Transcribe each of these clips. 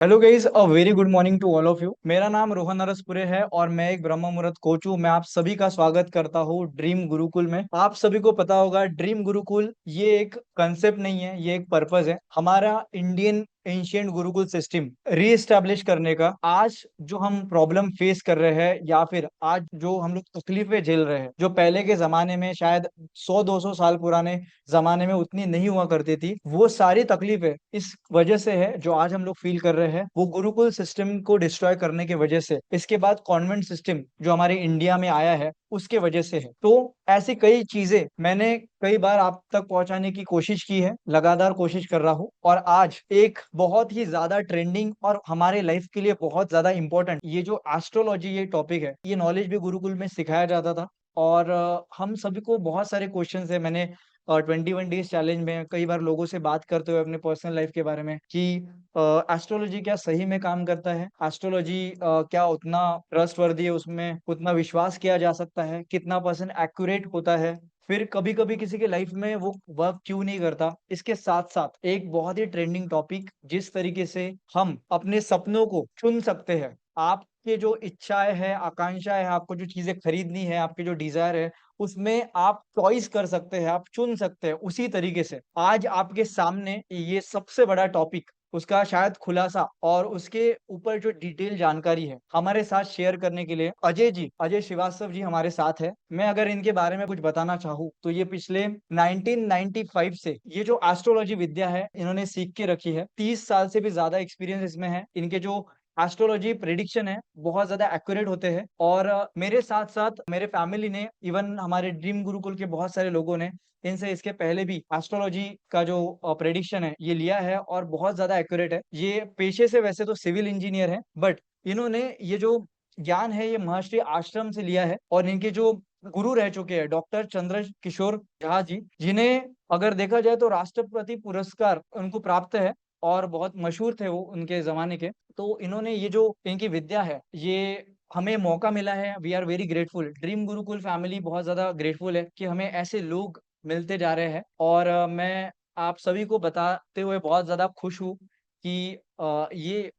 Hello guys, a very good morning to all of you. मेरा नाम रोहन नरसपुरे है और मैं एक ब्रह्म मुहूर्त कोच हूँ। मैं आप सभी का स्वागत करता हूँ ड्रीम गुरुकुल में। आप सभी को पता होगा, ड्रीम गुरुकुल ये एक कंसेप्ट नहीं है, ये एक पर्पस है हमारा। Indian ancient Gurukul system re-establish करने का। आज जो हम प्रॉब्लम फेस कर रहे हैं या फिर आज जो हम लोग तकलीफें झेल रहे हैं, जो पहले के जमाने में शायद 100-200 साल पुराने जमाने में उतनी नहीं हुआ करती थी, वो सारी तकलीफें इस वजह से है जो आज हम लोग फील कर रहे हैं, वो गुरुकुल सिस्टम को डिस्ट्रॉय करने की वजह से। इसके बाद कॉन्वेंट सिस्टम जो हमारे इंडिया में आया है उसके वजह से है। तो ऐसी कई चीजें मैंने कई बार आप तक पहुंचाने की कोशिश की है, लगातार कोशिश कर रहा हूँ। और आज एक बहुत ही ज्यादा ट्रेंडिंग और हमारे लाइफ के लिए बहुत ज्यादा इंपॉर्टेंट ये जो एस्ट्रोलॉजी ये टॉपिक है, ये नॉलेज भी गुरुकुल में सिखाया जाता था। और हम सभी को बहुत सारे क्वेश्चंस है। मैंने 21 डेज चैलेंज में कई बार लोगों से बात करते हुए अपने पर्सनल लाइफ के बारे में कि एस्ट्रोलॉजी क्या सही में काम करता है, एस्ट्रोलॉजी क्या उतना ट्रस्टवर्दी है, उसमें उतना विश्वास किया जा सकता है, कितना परसेंट एक्यूरेट होता है, फिर कभी कभी किसी के लाइफ में वो वर्क क्यों नहीं करता। इसके साथ साथ एक बहुत ही ट्रेंडिंग टॉपिक, जिस तरीके से हम अपने सपनों को चुन सकते हैं। आपके जो इच्छाएं हैं, आकांक्षाएं हैं, आपको जो चीजें खरीदनी है, आपके जो डिजायर है, उसमें आप चॉइस कर सकते हैं, आप चुन सकते हैं। उसी तरीके से आज आपके सामने ये सबसे बड़ा टॉपिक, उसका शायद खुलासा और उसके ऊपर जो डिटेल जानकारी है, हमारे साथ शेयर करने के लिए अजय श्रीवास्तव जी हमारे साथ है। मैं अगर इनके बारे में कुछ बताना चाहूँ तो ये पिछले 1995 से ये जो एस्ट्रोलॉजी विद्या है इन्होंने सीख के रखी है। 30 साल से भी ज्यादा एक्सपीरियंस इसमें है। इनके जो एस्ट्रोलॉजी प्रिडिक्शन है बहुत ज्यादा एक्यूरेट होते हैं। और मेरे साथ साथ मेरे फैमिली ने, इवन हमारे ड्रीम गुरुकुल के बहुत सारे लोगों ने इनसे इसके पहले भी एस्ट्रोलॉजी का जो प्रेडिक्शन है ये लिया है और बहुत ज्यादा एक्यूरेट है। ये पेशे से वैसे तो सिविल इंजीनियर है, बट इन्होंने ये जो ज्ञान है ये महर्षि आश्रम से लिया है। और इनके जो गुरु रह चुके हैं डॉक्टर चंद्र किशोर झा जी, जिन्हें अगर देखा जाए तो राष्ट्रपति पुरस्कार उनको प्राप्त है और बहुत मशहूर थे वो उनके जमाने के। तो इन्होंने ये जो इनकी विद्या है, ये हमें मौका मिला है। We are very grateful, dream Gurukul family बहुत ज्यादा ग्रेटफुल है कि हमें ऐसे लोग मिलते जा रहे हैं। और मैं आप सभी को बताते हुए बहुत ज्यादा खुश हूँ कि ये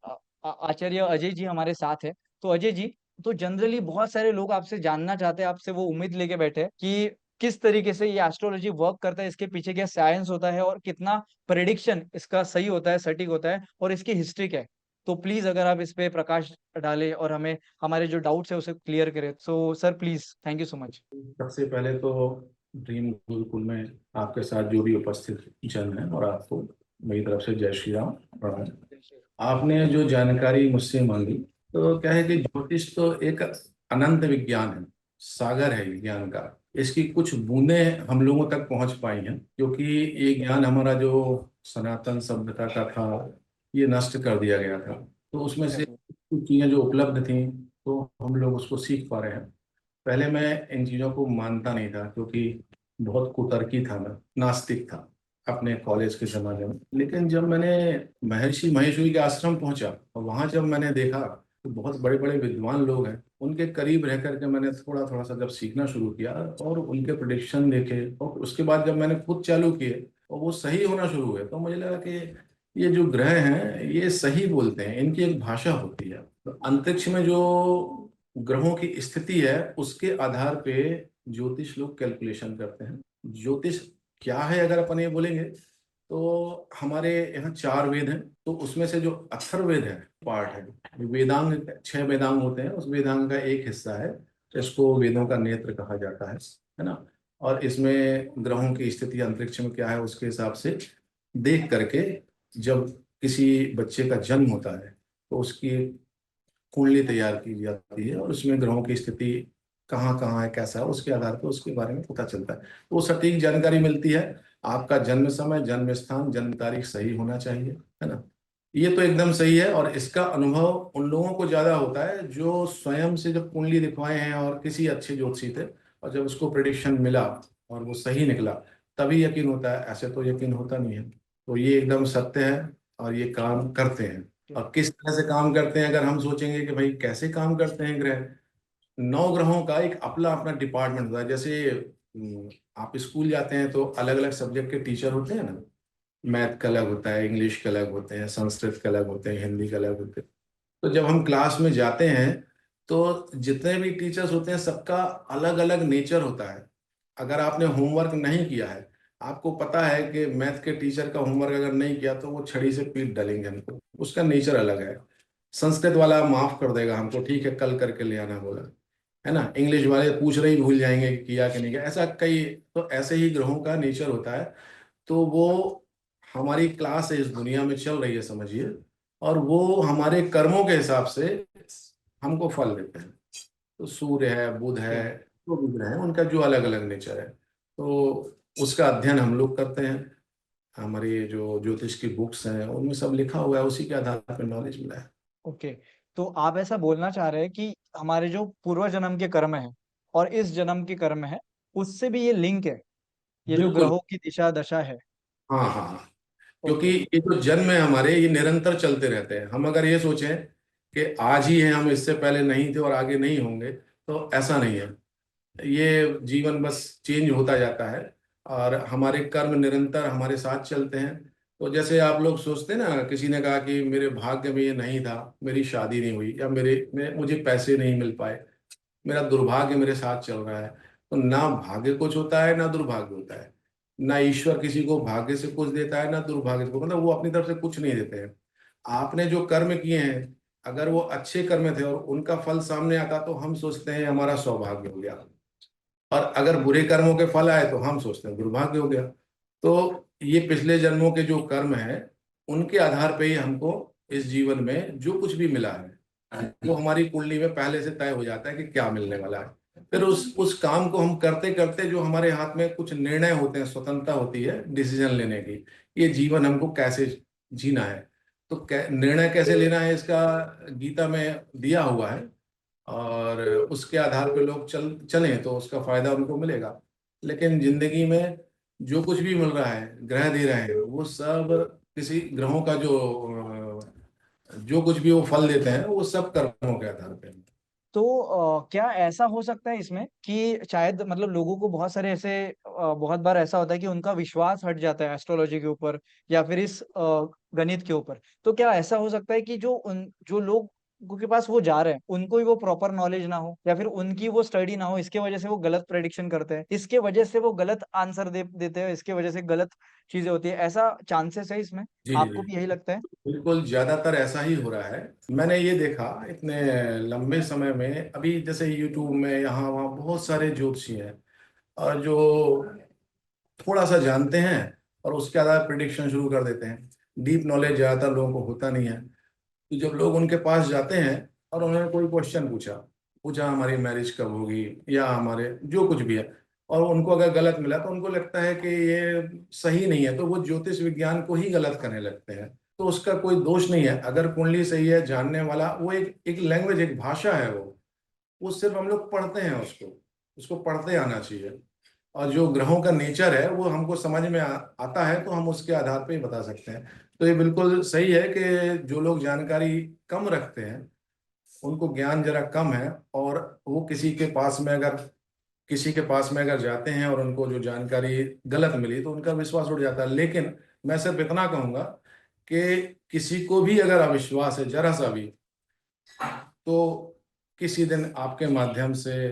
आचार्य अजय जी हमारे साथ है। तो अजय जी, तो जनरली बहुत सारे लोग आपसे जानना चाहते हैं, आपसे वो उम्मीद लेके बैठे हैं कि किस तरीके से ये एस्ट्रोलॉजी वर्क करता है, इसके पीछे क्या साइंस होता है और कितना प्रेडिक्शन इसका सही होता है, सटीक होता है, और इसकी हिस्ट्री क्या है। तो प्लीज अगर आप इस पे प्रकाश डालें और हमें हमारे जो डाउट्स है उसे क्लियर करें। So sir please, thank you so much. सबसे पहले तो ड्रीम गुरुकुल में आपके साथ जो भी उपस्थित जन है और आपको मेरी तरफ से जय श्री राम, प्रणाम। आपने जो जानकारी मुझसे मांगी, तो क्या है कि ज्योतिष तो एक अनंत विज्ञान है, सागर है ज्ञान का। इसकी कुछ बूंदें हम लोगों तक पहुंच पाई हैं, क्योंकि ये ज्ञान हमारा जो सनातन सभ्यता का था ये नष्ट कर दिया गया था। तो उसमें से कुछ चीजें जो उपलब्ध थी तो हम लोग उसको सीख पा रहे हैं। पहले मैं इन चीज़ों को मानता नहीं था, क्योंकि बहुत कुतर्की था, मैं नास्तिक था अपने कॉलेज के ज़माने में। लेकिन जब मैंने महर्षि महेश्वरी के आश्रम पहुंचा और वहां जब मैंने देखा तो बहुत बड़े बड़े विद्वान लोग हैं, उनके करीब रह करके मैंने थोड़ा थोड़ा सा जब सीखना शुरू किया और उनके प्रिडिक्शन देखे, और उसके बाद जब मैंने खुद चालू किए और वो सही होना शुरू हुए, तो मुझे लगा कि ये जो ग्रह हैं ये सही बोलते हैं, इनकी एक भाषा होती है। तो अंतरिक्ष में जो ग्रहों की स्थिति है उसके आधार पे ज्योतिष लोग कैलकुलेशन करते हैं। ज्योतिष क्या है अगर अपन ये बोलेंगे, तो हमारे यहाँ चार वेद हैं। तो उसमें से जो अथर्ववेद है पार्ट है, वेदांग, छह वेदांग होते हैं, उस वेदांग का एक हिस्सा है। इसको वेदों का नेत्र कहा जाता है ना। और इसमें ग्रहों की स्थिति अंतरिक्ष में क्या है उसके हिसाब से देख करके जब किसी बच्चे का जन्म होता है तो उसकी कुंडली तैयार की जाती है, और उसमें ग्रहों की स्थिति कहाँ कहाँ है, कैसा है, उसके आधार पर उसके बारे में पता चलता है। तो वो सटीक जानकारी मिलती है। आपका जन्म समय, जन्म स्थान, जन्म तारीख सही होना चाहिए, है ना। ये तो एकदम सही है। और इसका अनुभव उन लोगों को ज्यादा होता है जो स्वयं से जब कुंडली दिखवाए हैं और किसी अच्छे ज्योतिषी थे, और जब उसको प्रिडिक्शन मिला और वो सही निकला, तभी यकीन होता है, ऐसे तो यकीन होता नहीं है। तो ये एकदम सत्य है और ये काम करते हैं। अब किस तरह से काम करते हैं, अगर हम सोचेंगे कि भाई कैसे काम करते हैं ग्रह, नौ ग्रहों का एक अपना अपना डिपार्टमेंट होता है। जैसे आप स्कूल जाते हैं तो अलग अलग सब्जेक्ट के टीचर होते हैं ना, मैथ का अलग होता है, इंग्लिश का अलग होते हैं, संस्कृत का अलग होते हैं, हिंदी का अलग होते हैं। तो जब हम क्लास में जाते हैं तो जितने भी टीचर्स होते हैं सबका अलग अलग नेचर होता है। अगर आपने होमवर्क नहीं किया है, आपको पता है कि मैथ के टीचर का होमवर्क अगर नहीं किया तो वो छड़ी से पीट डालेंगे हमको, उसका नेचर अलग है। संस्कृत वाला माफ कर देगा हमको, ठीक है कल करके ले आना बोला, है ना। इंग्लिश वाले पूछ रहे ही भूल जाएंगे कि किया कि नहीं किया, ऐसा कई। तो ऐसे ही ग्रहों का नेचर होता है। तो वो हमारी क्लास है, इस दुनिया में चल रही है समझिए, और वो हमारे कर्मों के हिसाब से हमको फल देते हैं। तो सूर्य है, बुध है, ओके। जो भी ग्रह हैं उनका जो अलग अलग नेचर है, तो उसका अध्ययन हम लोग करते हैं। हमारी जो ज्योतिष की बुक्स हैं उनमें सब लिखा हुआ है, उसी के आधार पर नॉलेज मिला है। ओके। तो आप ऐसा बोलना चाह रहे हैं कि हमारे जो पूर्व जन्म के कर्म है और इस जन्म के कर्म है, उससे भी ये लिंक है, ये जो बिल्कुल। ग्रहों की दिशा दशा है। हाँ हाँ हाँ। क्योंकि ओके। ये जो जन्म है हमारे, ये निरंतर चलते रहते हैं। हम अगर ये सोचें कि आज ही है, हम इससे पहले नहीं थे और आगे नहीं होंगे, तो ऐसा नहीं है। ये जीवन बस चेंज होता जाता है, और हमारे कर्म निरंतर हमारे साथ चलते हैं। तो जैसे आप लोग सोचते हैं ना, किसी ने कहा कि मेरे भाग्य में ये नहीं था, मेरी शादी नहीं हुई, या मुझे पैसे नहीं मिल पाए, मेरा दुर्भाग्य मेरे साथ चल रहा है। तो ना भाग्य कुछ होता है ना दुर्भाग्य होता है। ना ईश्वर किसी को भाग्य से कुछ देता है ना दुर्भाग्य से, मतलब वो अपनी तरफ से कुछ नहीं देते हैं। आपने जो कर्म किए हैं, अगर वो अच्छे कर्म थे और उनका फल सामने आता तो हम सोचते हैं हमारा सौभाग्य हो गया, और अगर बुरे कर्मों के फल आए तो हम सोचते हैं दुर्भाग्य हो गया। तो ये पिछले जन्मों के जो कर्म हैं, उनके आधार पे ही हमको इस जीवन में जो कुछ भी मिला है वो हमारी कुंडली में पहले से तय हो जाता है कि क्या मिलने वाला है। फिर उस काम को हम करते करते जो हमारे हाथ में कुछ निर्णय होते हैं, स्वतंत्रता होती है डिसीजन लेने की, ये जीवन हमको कैसे जीना है। तो निर्णय कैसे लेना है, इसका गीता में दिया हुआ है, और उसके आधार पे लोग चलें तो उसका फायदा उनको मिलेगा। लेकिन जिंदगी में जो कुछ भी मिल रहा है, ग्रह दे रहे हैं, वो सब किसी ग्रहों का जो कुछ भी वो फल देते हैं वो सब कर्मों के आधार पे है। तो क्या ऐसा हो सकता है इसमें कि शायद मतलब लोगों को बहुत सारे ऐसे बहुत बार ऐसा होता है कि उनका विश्वास हट जाता है एस्ट्रोलॉजी के ऊपर या फिर इस गणित के ऊपर। तो क्या ऐसा हो सकता है कि जो लोग के पास वो जा रहे हैं उनको ही वो प्रॉपर नॉलेज ना हो या फिर उनकी वो स्टडी ना हो, इसके वजह से वो गलत प्रेडिक्शन करते हैं, इसके वजह से वो गलत आंसर देते हैं, इसके वजह से गलत चीजें होती है, ऐसा चांसेस है इसमें? जी जी जी। आपको भी यही लगता है? बिल्कुल, ज्यादातर ऐसा ही हो रहा है। मैंने ये देखा इतने लंबे समय में, अभी जैसे यूट्यूब में यहाँ वहाँ बहुत सारे ज्योतिषी हैं, और जो थोड़ा सा जानते हैं और उसके आधार प्रिडिक्शन शुरू कर देते हैं। डीप नॉलेज ज्यादातर लोगों को होता नहीं है। तो जब लोग उनके पास जाते हैं और उन्होंने कोई क्वेश्चन पूछा पूछा हमारी मैरिज कब होगी, या हमारे जो कुछ भी है, और उनको अगर गलत मिला तो उनको लगता है कि ये सही नहीं है, तो वो ज्योतिष विज्ञान को ही गलत करने लगते हैं। तो उसका कोई दोष नहीं है, अगर कुंडली सही है, जानने वाला वो एक एक लैंग्वेज, एक भाषा है वो सिर्फ हम लोग पढ़ते हैं, उसको उसको पढ़ते आना चाहिए। और जो ग्रहों का नेचर है वो हमको समझ में आता है, तो हम उसके आधार पे ही बता सकते हैं। तो ये बिल्कुल सही है कि जो लोग जानकारी कम रखते हैं, उनको ज्ञान जरा कम है, और वो किसी के पास में अगर जाते हैं और उनको जो जानकारी गलत मिली तो उनका विश्वास उड़ जाता है। लेकिन मैं सिर्फ इतना कहूंगा कि किसी को भी अगर अविश्वास है जरा सा भी, तो किसी दिन आपके माध्यम से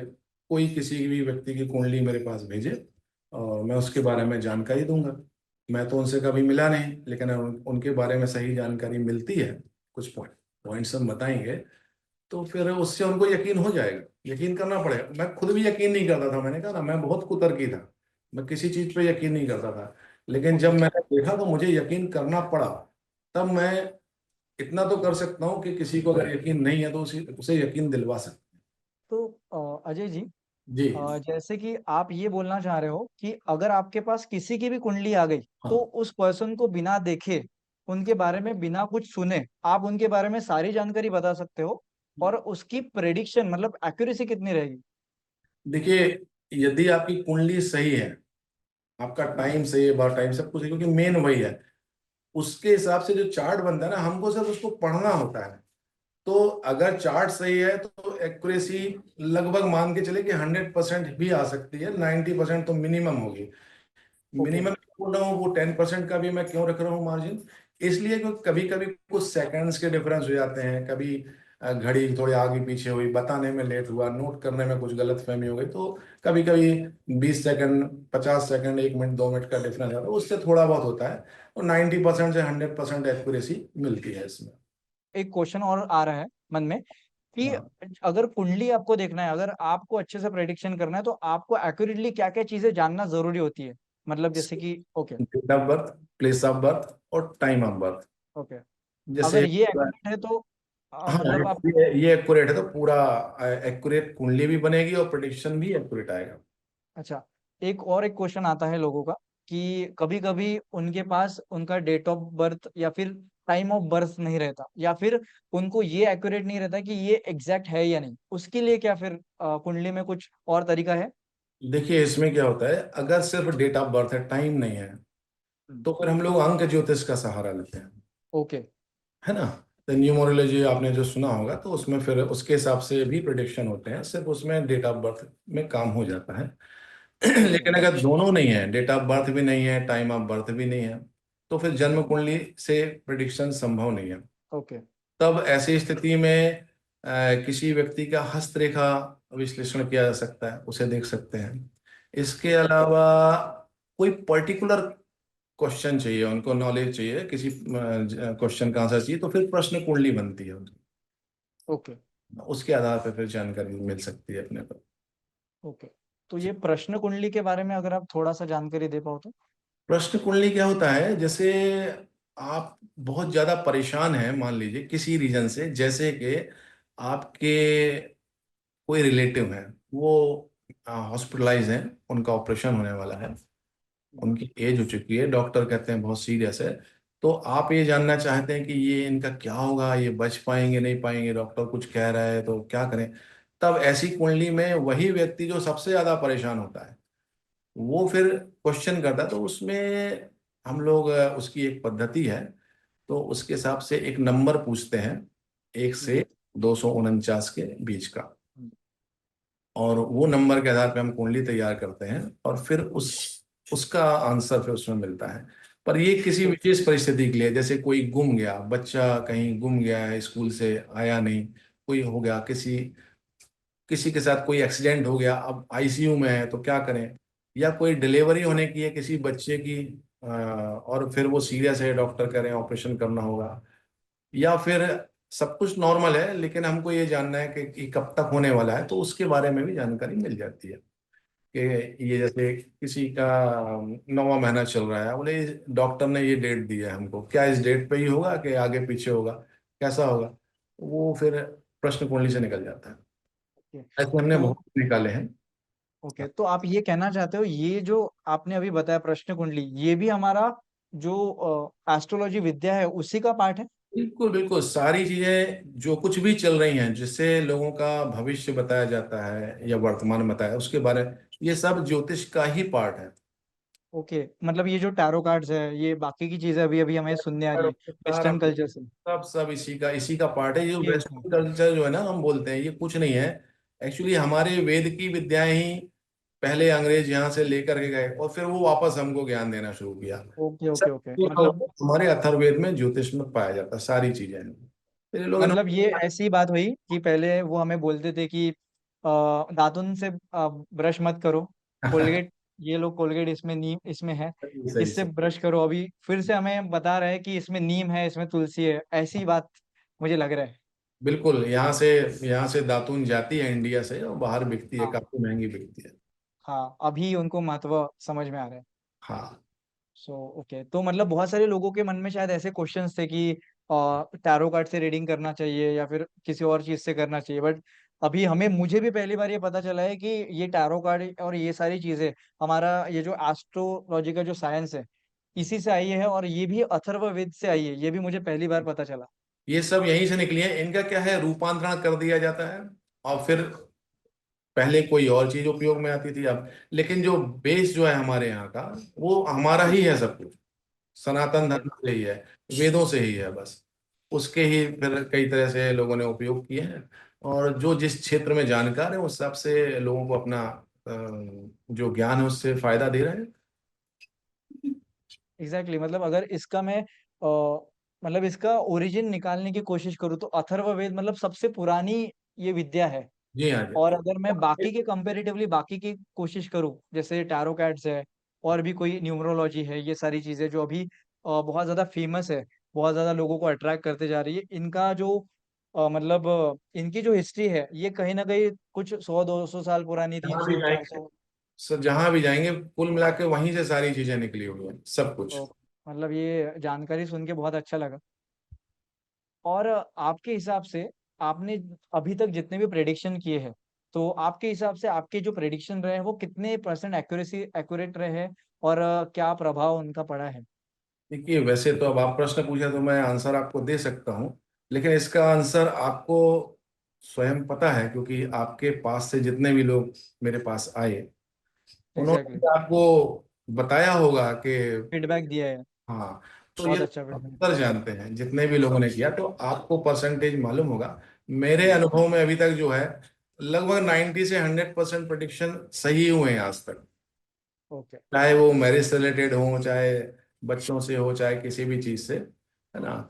कोई किसी भी व्यक्ति की कुंडली मेरे पास भेजे, और मैं उसके बारे में जानकारी दूंगा। मैं तो उनसे कभी मिला नहीं, लेकिन उनके बारे में सही जानकारी मिलती है, कुछ पॉइंट्स हम बताएंगे, तो फिर उससे उनको यकीन हो जाएगा। यकीन करना पड़ेगा। मैं खुद भी यकीन नहीं करता था, मैंने कहा ना मैं बहुत कुतर्की था, मैं किसी चीज पे यकीन नहीं करता था। लेकिन जब ओके। मैंने देखा तो मुझे यकीन करना पड़ा। तब मैं इतना तो कर सकता हूँ कि किसी को अगर यकीन नहीं है तो उसे यकीन दिलवा सकता तो अजय जी, हूँ। जी। जैसे कि आप ये बोलना चाह रहे हो कि अगर आपके पास किसी की भी कुंडली आ गई तो हाँ उस पर्सन को बिना देखे, उनके बारे में बिना कुछ सुने, आप उनके बारे में सारी जानकारी बता सकते हो, और उसकी प्रेडिक्शन मतलब एक्यूरेसी कितनी रहेगी? देखिए, यदि आपकी कुंडली सही है, आपका टाइम सही है, बार टाइम सब कुछ है, क्योंकि मेन वही है, उसके हिसाब से जो चार्ट बनता है ना, हमको सिर्फ उसको पढ़ना होता है। तो अगर चार्ट सही है तो एक्यूरेसी लगभग मान के चले कि 100% भी आ सकती है, 90% तो मिनिमम होगी। ओके। मिनिमम बोल रहा हूँ, वो 10% का भी मैं क्यों रख रहा हूँ मार्जिन, इसलिए कि कभी कभी कुछ सेकंड्स के डिफरेंस हो जाते हैं, कभी घड़ी थोड़ी आगे पीछे हुई, बताने में लेट हुआ, नोट करने में कुछ गलतफहमी हो गई, तो कभी कभी 20 सेकंड, 50 सेकंड, 1 मिनट, 2 मिनट का डिफरेंस आता है, उससे थोड़ा बहुत होता है। और 90% से 100% एक्यूरेसी मिलती है इसमें। एक क्वेश्चन और आ रहा है मन में कि हाँ, अगर कुंडली आपको देखना है, अगर आपको अच्छे से प्रेडिक्शन करना है, तो आपको एक्यूरेटली क्या क्या चीजें जानना जरूरी होती है? मतलब जैसे कि okay. Date of birth, place of birth और टाइम ऑफ बर्थ। ओके। जैसे अगर ये एक्यूरेट है तो हाँ, मतलब आप ये एक्यूरेट है तो पूरा एक्यूरेट कुंडली भी बनेगी और प्रेडिक्शन भी एक्यूरेट आएगा। अच्छा। एक क्वेश्चन आता है लोगों का कि कभी कभी उनके पास उनका डेट ऑफ बर्थ या फिर टाइम ऑफ बर्थ नहीं रहता, या फिर उनको ये एक्यूरेट नहीं रहता कि ये एग्जैक्ट है या नहीं, उसके लिए क्या फिर कुंडली में कुछ और तरीका है? देखिए इसमें क्या होता है, अगर सिर्फ डेट ऑफ बर्थ है, टाइम नहीं है, तो फिर हम लोग अंक ज्योतिष का सहारा लेते हैं, ओके। है ना। तो न्यूमरोलॉजी आपने जो सुना होगा, तो उसमें फिर उसके हिसाब से भी प्रिडिक्शन होते हैं, सिर्फ उसमें डेट ऑफ बर्थ में काम हो जाता है। ओके। लेकिन अगर दोनों नहीं है, डेट ऑफ बर्थ भी नहीं है, टाइम ऑफ बर्थ भी नहीं है, तो फिर जन्म कुंडली से प्रिडिक्शन संभव नहीं है। ओके। तब ऐसी स्थिति में किसी व्यक्ति का हस्तरेखा विश्लेषण किया जा सकता है, उसे देख सकते हैं। इसके अलावा कोई पर्टिकुलर क्वेश्चन चाहिए, उनको नॉलेज चाहिए, किसी क्वेश्चन का आंसर चाहिए, तो फिर प्रश्न कुंडली बनती है उनकी। ओके। उसके आधार पर फिर जानकारी मिल सकती है अपने को। ओके। तो ये प्रश्न कुंडली के बारे में अगर आप थोड़ा सा जानकारी दे पाओ तो। प्रश्न कुंडली क्या होता है, जैसे आप बहुत ज्यादा परेशान हैं, मान लीजिए किसी रीजन से, जैसे कि आपके कोई रिलेटिव है, वो हॉस्पिटलाइज हैं, उनका ऑपरेशन होने वाला है, उनकी एज हो चुकी है, डॉक्टर कहते हैं बहुत सीरियस है, तो आप ये जानना चाहते हैं कि ये इनका क्या होगा, ये बच पाएंगे नहीं पाएंगे, डॉक्टर कुछ कह रहा है तो क्या करें। तब ऐसी कुंडली में वही व्यक्ति जो सबसे ज्यादा परेशान होता है, वो फिर क्वेश्चन करता है, तो उसमें हम लोग उसकी एक पद्धति है, तो उसके हिसाब से एक नंबर पूछते हैं, 1 से 249 के बीच का, और वो नंबर के आधार पे हम कुंडली तैयार करते हैं, और फिर उसका आंसर फिर उसमें मिलता है। पर ये किसी विशेष परिस्थिति के लिए, जैसे कोई गुम गया बच्चा, कहीं गुम गया है, स्कूल से आया नहीं, कोई हो गया, किसी किसी के साथ कोई एक्सीडेंट हो गया, अब आईसीयू में है तो क्या करें, या कोई डिलीवरी होने की है किसी बच्चे की, और फिर वो सीरियस है, डॉक्टर कह रहे हैं ऑपरेशन करना होगा, या फिर सब कुछ नॉर्मल है लेकिन हमको ये जानना है कि कब तक होने वाला है, तो उसके बारे में भी जानकारी मिल जाती है। कि ये जैसे किसी का 9वां महीना चल रहा है, बोले डॉक्टर ने ये डेट दी है हमको, क्या इस डेट पे ही होगा कि आगे पीछे होगा, कैसा होगा, वो फिर प्रश्न कुंडली से निकल जाता है। ओके। ऐसे हमने तो बहुत निकाले हैं। ओके, तो आप ये कहना चाहते हो ये जो आपने अभी बताया प्रश्न कुंडली, ये भी हमारा जो एस्ट्रोलॉजी विद्या है उसी का पार्ट है? बिल्कुल बिल्कुल, सारी चीजें जो कुछ भी चल रही हैं, जिससे लोगों का भविष्य बताया जाता है या वर्तमान बताया उसके बारे में, ये सब ज्योतिष का ही पार्ट है। ओके, मतलब ये जो टैरो कार्ड्स है, ये बाकी की चीजें अभी अभी हमें सुनने आ रही है सारा वेस्टर्न कल्चर से। सब सब इसी का पार्ट है। ये ये है। वेस्टर्न कल्चर जो है ना, हम बोलते हैं, ये कुछ नहीं है। एक्चुअली हमारे वेद की विद्याएं ही पहले अंग्रेज यहाँ से लेकर के गए, और फिर वो वापस हमको ज्ञान देना शुरू किया। ओके। ओके। सब ओके। जो मतलब हमारे अथर्ववेद में ज्योतिष में पाया जाता है, सारी चीजें हैं। फिर ये लोग मतलब ये ऐसी बात हुई कि पहले वो हमें बोलते थे कि दातुन से ब्रश मत करो, कोलगेट, ये लो कोलगेट इसमें नीम इसमें है, सही सही इससे सही। ब्रश करो। अभी फिर से हमें बता रहे हैं कि इसमें नीम है, इसमें तुलसी है, ऐसी बात मुझे लग रहा है। बिल्कुल, यहाँ से दातून जाती है इंडिया से, और बाहर बिकती है, हाँ। काफी महंगी बिकती है। हाँ, अभी उनको महत्व समझ में आ रहा है। हाँ, सो ओके, तो मतलब बहुत सारे लोगों के मन में शायद ऐसे क्वेश्चंस थे कि टैरो कार्ड से रीडिंग करना चाहिए या फिर किसी और चीज से करना चाहिए, बट अभी हमें मुझे भी पहली बार ये पता चला है कि ये टैरो कार्ड और ये सारी चीजें, हमारा ये जो एस्ट्रोलॉजी का जो साइंस है, इसी से आई है, और ये भी अथर्ववेद से आई है, ये भी मुझे पहली बार पता चला। ये सब यहीं से निकली है। इनका क्या है, रूपांतरण कर दिया जाता है, और फिर पहले कोई और चीज उपयोग में आती थी, अब लेकिन जो बेस जो है हमारे यहाँ का, वो हमारा ही है सब कुछ, सनातन ओके। धर्म से ही है, वेदों से ही है बस। उसके ही फिर कई तरह से लोगों ने उपयोग किए हैं, और जो जिस क्षेत्र में जानकार है उस हिसाब से लोगों को अपना जो ज्ञान है उससे फायदा दे रहे हैं। एग्जैक्टली मतलब अगर इसका मैं मतलब इसका ओरिजिन निकालने की कोशिश करूँ तो अथर्ववेद मतलब सबसे पुरानी ये विद्या है। जी हाँ और जी। अगर मैं बाकी के कंपेरेटिवली बाकी की कोशिश करूँ, जैसे टैरो कार्ड्स है और भी कोई न्यूमरोलॉजी है, ये सारी चीजें जो अभी बहुत ज्यादा फेमस है, बहुत ज्यादा लोगों को अट्रैक्ट करते जा रही है, इनका जो मतलब इनकी जो हिस्ट्री है ये कहीं ना कहीं कुछ 100-200 साल पुरानी, तीन जहाँ भी सौ चार जाएंगे, सौ सर जहाँ भी जाएंगे कुल मिला के वहीं से सारी चीजें निकली हुई हैं सब कुछ। तो मतलब ये जानकारी सुन के बहुत अच्छा लगा। और आपके हिसाब से आपने अभी तक जितने भी प्रेडिक्शन किए हैं, तो आपके हिसाब से आपके जो प्रेडिक्शन रहे हैं वो कितने परसेंट एक्यूरेसी एक्यूरेट रहे हैं, और क्या प्रभाव उनका पड़ा है? देखिए, वैसे तो अब आप प्रश्न पूछे तो मैं आंसर आपको दे सकता हूँ, लेकिन इसका आंसर आपको स्वयं पता है, क्योंकि आपके पास से जितने भी लोग मेरे पास आए उन्होंने एग्जैक्टली, भी आपको बताया होगा कि फीडबैक दिया है। हाँ। तो ये बहुत अच्छा तो फीडबैक। अक्सर जानते हैं जितने भी लोगों ने किया, तो आपको परसेंटेज मालूम होगा। मेरे अनुभव में अभी तक जो है लगभग 90 से 100% प्रोडिक्शन सही हुए हैं आज तक। ओके। चाहे वो मैरिज से रिलेटेड हो, चाहे बच्चों से हो, चाहे किसी भी चीज से, है ना।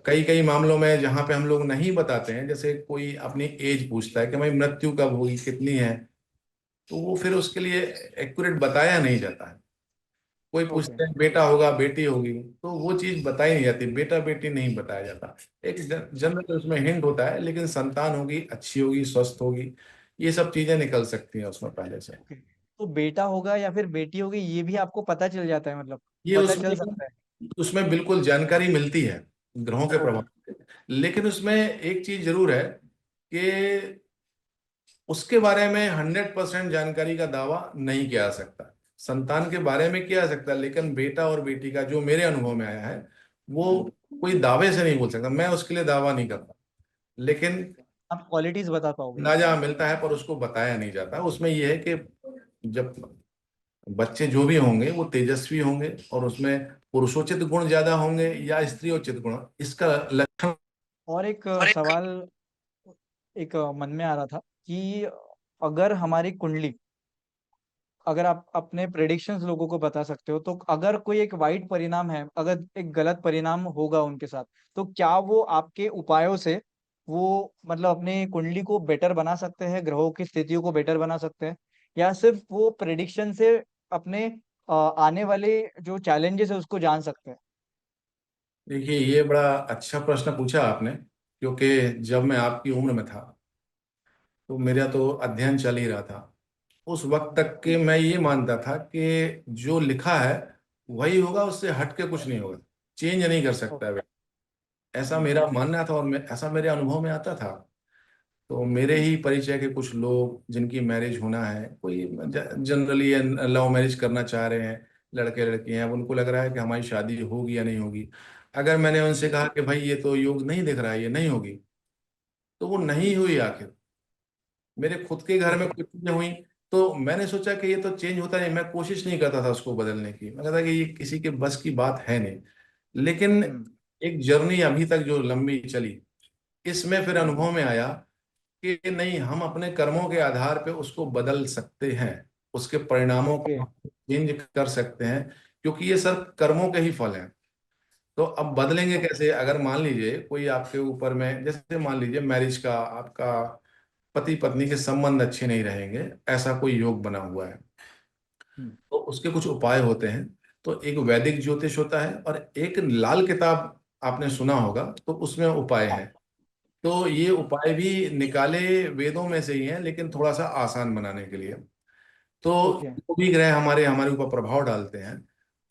कई कई मामलों में जहाँ पे हम लोग नहीं बताते हैं, जैसे कोई अपनी एज पूछता है कि भाई मृत्यु कब होगी, कितनी है, तो वो फिर उसके लिए एक्यूरेट बताया नहीं जाता है। कोई ओके। पूछते हैं बेटा होगा बेटी होगी, तो वो चीज बताई नहीं जाती, बेटा बेटी नहीं बताया जाता। एक जनरल उसमें हिंट होता है, लेकिन संतान होगी, अच्छी होगी, स्वस्थ होगी, ये सब चीजें निकल सकती हैं उसमें पहले से। ओके, तो बेटा होगा या फिर बेटी होगी ये भी आपको पता चल जाता है, मतलब ये पता चल उसमें सकता है? उसमें बिल्कुल जानकारी मिलती है ग्रहों के प्रभाव ओके। से। लेकिन उसमें एक चीज जरूर है कि उसके बारे में 100% जानकारी का दावा नहीं किया जा सकता। संतान के बारे में किया जा सकता है, लेकिन बेटा और बेटी का जो मेरे अनुभव में आया है वो हम्म। कोई दावे से नहीं बोल सकता, मैं उसके लिए दावा नहीं करता। लेकिन आप क्वालिटीज बता पाओगे? अंदाजा मिलता है, पर उसको बताया नहीं जाता। उसमें यह है कि जब बच्चे जो भी होंगे वो तेजस्वी होंगे, और उसमें पुरुषोचित गुण ज्यादा होंगे या स्त्रियोचित गुण, इसका लक्षण। और एक सवाल एक मन में आ रहा था कि अगर हमारी कुंडली, अगर आप अपने प्रेडिक्शंस लोगों को बता सकते हो, तो अगर कोई एक वाइट परिणाम है, अगर एक गलत परिणाम होगा उनके साथ, तो क्या वो आपके उपायों से वो मतलब अपनी कुंडली को बेटर बना सकते हैं, ग्रहों की स्थितियों को बेटर बना सकते हैं, या सिर्फ वो प्रेडिक्शन से अपने आने वाले जो चैलेंजेस है उसको जान सकते हैं? देखिए, ये बड़ा अच्छा प्रश्न पूछा आपने, क्योंकि जब मैं आपकी उम्र में था तो मेरा तो अध्ययन चल ही रहा था। उस वक्त तक के मैं ये मानता था कि जो लिखा है वही होगा, उससे हट के कुछ नहीं होगा, चेंज नहीं कर सकता है। ऐसा मेरा मानना था, और ऐसा मेरे अनुभव में आता था। तो मेरे ही परिचय के कुछ लोग जिनकी मैरिज होना है, कोई जनरली लव मैरिज करना चाह रहे हैं, लड़के लड़की हैं, अब उनको लग रहा है कि हमारी शादी होगी या नहीं होगी। अगर मैंने उनसे कहा कि भाई ये तो योग नहीं दिख रहा है, ये नहीं होगी, तो वो नहीं हुई आखिर। मेरे खुद के घर में ओके। कुछ चीजें हुई, तो मैंने सोचा कि ये तो चेंज होता नहीं, मैं कोशिश नहीं करता था उसको बदलने की, मैं कहता कि ये किसी के बस की बात है नहीं। लेकिन हम्म। एक जर्नी अभी तक जो लंबी चली, इसमें फिर हम्म। अनुभव में आया कि नहीं, हम अपने कर्मों के आधार पे उसको बदल सकते हैं, उसके परिणामों ओके। को चेंज कर सकते हैं, क्योंकि ये सब कर्मों के ही फल हैं। तो अब बदलेंगे कैसे? अगर मान लीजिए कोई आपके ऊपर में, जैसे मान लीजिए मैरिज का आपका पति पत्नी के संबंध अच्छे नहीं रहेंगे, ऐसा कोई योग बना हुआ है, हम्म। तो उसके कुछ उपाय होते हैं। तो एक वैदिक ज्योतिष होता है, और एक लाल किताब आपने सुना होगा, तो उसमें उपाय हाँ। है। तो ये उपाय भी निकाले वेदों में से ही हैं, लेकिन थोड़ा सा आसान बनाने के लिए। तो ओके। जो भी ग्रह हमारे हमारे ऊपर प्रभाव डालते हैं,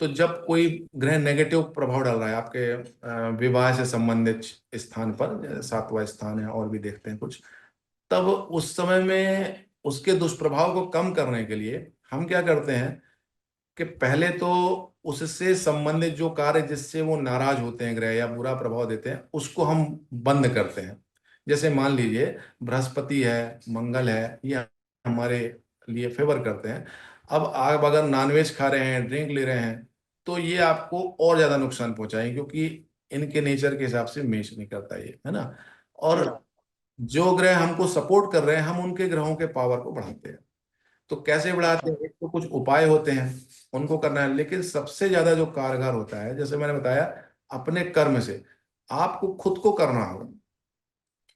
तो जब कोई ग्रह नेगेटिव प्रभाव डाल रहा है आपके विवाह से संबंधित स्थान पर, जैसे सातवां स्थान है, और भी देखते हैं कुछ, तब उस समय में उसके दुष्प्रभाव को कम करने के लिए हम क्या करते हैं कि पहले तो उससे संबंधित जो कार्य जिससे वो नाराज होते हैं ग्रह या बुरा प्रभाव देते हैं, उसको हम बंद करते हैं। जैसे मान लीजिए बृहस्पति है, मंगल है, ये हमारे लिए फेवर करते हैं। अब आप अगर नॉनवेज खा रहे हैं, ड्रिंक ले रहे हैं, तो ये आपको और ज्यादा नुकसान पहुंचाएंगे, क्योंकि इनके नेचर के हिसाब से मैच नहीं करता ये, है ना। और हम्म। जो ग्रह हमको सपोर्ट कर रहे हैं, हम उनके ग्रहों के पावर को बढ़ाते हैं। तो कैसे बढ़ाते अच्छा। हैं, एक तो कुछ उपाय होते हैं, उनको करना है, लेकिन सबसे ज्यादा जो कारगर होता है, जैसे मैंने बताया, अपने कर्म से आपको खुद को करना होगा।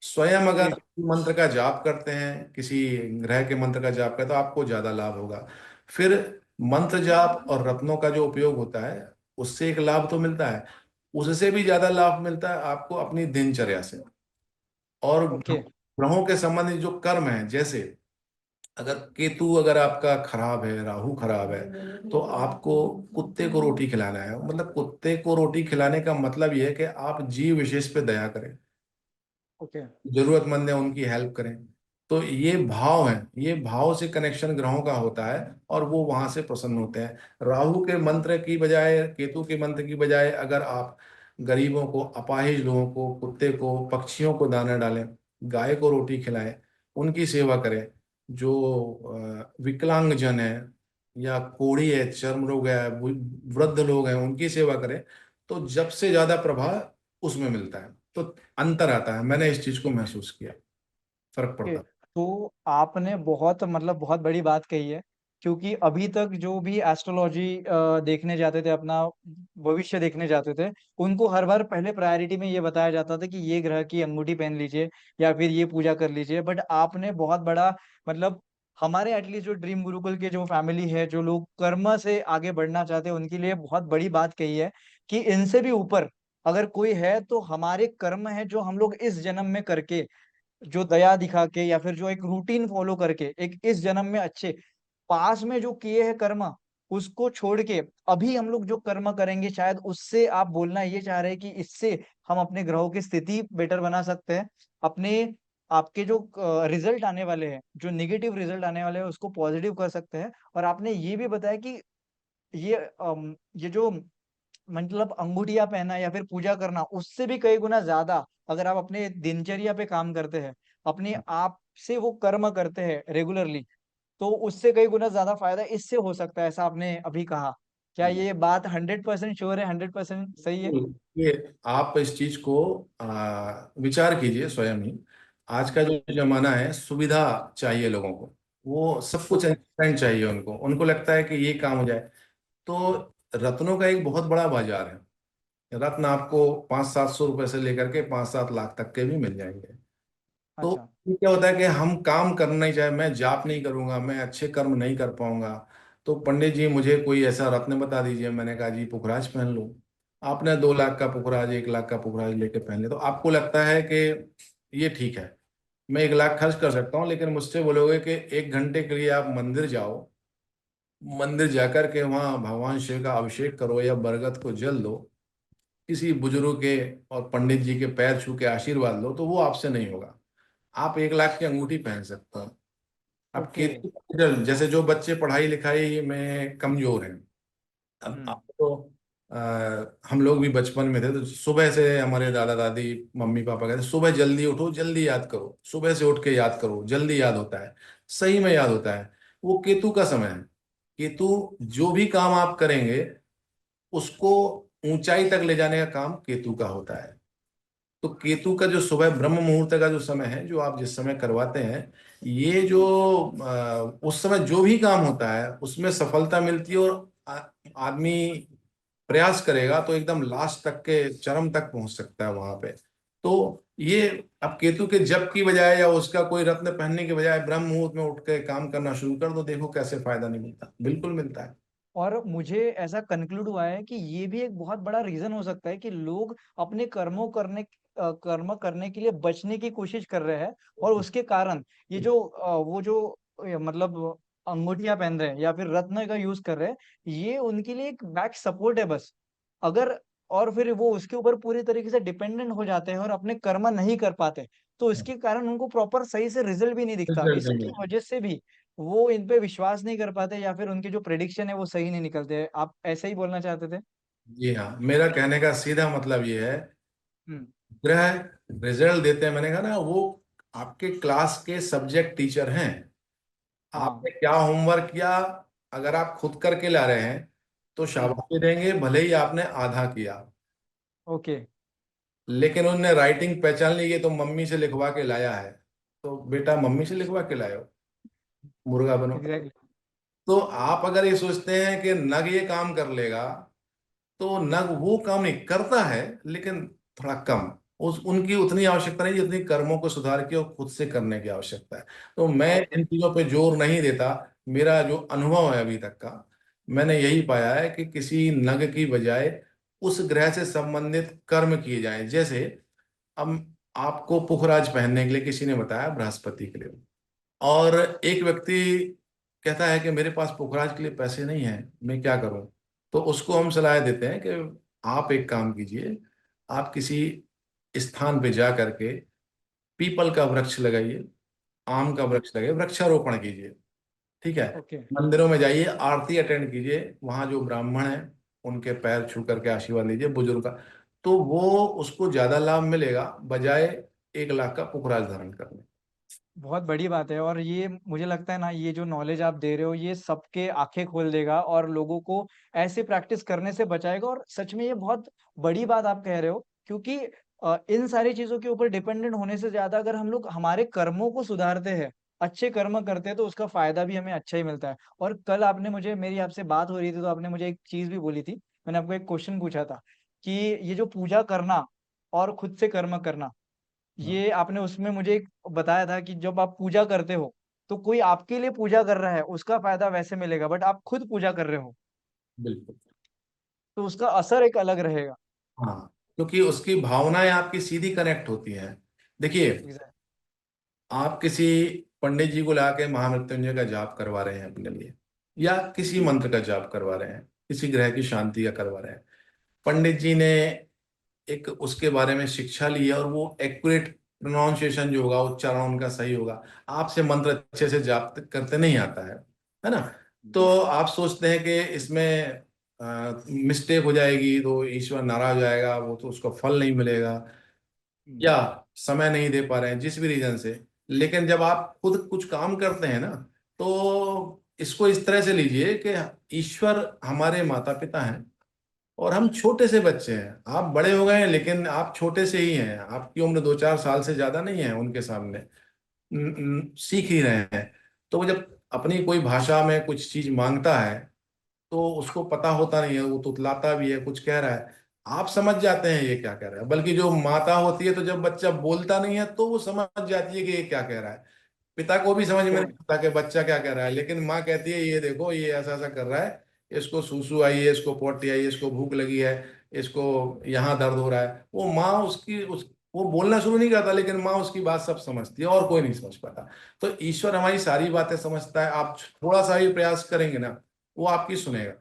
स्वयं अगर जी जी। मंत्र का जाप करते हैं, किसी ग्रह के मंत्र का जाप करते हैं, तो आपको ज्यादा लाभ होगा। फिर मंत्र जाप और रत्नों का जो उपयोग होता है, उससे एक लाभ तो मिलता है, उससे भी ज्यादा लाभ मिलता है आपको अपनी दिनचर्या से। और ओके। ग्रहों के संबंधित जो कर्म है, जैसे अगर केतु अगर आपका खराब है, राहु खराब है, तो आपको कुत्ते को रोटी खिलाना है। मतलब कुत्ते को रोटी खिलाने का मतलब यह है कि आप जीव विशेष पे दया करें, ओके। जरूरतमंद है उनकी हेल्प करें। तो ये भाव है, ये भाव से कनेक्शन ग्रहों का होता है, और वो वहां से प्रसन्न होते हैं। राहु के मंत्र की बजाय, केतु के मंत्र की बजाय, अगर आप गरीबों को, अपाहिज लोगों को, कुत्ते को, पक्षियों को दाना डालें, गाय को रोटी खिलाएं, उनकी सेवा करें, जो विकलांग जन है, या कोढ़ी है, चर्म रोग है, वृद्ध लोग हैं, उनकी सेवा करें, तो जब से ज्यादा प्रभाव उसमें मिलता है। तो अंतर आता है, मैंने इस चीज को महसूस किया, फर्क ओके। पड़ता तो आपने बहुत मतलब बहुत बड़ी बात कही है, क्योंकि अभी तक जो भी एस्ट्रोलॉजी देखने जाते थे, अपना भविष्य देखने जाते थे, उनको हर बार पहले प्रायोरिटी में ये बताया जाता था कि ये ग्रह की अंगूठी पहन लीजिए या फिर ये पूजा कर लीजिए। बट आपने बहुत बड़ा मतलब हमारे एटलीस्ट जो ड्रीम गुरुकुल के जो फैमिली है, जो लोग कर्म से आगे बढ़ना चाहते हैं, उनके लिए बहुत बड़ी बात कही है कि इनसे भी ऊपर अगर कोई है तो हमारे कर्म है जो हम लोग इस जन्म में करके, जो दया दिखा के या फिर जो एक रूटीन फॉलो करके एक इस जन्म में अच्छे पास में जो किए हैं कर्म, उसको छोड़ के अभी हम लोग जो कर्म करेंगे, शायद उससे आप बोलना ये चाह रहे हैं कि इससे हम अपने ग्रहों की स्थिति बेटर बना सकते हैं, अपने आपके जो रिजल्ट आने वाले हैं, जो निगेटिव रिजल्ट आने वाले हैं, उसको पॉजिटिव कर सकते हैं। और आपने ये भी बताया कि ये जो मतलब अंगूठिया पहना या फिर पूजा करना, उससे भी कई गुना ज्यादा अगर आप अपने दिनचर्या पे काम करते हैं, अपने है। आप से वो कर्म करते हैं रेगुलरली, तो उससे कई गुना ज्यादा फायदा इससे हो सकता है, ऐसा आपने अभी कहा। क्या ये बात 100% श्योर है, 100% सही है? ये आप इस चीज को विचार कीजिए स्वयं ही। आज का जो जमाना है, सुविधा चाहिए लोगों को, वो सब कुछ ओके। इंस्टेंट चाहिए उनको, उनको लगता है कि ये काम हो जाए। तो रत्नों का एक बहुत बड़ा बाजार है। रत्न आपको 500-700 रुपए से लेकर के 5-7 लाख तक के भी मिल जाएंगे। तो अच्छा। ये क्या होता है कि हम काम करना नहीं चाहे, मैं जाप नहीं करूंगा, मैं अच्छे कर्म नहीं कर पाऊंगा, तो पंडित जी मुझे कोई ऐसा रत्न बता दीजिए। मैंने कहा जी पुखराज पहन लो। आपने 2 लाख का पुखराज, 1 लाख का पुखराज लेके पहन ले, तो आपको लगता है कि ये ठीक है, मैं 1 लाख खर्च कर सकता हूँ। लेकिन मुझसे बोलोगे कि 1 घंटे के लिए आप मंदिर जाओ, मंदिर जाकर के वहाँ भगवान शिव का अभिषेक करो, या बरगद को जल दो, किसी बुजुर्ग के और पंडित जी के पैर छू के आशीर्वाद लो, तो वो आपसे नहीं होगा। आप 1 लाख की अंगूठी पहन सकते हो। अब ओके। केतु जैसे जो बच्चे पढ़ाई लिखाई में कमजोर हैं, अब हम्म। आप तो हम लोग भी बचपन में थे, तो सुबह से हमारे दादा दादी, मम्मी पापा कहते सुबह जल्दी उठो, जल्दी याद करो, सुबह से उठ के याद करो, जल्दी याद होता है, सही में याद होता है। वो केतु का समय है। केतु जो भी काम आप करेंगे, उसको ऊंचाई तक ले जाने का काम केतु का होता है। तो केतु का जो सुबह ब्रह्म मुहूर्त का जो समय है, जो आप जिस समय करवाते हैं, ये जो उस समय जो भी काम होता है उसमें सफलता मिलती है। और आदमी प्रयास करेगा तो एकदम लास्ट तक के चरम तक पहुंच सकता है वहां पे। तो ये, अब केतु के जप की बजाय या उसका कोई रत्न पहनने के बजाय ब्रह्म मुहूर्त में उठ के काम करना शुरू कर दो, देखो कैसे फायदा नहीं मिलता, बिल्कुल मिलता है। और मुझे ऐसा कंक्लूड हुआ है कि ये भी एक बहुत बड़ा रीजन हो सकता है कि लोग अपने कर्म करने के लिए बचने की कोशिश कर रहे हैं, और उसके कारण ये जो वो जो मतलब अंगूठियां पहन रहे हैं या फिर रत्न का यूज कर रहे हैं, ये उनके लिए एक बैक सपोर्ट है बस। अगर और फिर वो उसके ऊपर पूरी तरीके से डिपेंडेंट हो जाते हैं और अपने कर्म नहीं कर पाते, तो इसके कारण उनको प्रॉपर सही से रिजल्ट भी नहीं दिखता, रिजल्ट नहीं इसकी मिलता। वजह से भी वो इन पे विश्वास नहीं कर पाते, या फिर उनके जो प्रेडिक्शन है वो सही नहीं निकलते। आप ऐसा ही बोलना चाहते थे? जी हाँ, मेरा कहने का सीधा मतलब ये है, हम्म। ग्रह रिजल्ट देते हैं, मैंने कहा ना, वो आपके क्लास के सब्जेक्ट टीचर हैं। हाँ। आपने क्या होमवर्क किया, अगर आप खुद करके ला रहे हैं तो हम्म। शाबाशी देंगे, भले ही आपने आधा किया। ओके। लेकिन उनने राइटिंग पहचान ली, ये तो मम्मी से लिखवा के लाया है, तो बेटा मम्मी से लिखवा के लाए हो, मुर्गा बनो। एग्जैक्टली। तो आप अगर ये सोचते हैं कि नग ये काम कर लेगा, तो नग वो काम नहीं करता है, लेकिन थोड़ा कम। उस उनकी उतनी आवश्यकता नहीं जितनी कर्मों को सुधार के और खुद से करने की आवश्यकता है। तो मैं ओके। इन चीजों पे जोर नहीं देता। मेरा जो अनुभव है अभी तक का, मैंने यही पाया है कि किसी नग की बजाय उस ग्रह से संबंधित कर्म किए जाएं। जैसे अब आपको पुखराज पहनने के लिए किसी ने बताया बृहस्पति के लिए, और एक व्यक्ति कहता है कि मेरे पास पुखराज के लिए पैसे नहीं है, मैं क्या करूं। तो उसको हम सलाह देते हैं कि आप एक काम कीजिए, आप किसी स्थान पे जा करके पीपल का वृक्ष लगाइए, आम का वृक्ष लगाइए, वृक्षारोपण कीजिए। ठीक है। ओके। मंदिरों में जाइए, आरती अटेंड कीजिए, वहां जो ब्राह्मण है उनके पैर छू करके आशीर्वाद लीजिए, बुजुर्ग का। तो वो उसको ज्यादा लाभ मिलेगा बजाय 1 लाख का पुखराज धारण करने। बहुत बड़ी बात है, और ये मुझे लगता है ना, ये जो नॉलेज आप दे रहे हो ये सबके आंखें खोल देगा और लोगों को ऐसे प्रैक्टिस करने से बचाएगा। और सच में ये बहुत बड़ी बात आप कह रहे हो, क्योंकि इन सारी चीजों के ऊपर डिपेंडेंट होने से ज्यादा अगर हम लोग हमारे कर्मों को सुधारते हैं, अच्छे कर्म करते हैं, तो उसका फायदा भी हमें अच्छा ही मिलता है। और कल आपने मुझे, मेरी आपसे बात हो रही थी तो आपने मुझे एक चीज भी बोली थी। मैंने आपको एक क्वेश्चन पूछा था कि ये जो पूजा करना और खुद से कर्म करना, हाँ, ये आपने उसमें मुझे एक बताया था कि जब आप पूजा करते हो तो कोई आपके लिए पूजा कर रहा है, उसका फायदा वैसे मिलेगा, बट आप खुद पूजा कर रहे हो बिल्कुल। तो उसका असर एक अलग रहेगा। हाँ, क्योंकि उसकी भावनाएं आपकी सीधी कनेक्ट होती हैं। देखिए, एग्जैक्ट। आप किसी पंडित जी को लाके महामृत्युंजय का जाप करवा रहे हैं अपने लिए, या किसी मंत्र का जाप करवा रहे हैं, किसी ग्रह की शांति का करवा रहे हैं। पंडित जी ने एक उसके बारे में शिक्षा ली है, और वो एक्यूरेट प्रोनाउंसिएशन जो होगा, उच्चारण उनका सही होगा। आपसे मंत्र अच्छे से जाप करते नहीं आता है ना। तो आप सोचते हैं कि इसमें मिस्टेक हो जाएगी तो ईश्वर नाराज हो जाएगा, वो तो उसको फल नहीं मिलेगा, या समय नहीं दे पा रहे हैं जिस भी रीजन से। लेकिन जब आप खुद कुछ काम करते हैं ना, तो इसको इस तरह से लीजिए कि ईश्वर हमारे माता पिता हैं, और हम छोटे से बच्चे हैं। आप बड़े हो गए हैं, लेकिन आप छोटे से ही हैं, आपकी उम्र 2-4 साल से ज्यादा नहीं है उनके सामने। सीख ही रहे हैं। तो वो जब अपनी कोई भाषा में कुछ चीज मांगता है, तो उसको पता होता नहीं है, वो तुतलाता भी है, कुछ कह रहा है, आप समझ जाते हैं ये क्या कह रहा है। बल्कि जो माता होती है, तो जब बच्चा बोलता नहीं है तो वो समझ जाती है कि ये क्या कह रहा है। पिता को भी समझ में नहीं आता कि बच्चा क्या कह रहा है, लेकिन माँ कहती है ये देखो ये ऐसा ऐसा कर रहा है, इसको सूसू आई है, इसको पोटी आई है, इसको भूख लगी है, इसको यहाँ दर्द हो रहा है। वो माँ उसकी उस वो बोलना शुरू नहीं करता, लेकिन माँ उसकी बात सब समझती है, और कोई नहीं समझ पाता। तो ईश्वर हमारी सारी बातें समझता है। आप थोड़ा सा भी प्रयास करेंगे ना, वो आपकी सुनेगा,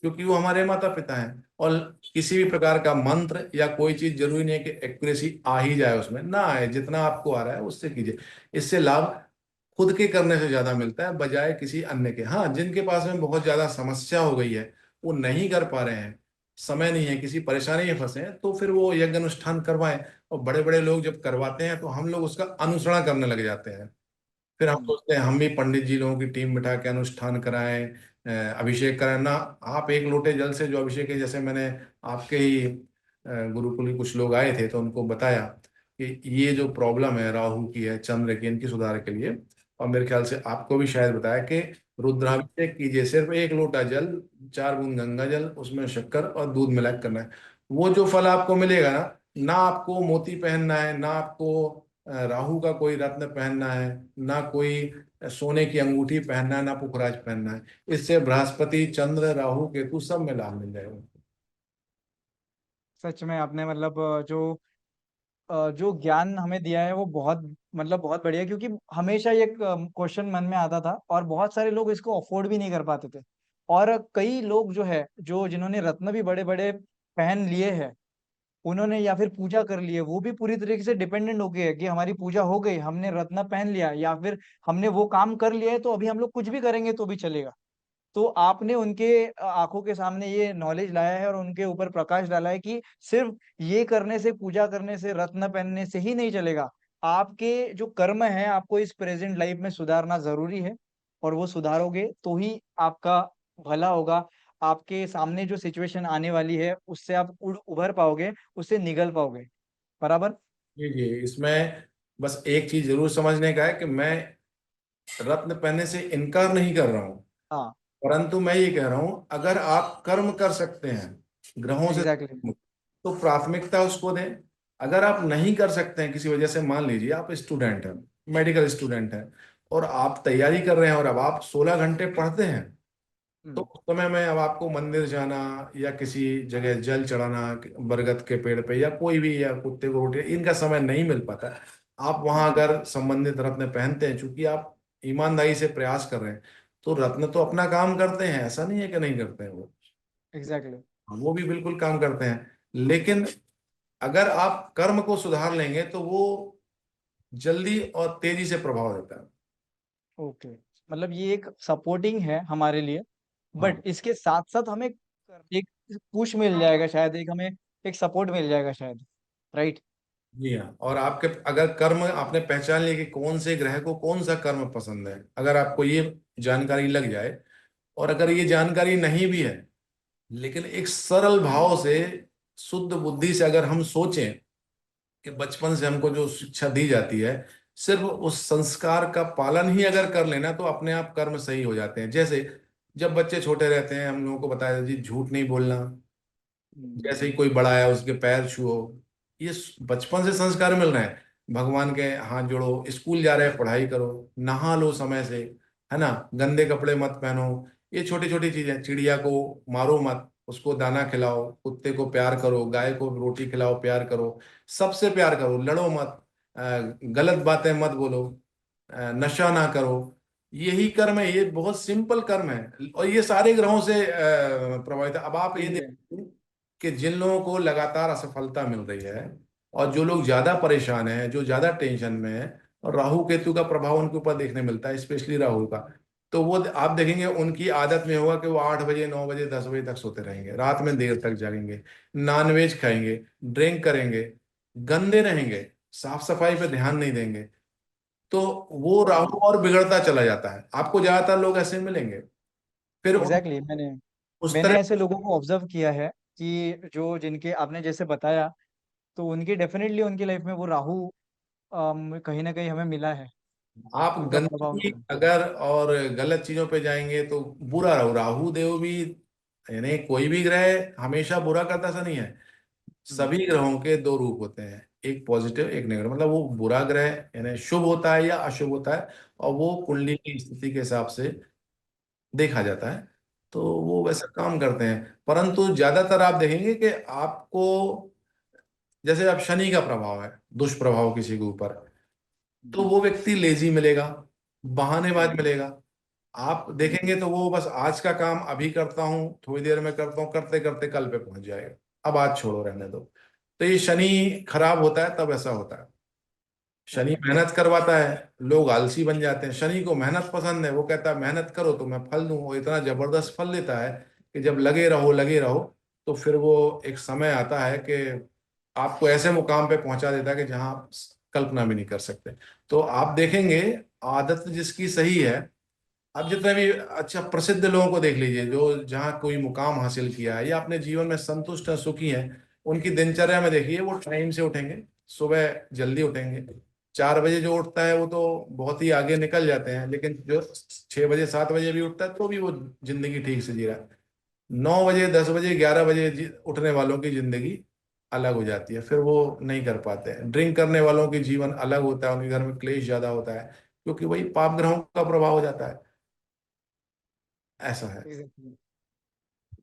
क्योंकि वो हमारे माता पिता हैं। और किसी भी प्रकार का मंत्र या कोई चीज जरूरी नहीं है कि एक्यूरेसी आ ही जाए, उसमें ना आए, जितना आपको आ रहा है उससे कीजिए। इससे लाभ खुद के करने से ज्यादा मिलता है बजाय किसी अन्य के। हाँ, जिनके पास में बहुत ज्यादा समस्या हो गई है, वो नहीं कर पा रहे हैं, समय नहीं है, किसी परेशानी में फंसे हैं, तो फिर वो यज्ञ अनुष्ठान करवाएं। और बड़े बड़े लोग जब करवाते हैं, तो हम लोग उसका अनुसरण करने लग जाते हैं। फिर हम सोचते हैं हम भी पंडित जी लोगों की टीम बिठा के अनुष्ठान कराएं, अभिषेक कराएं ना। आप एक लोटे जल से जो अभिषेक है, जैसे मैंने आपके ही गुरुकुल के कुछ लोग आए थे, तो उनको बताया कि ये जो प्रॉब्लम है राहु की है, चंद्र की, इनकी सुधार के लिए। और मेरे ख्याल से आपको भी शायद बताया कि रुद्राभिषेक कीजिए, सिर्फ 1 लोटा जल, 4 बूंद गंगा जल, उसमें शक्कर और दूध मिला के करना है। वो जो फल आपको मिलेगा ना, ना आपको मोती पहनना है, ना आपको राहु का कोई रत्न पहनना है, ना कोई सोने की अंगूठी पहनना है, ना पुखराज पहनना है। इससे बृहस्पति, चंद्र, राहु, केतु सब में लाभ मिल जाएगा। सच में आपने मतलब जो ज्ञान हमें दिया है वो बहुत, मतलब बहुत बढ़िया है, क्योंकि हमेशा ये क्वेश्चन मन में आता था और बहुत सारे लोग इसको अफोर्ड भी नहीं कर पाते थे। और कई लोग जो है, जो जिन्होंने रत्न भी बड़े बड़े पहन लिए हैं, उन्होंने या फिर पूजा कर ली है, वो भी पूरी तरीके से डिपेंडेंट हो गए हैं कि हमारी पूजा हो गई, हमने रत्न पहन लिया या फिर हमने वो काम कर लिया है, तो अभी हम लोग कुछ भी करेंगे तो भी चलेगा। तो आपने उनके आंखों के सामने ये नॉलेज लाया है और उनके ऊपर प्रकाश डाला है कि सिर्फ ये करने से, पूजा करने से, रत्न पहनने से ही नहीं चलेगा। आपके जो कर्म है आपको इस प्रेजेंट लाइफ में सुधारना जरूरी है, और वो सुधारोगे तो ही आपका भला होगा। आपके सामने जो सिचुएशन आने वाली है उससे आप उभर पाओगे, उससे निकल पाओगे। बराबर। जी जी, इसमें बस एक चीज जरूर समझने का है कि मैं रत्न पहनने से इनकार नहीं कर रहा हूँ, हाँ। परंतु मैं ये कह रहा हूं, अगर आप कर्म कर सकते हैं ग्रहों से, एग्जैक्टली। तो प्राथमिकता उसको दें। अगर आप नहीं कर सकते हैं किसी वजह से, मान लीजिए आप स्टूडेंट हैं, मेडिकल स्टूडेंट हैं, और आप तैयारी कर रहे हैं और अब आप 16 घंटे पढ़ते हैं, तो हम्म। उस समय में अब आपको मंदिर जाना या किसी जगह जल चढ़ाना, बरगद के पेड़ पे या कोई भी, या कुत्ते को रोटी, इनका समय नहीं मिल पाता। आप वहां अगर संबंधित रत्न पहनते हैं, चूंकि आप ईमानदारी से प्रयास कर रहे हैं, तो रत्न तो अपना काम करते हैं, ऐसा नहीं है कि नहीं करते हैं वो। एग्जैक्टली। वो भी बिल्कुल काम करते हैं, लेकिन अगर आप कर्म को सुधार लेंगे तो वो जल्दी और तेजी से प्रभाव देता है। ओके, मतलब ये एक सपोर्टिंग है हमारे लिए, हाँ। बट इसके साथ साथ हमें एक पुश मिल जाएगा शायद, एक हमें एक सपोर्ट मिल जाएगा शायद, राइट। जी हाँ, और आपके अगर कर्म आपने पहचान लिया कि कौन से ग्रह को कौन सा कर्म पसंद है, अगर आपको ये जानकारी लग जाए, और अगर ये जानकारी नहीं भी है, लेकिन एक सरल भाव से, शुद्ध बुद्धि से अगर हम सोचें कि बचपन से हमको जो शिक्षा दी जाती है, सिर्फ उस संस्कार का पालन ही अगर कर लेना, तो अपने आप कर्म सही हो जाते हैं। जैसे जब बच्चे छोटे रहते हैं, हम लोगों को बताया जी झूठ नहीं बोलना, जैसे ही कोई बड़ा आया उसके पैर छुओ, ये बचपन से संस्कार मिल रहे हैं। भगवान के हाथ जोड़ो, स्कूल जा रहे हैं पढ़ाई करो, नहा लो समय से, है ना, गंदे कपड़े मत पहनो, ये छोटी छोटी चीजें। चिड़िया को मारो मत, उसको दाना खिलाओ, कुत्ते को प्यार करो, गाय को रोटी खिलाओ, प्यार करो, सबसे प्यार करो, लड़ो मत, गलत बातें मत बोलो, नशा ना करो। यही कर्म है, ये बहुत सिंपल कर्म है, और ये सारे ग्रहों से प्रभावित है। अब आप ये ठीक है। देखिए कि जिन लोगों को लगातार असफलता मिल रही है, और जो लोग ज्यादा परेशान हैं, जो ज्यादा टेंशन में है, और राहु केतु का प्रभाव उनके ऊपर देखने मिलता है, स्पेशली राहु का, तो वो आप देखेंगे उनकी आदत में होगा कि वो 8 बजे 9 बजे 10 बजे तक सोते रहेंगे, रात में देर तक जागेंगे, नॉनवेज खाएंगे, ड्रिंक करेंगे, गंदे रहेंगे, साफ सफाई पे ध्यान नहीं देंगे, तो वो राहु और बिगड़ता चला जाता है। आपको ज्यादातर लोग ऐसे मिलेंगे। फिर एग्जैक्टली, मैंने उस मैंने तरह। ऐसे लोगों को ऑब्जर्व किया है कि जो जिनके आपने जैसे बताया, तो उनकी डेफिनेटली उनकी लाइफ में वो राहु कहीं ना कहीं हमें मिला है, आप उनका प्रभाव गंदगी मिला है। अगर और गलत चीजों पे जाएंगे तो बुरा राहु, राहु देव भी, यानी कोई भी ग्रह हमेशा बुरा करता ऐसा नहीं है। हम्म। सभी ग्रहों के दो रूप होते हैं, एक पॉजिटिव एक नेगेटिव, मतलब वो बुरा ग्रह यानी शुभ होता है या अशुभ होता है, और वो कुंडली की स्थिति के हिसाब से देखा जाता है, तो वो वैसा काम करते हैं। परंतु ज्यादातर आप देखेंगे कि आपको, जैसे अब शनि का प्रभाव है, दुष्प्रभाव किसी के ऊपर, तो हम्म। वो व्यक्ति लेजी मिलेगा, बहानेबाज हम्म। मिलेगा। आप हम्म। देखेंगे तो वो बस आज का काम अभी करता हूँ, थोड़ी देर में करता हूँ, करते करते कल पे पहुंच जाएगा, अब आज छोड़ो रहने दो। तो ये शनि खराब होता है तब ऐसा होता है। शनि ओके। मेहनत करवाता है, लोग आलसी बन जाते हैं। शनि को मेहनत पसंद है, वो कहता है मेहनत करो तो मैं फल दूं, वो इतना जबरदस्त फल देता है कि जब लगे रहो लगे रहो, तो फिर वो एक समय आता है कि आपको ऐसे मुकाम पे पहुंचा देता है कि जहां आप कल्पना भी नहीं कर सकते। तो आप देखेंगे, आदत जिसकी सही है, आप जितने भी अच्छा प्रसिद्ध लोगों को देख लीजिए, जो जहाँ कोई मुकाम हासिल किया है या अपने जीवन में संतुष्ट है, सुखी है, उनकी दिनचर्या में देखिए, वो टाइम से उठेंगे, सुबह जल्दी उठेंगे। 4 बजे जो उठता है वो तो बहुत ही आगे निकल जाते हैं, लेकिन जो 6 बजे 7 बजे भी उठता है तो भी वो जिंदगी ठीक से जी रहा है। 9 बजे 10 बजे 11 बजे उठने वालों की जिंदगी अलग हो जाती है, फिर वो नहीं कर पाते हैं। ड्रिंक करने वालों की जीवन अलग होता है, उनके घर में क्लेश ज्यादा होता है, क्योंकि वही पाप ग्रहों का प्रभाव हो जाता है। ऐसा है। Exactly.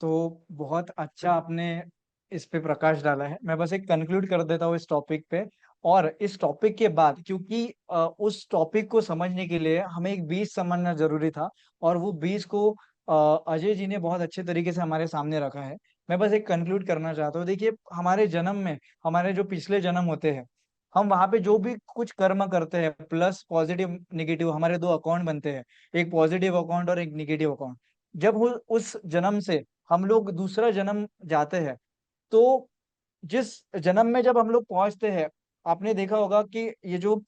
तो बहुत अच्छा आपने इस पे प्रकाश डाला है। मैं बस एक कंक्लूड कर देता हूँ इस टॉपिक पे। और इस टॉपिक के बाद, क्योंकि उस टॉपिक को समझने के लिए हमें एक बीज समझना जरूरी था, और वो बीज को अजय जी ने बहुत अच्छे तरीके से हमारे सामने रखा है। मैं बस एक कंक्लूड करना चाहता हूँ। देखिए, हमारे जन्म में, हमारे जो पिछले जन्म होते हैं, हम वहां पे जो भी कुछ कर्म करते हैं, प्लस पॉजिटिव निगेटिव, हमारे दो अकाउंट बनते हैं, एक पॉजिटिव अकाउंट और एक निगेटिव अकाउंट। जब उस जन्म से हम लोग दूसरा जन्म जाते हैं, तो जिस जन्म में जब हम लोग पहुंचते हैं, आपने देखा होगा कि ये जो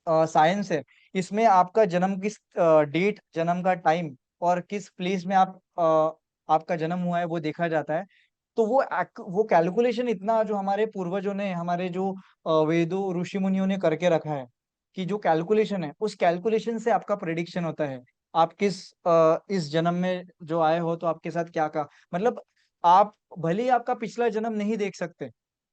साइंस है, इसमें आपका जन्म किस डेट, जन्म का टाइम, और किस प्लेस में आपका जन्म हुआ है वो देखा जाता है। तो वो कैलकुलेशन इतना, जो हमारे पूर्वजों ने, हमारे जो वेदों ऋषि मुनियों ने करके रखा है, कि जो कैलकुलेशन है, उस कैलकुलेशन से आपका प्रिडिक्शन होता है। आप इस जन्म में जो आए हो तो आपके साथ क्या का, मतलब आप भले ही आपका पिछला जन्म नहीं देख सकते,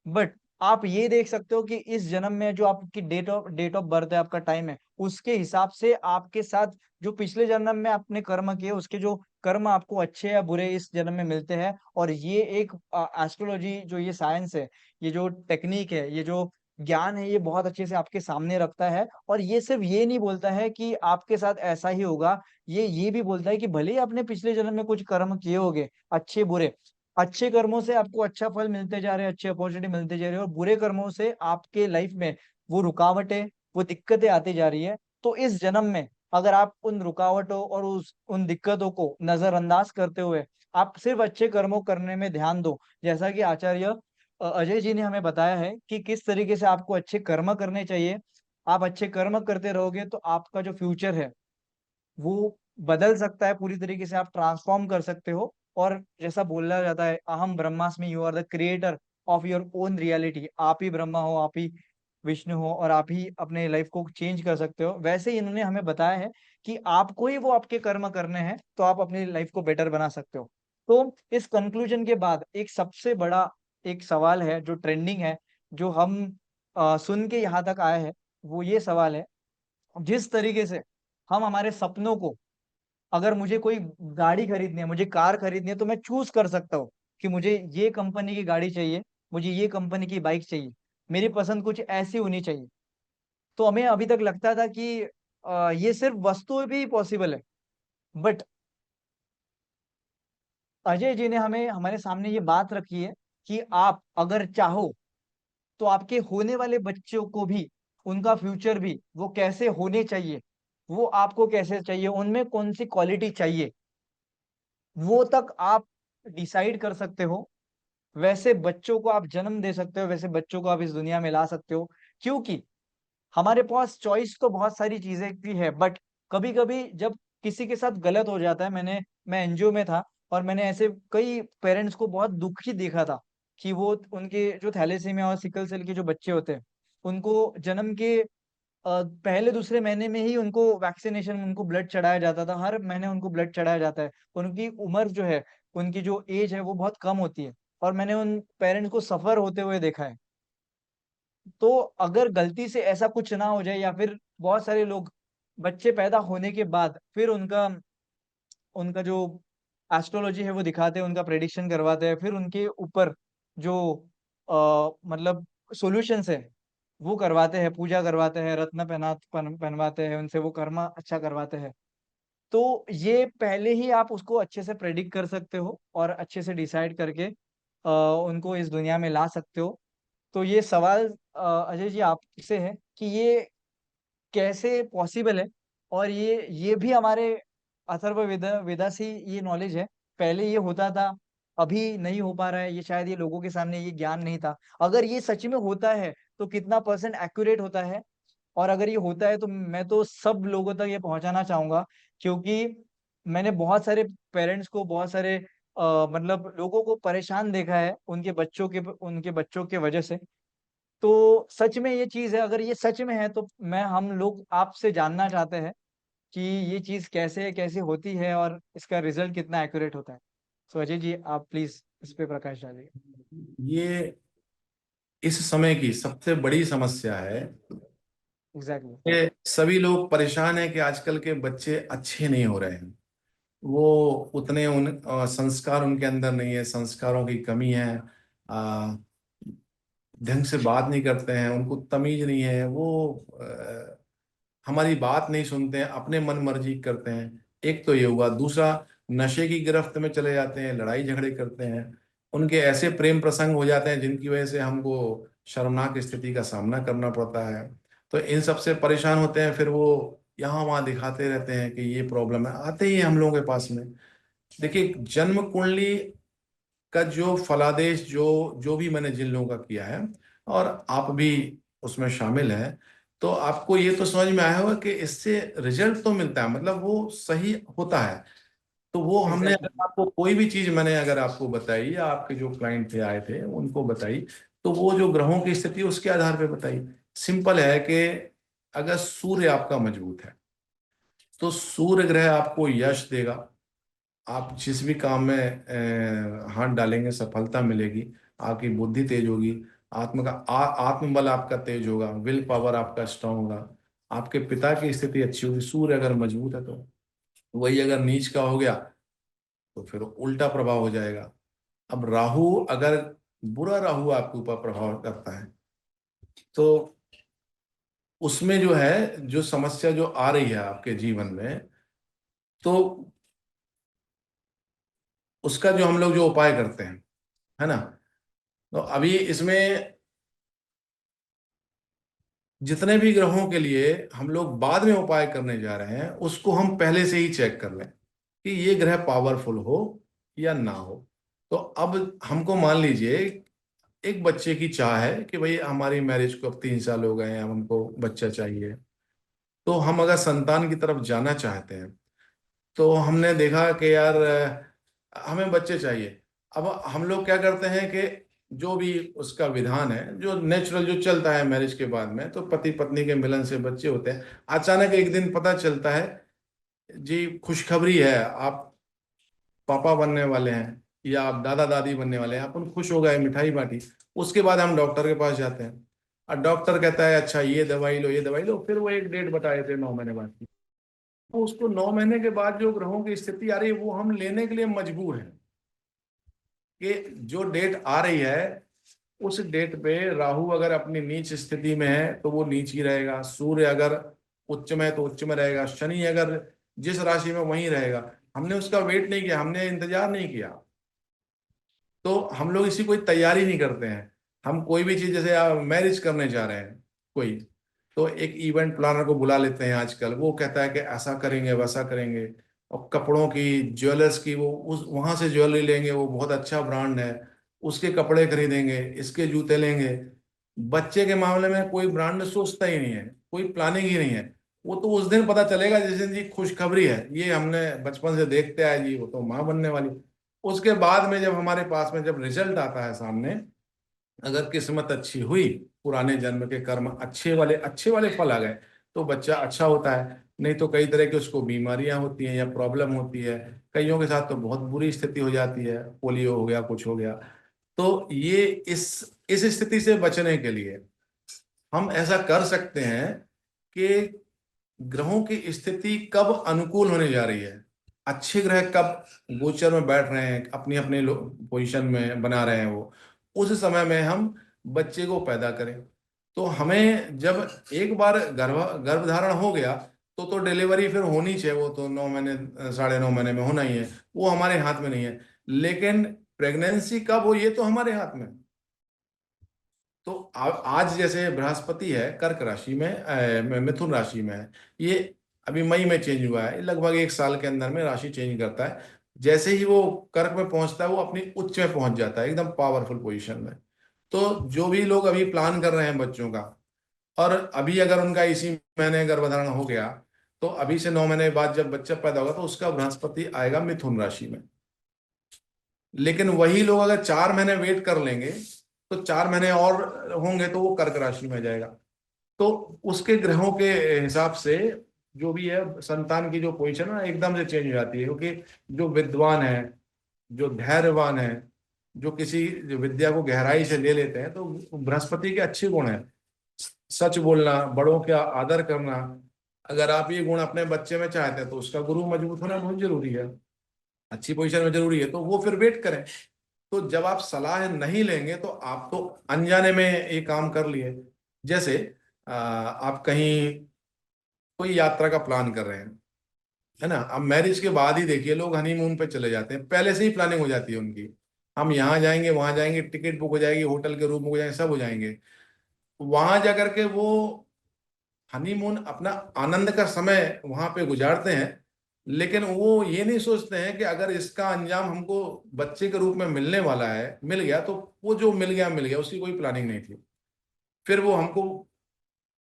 बट आप ये देख सकते हो कि इस जन्म में जो आपकी डेट ऑफ बर्थ है, आपका टाइम है, उसके हिसाब से आपके साथ जो पिछले जन्म में आपने कर्म किए, उसके जो कर्म आपको अच्छे या बुरे इस जन्म में मिलते हैं। और ये एक एस्ट्रोलॉजी जो ये साइंस है, ये जो टेक्निक है, ये जो ज्ञान है, ये बहुत अच्छे से आपके सामने रखता है। और ये सिर्फ ये नहीं बोलता है कि आपके साथ ऐसा ही होगा, ये भी बोलता है कि भले ही आपने पिछले जन्म में कुछ कर्म किए होंगे, अच्छे बुरे, अच्छे कर्मों से आपको अच्छा फल मिलते जा रहे हैं, अच्छे अपॉर्चुनिटी मिलते जा रहे हैं, और बुरे कर्मों से आपके लाइफ में वो रुकावटें, वो दिक्कतें आती जा रही है। तो इस जन्म में अगर आप उन रुकावटों और उन दिक्कतों को नजरअंदाज करते हुए आप सिर्फ अच्छे कर्मों करने में ध्यान दो, जैसा कि आचार्य अजय जी ने हमें बताया है कि किस तरीके से आपको अच्छे कर्म करने चाहिए। आप अच्छे कर्म करते रहोगे तो आपका जो फ्यूचर है वो बदल सकता है, पूरी तरीके से आप ट्रांसफॉर्म कर सकते हो। और जैसा बोला जाता है, अहम ब्रह्मास्मि, you are the creator of your own reality, आप ही ब्रह्मा हो, आप ही विष्णु हो, और आप ही अपने लाइफ को चेंज कर सकते हो। वैसे ही इन्होंने हमें बताया है कि आपको ही वो आपके कर्म करने हैं, तो आप अपनी लाइफ को बेटर बना सकते हो। तो इस कंक्लूजन के बाद एक सबसे बड़ा एक सवाल है जो ट्रेंडिंग है, जो हम सुन के यहाँ तक आए हैं, वो ये सवाल है, जिस तरीके से हम हमारे सपनों को, अगर मुझे कोई गाड़ी खरीदनी है, मुझे कार खरीदनी है, तो मैं चूज कर सकता हूँ कि मुझे ये कंपनी की गाड़ी चाहिए, मुझे ये कंपनी की बाइक चाहिए, मेरी पसंद कुछ ऐसी होनी चाहिए। तो हमें अभी तक लगता था कि ये सिर्फ वस्तुएं भी पॉसिबल है, बट अजय जी ने हमें हमारे सामने ये बात रखी है कि आप अगर चाहो तो आपके होने वाले बच्चों को भी, उनका फ्यूचर भी वो कैसे होने चाहिए, वो आपको कैसे चाहिए, उनमें कौन सी क्वालिटी चाहिए, वो तक आप डिसाइड कर सकते हो। वैसे बच्चों को आप जन्म दे सकते हो, वैसे बच्चों को आप इस दुनिया में ला सकते हो। क्योंकि हमारे पास चॉइस तो बहुत सारी चीजें की है, बट कभी कभी जब किसी के साथ गलत हो जाता है, मैं एनजीओ में था और मैंने ऐसे कई पेरेंट्स को बहुत दुखी देखा था कि वो उनके जो थैलेसीमिया और सिकल सेल के जो बच्चे होते हैं, उनको जन्म के पहले दूसरे महीने में ही उनको वैक्सीनेशन, उनको ब्लड चढ़ाया जाता था, हर महीने उनको ब्लड चढ़ाया जाता है। उनकी उम्र जो है, उनकी जो एज है वो बहुत कम होती है, और मैंने उन पेरेंट्स को सफर होते हुए देखा है। तो अगर गलती से ऐसा कुछ ना हो जाए, या फिर बहुत सारे लोग बच्चे पैदा होने के बाद फिर उनका उनका जो एस्ट्रोलॉजी है वो दिखाते हैं, उनका प्रेडिक्शन करवाते हैं, फिर उनके ऊपर जो मतलब सॉल्यूशंस है वो करवाते हैं, पूजा करवाते हैं, रत्न पहनवाते हैं उनसे, वो कर्मा अच्छा करवाते हैं। तो ये पहले ही आप उसको अच्छे से प्रेडिक्ट कर सकते हो और अच्छे से डिसाइड करके उनको इस दुनिया में ला सकते हो। तो ये सवाल अजय जी आपसे है कि ये कैसे पॉसिबल है, और ये भी हमारे अथर्ववेदा वेदा से ये नॉलेज है, पहले ये होता था, अभी नहीं हो पा रहा है, ये शायद ये लोगों के सामने ये ज्ञान नहीं था। अगर ये सच में होता है तो कितना परसेंट एक्यूरेट होता है, और अगर ये होता है तो मैं तो सब लोगों तक ये पहुंचाना चाहूंगा। क्योंकि मैंने बहुत सारे पेरेंट्स को, बहुत सारे मतलब लोगों को परेशान देखा है उनके बच्चों के वजह से। तो सच में ये चीज है, अगर ये सच में है तो मैं हम लोग आपसे जानना चाहते हैं कि ये चीज कैसे होती है और इसका रिजल्ट कितना एक्यूरेट होता है। सो अजय जी, आप प्लीज इस पे प्रकाश डालिए। ये इस समय की सबसे बड़ी समस्या है एग्जैक्टली। कि सभी लोग परेशान हैं कि आजकल के बच्चे अच्छे नहीं हो रहे हैं। वो उतने संस्कार उनके अंदर नहीं है, संस्कारों की कमी है। आ, ढंग से बात नहीं करते हैं, उनको तमीज नहीं है, वो हमारी बात नहीं सुनते हैं, अपने मन मर्जी करते हैं। एक तो ये हुआ, दूसरा नशे की गिरफ्त में चले जाते हैं, लड़ाई झगड़े करते हैं, उनके ऐसे प्रेम प्रसंग हो जाते हैं जिनकी वजह से हमको शर्मनाक स्थिति का सामना करना पड़ता है। तो इन सब से परेशान होते हैं, फिर वो यहाँ वहाँ दिखाते रहते हैं कि ये प्रॉब्लम है, आते ही हैं हम लोगों के पास में। देखिए, जन्म कुंडली का जो फलादेश जो जो भी मैंने जिन लोगों का किया है, और आप भी उसमें शामिल हैं, तो आपको ये तो समझ में आया होगा कि इससे रिजल्ट तो मिलता है, मतलब वो सही होता है। तो वो हमने, एग्जैक्टली। अगर आपको कोई भी चीज मैंने अगर आपको बताई, या आपके जो क्लाइंट थे आए थे उनको बताई, तो वो जो ग्रहों की स्थिति उसके आधार पे बताई। सिंपल है कि अगर सूर्य आपका मजबूत है तो सूर्य ग्रह आपको यश देगा। आप जिस भी काम में हाथ डालेंगे सफलता मिलेगी। आपकी बुद्धि तेज होगी। आत्मबल आपका तेज होगा, विल पावर आपका स्ट्रांग होगा। आपके पिता की स्थिति अच्छी होगी, सूर्य अगर मजबूत है तो। वही अगर नीच का हो गया तो फिर उल्टा प्रभाव हो जाएगा। अब राहु अगर बुरा राहु आपके ऊपर प्रभाव करता है तो उसमें जो है, जो समस्या जो आ रही है आपके जीवन में, तो उसका जो हम लोग जो उपाय करते हैं, है ना। तो अभी इसमें जितने भी ग्रहों के लिए हम लोग बाद में उपाय करने जा रहे हैं उसको हम पहले से ही चेक कर लें कि ये ग्रह पावरफुल हो या ना हो। तो अब हमको मान लीजिए एक बच्चे की चाह है कि भाई हमारी मैरिज को अब 3 साल हो गए हैं, अब हमको बच्चा चाहिए। तो हम अगर संतान की तरफ जाना चाहते हैं तो हमने देखा कि यार हमें बच्चे चाहिए। अब हम लोग क्या करते हैं कि जो भी उसका विधान है, जो नेचुरल जो चलता है मैरिज के बाद में, तो पति पत्नी के मिलन से बच्चे होते हैं। अचानक एक दिन पता चलता है जी खुशखबरी है, आप पापा बनने वाले हैं या आप दादा दादी बनने वाले हैं। अपन खुश हो गए, मिठाई बांटी। उसके बाद हम डॉक्टर के पास जाते हैं और डॉक्टर कहता है अच्छा ये दवाई लो, ये दवाई लो। फिर वो एक डेट बताए थे 9 महीने बाद की। तो उसको 9 महीने के बाद जो ग्रहों की स्थिति आ रही है वो हम लेने के लिए मजबूर हैं कि जो डेट आ रही है उस डेट पे राहु अगर अपनी नीच स्थिति में है तो वो नीच ही रहेगा। सूर्य अगर उच्च में है तो उच्च में रहेगा। शनि अगर जिस राशि में वहीं रहेगा। हमने उसका वेट नहीं किया, हमने इंतजार नहीं किया। तो हम लोग इसी कोई तैयारी नहीं करते हैं। हम कोई भी चीज, जैसे आप मैरिज करने जा रहे हैं कोई, तो एक इवेंट प्लानर को बुला लेते हैं आजकल। वो कहता है कि ऐसा करेंगे वैसा करेंगे। और कपड़ों की, ज्वेलर्स की, वो उस वहां से ज्वेलरी लेंगे, वो बहुत अच्छा ब्रांड है, उसके कपड़े खरीदेंगे, इसके जूते लेंगे। बच्चे के मामले में कोई ब्रांड सोचता ही नहीं है, कोई प्लानिंग ही नहीं है। वो तो उस दिन पता चलेगा जिस दिन जी खुशखबरी है, ये हमने बचपन से देखते आए जी, वो तो माँ बनने वाली। उसके बाद में जब हमारे पास में जब रिजल्ट आता है सामने, अगर किस्मत अच्छी हुई, पुराने जन्म के कर्म अच्छे वाले फल आ गए, तो बच्चा अच्छा होता है। नहीं तो कई तरह की उसको बीमारियां होती हैं या प्रॉब्लम होती है। कईयों के साथ तो बहुत बुरी स्थिति हो जाती है, पोलियो हो गया, कुछ हो गया। तो ये इस स्थिति से बचने के लिए हम ऐसा कर सकते हैं कि ग्रहों की स्थिति कब अनुकूल होने जा रही है, अच्छे ग्रह कब गोचर में बैठ रहे हैं, अपनी अपनी पोजीशन में बना रहे हैं, वो उस समय में हम बच्चे को पैदा करें। तो हमें जब एक बार गर्भधारण हो गया तो डिलीवरी फिर होनी चाहिए। वो तो 9 महीने, 9.5 महीने में होना ही है। वो हमारे हाथ में नहीं है। लेकिन प्रेगनेंसी कब हो ये तो हमारे हाथ में है। तो आज जैसे बृहस्पति है कर्क राशि में, मिथुन राशि में है। ये अभी मई में चेंज हुआ है, लगभग 1 साल के अंदर में राशि चेंज करता है। जैसे ही वो कर्क में पहुंचता है वो अपनी उच्च में पहुंच जाता है, एकदम पावरफुल पोजीशन में। तो जो भी लोग अभी प्लान कर रहे हैं बच्चों का, और अभी अगर उनका इसी महीने गर्भधारण हो गया, तो अभी से 9 महीने बाद जब बच्चा पैदा होगा तो उसका बृहस्पति आएगा मिथुन राशि में। लेकिन वही लोग अगर 4 महीने वेट कर लेंगे तो 4 महीने और होंगे तो वो कर्क राशि में जाएगा। तो उसके ग्रहों के हिसाब से जो भी है संतान की जो पोजीशन है ना एकदम से चेंज हो जाती है। क्योंकि जो विद्वान है, जो धैर्यवान है, जो किसी जो विद्या को गहराई से ले लेते हैं, तो बृहस्पति के अच्छे गुण हैं। सच बोलना, बड़ों का आदर करना। अगर आप ये गुण अपने बच्चे में चाहते हैं तो उसका गुरु मजबूत होना बहुत जरूरी है, अच्छी पोजीशन में जरूरी है। तो वो फिर वेट करें। तो जब आप सलाह नहीं लेंगे तो आप तो अनजाने में ये काम कर लिए। जैसे आप कहीं कोई यात्रा का प्लान कर रहे हैं, है ना। अब मैरिज के बाद ही देखिए लोग हनीमून पे चले जाते हैं, पहले से ही प्लानिंग हो जाती है उनकी। हम यहाँ जाएंगे, वहां जाएंगे, टिकट बुक हो जाएगी, होटल के रूम बुक हो जाएंगे, सब हो जाएंगे। वहां जाकर के वो हनीमून अपना आनंद का समय वहां पे गुजारते हैं। लेकिन वो ये नहीं सोचते हैं कि अगर इसका अंजाम हमको बच्चे के रूप में मिलने वाला है, मिल गया तो वो जो मिल गया, उसकी कोई प्लानिंग नहीं थी। फिर वो हमको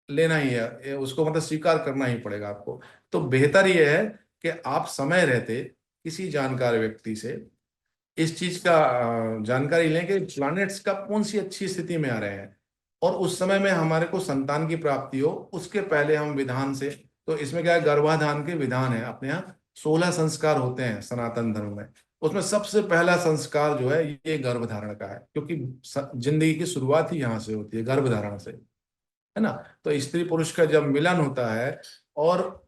लेना ही है, उसको मतलब स्वीकार करना ही पड़ेगा आपको। तो बेहतर ये है कि आप समय रहते किसी जानकार व्यक्ति से इस चीज का जानकारी लें कि प्लैनेट्स का कौन सी अच्छी स्थिति में आ रहे हैं, और उस समय में हमारे को संतान की प्राप्ति हो, उसके पहले हम विधान से तो इसमें क्या है, गर्भाधान के विधान है अपने यहाँ। 16 संस्कार होते हैं सनातन धर्म में। उसमें सबसे पहला संस्कार जो है ये गर्भधारण का है, क्योंकि जिंदगी की शुरुआत ही यहाँ से होती है, गर्भधारण से, है ना। तो स्त्री पुरुष का जब मिलन होता है, और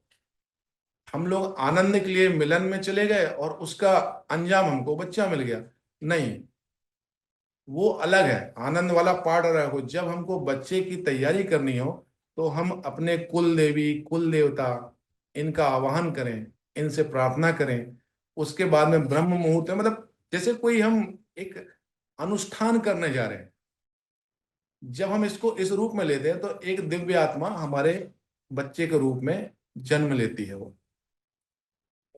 हम लोग आनंद के लिए मिलन में चले गए और उसका अंजाम हमको बच्चा मिल गया, नहीं, वो अलग है। आनंद वाला पार्ट अलग हो। जब हमको बच्चे की तैयारी करनी हो, तो हम अपने कुल देवी कुल देवता इनका आवाहन करें, इनसे प्रार्थना करें। उसके बाद में ब्रह्म मुहूर्त है, मतलब जैसे कोई हम एक अनुष्ठान करने जा रहे हैं। जब हम इसको इस रूप में लेते हैं, तो एक दिव्य आत्मा हमारे बच्चे के रूप में जन्म लेती है वो,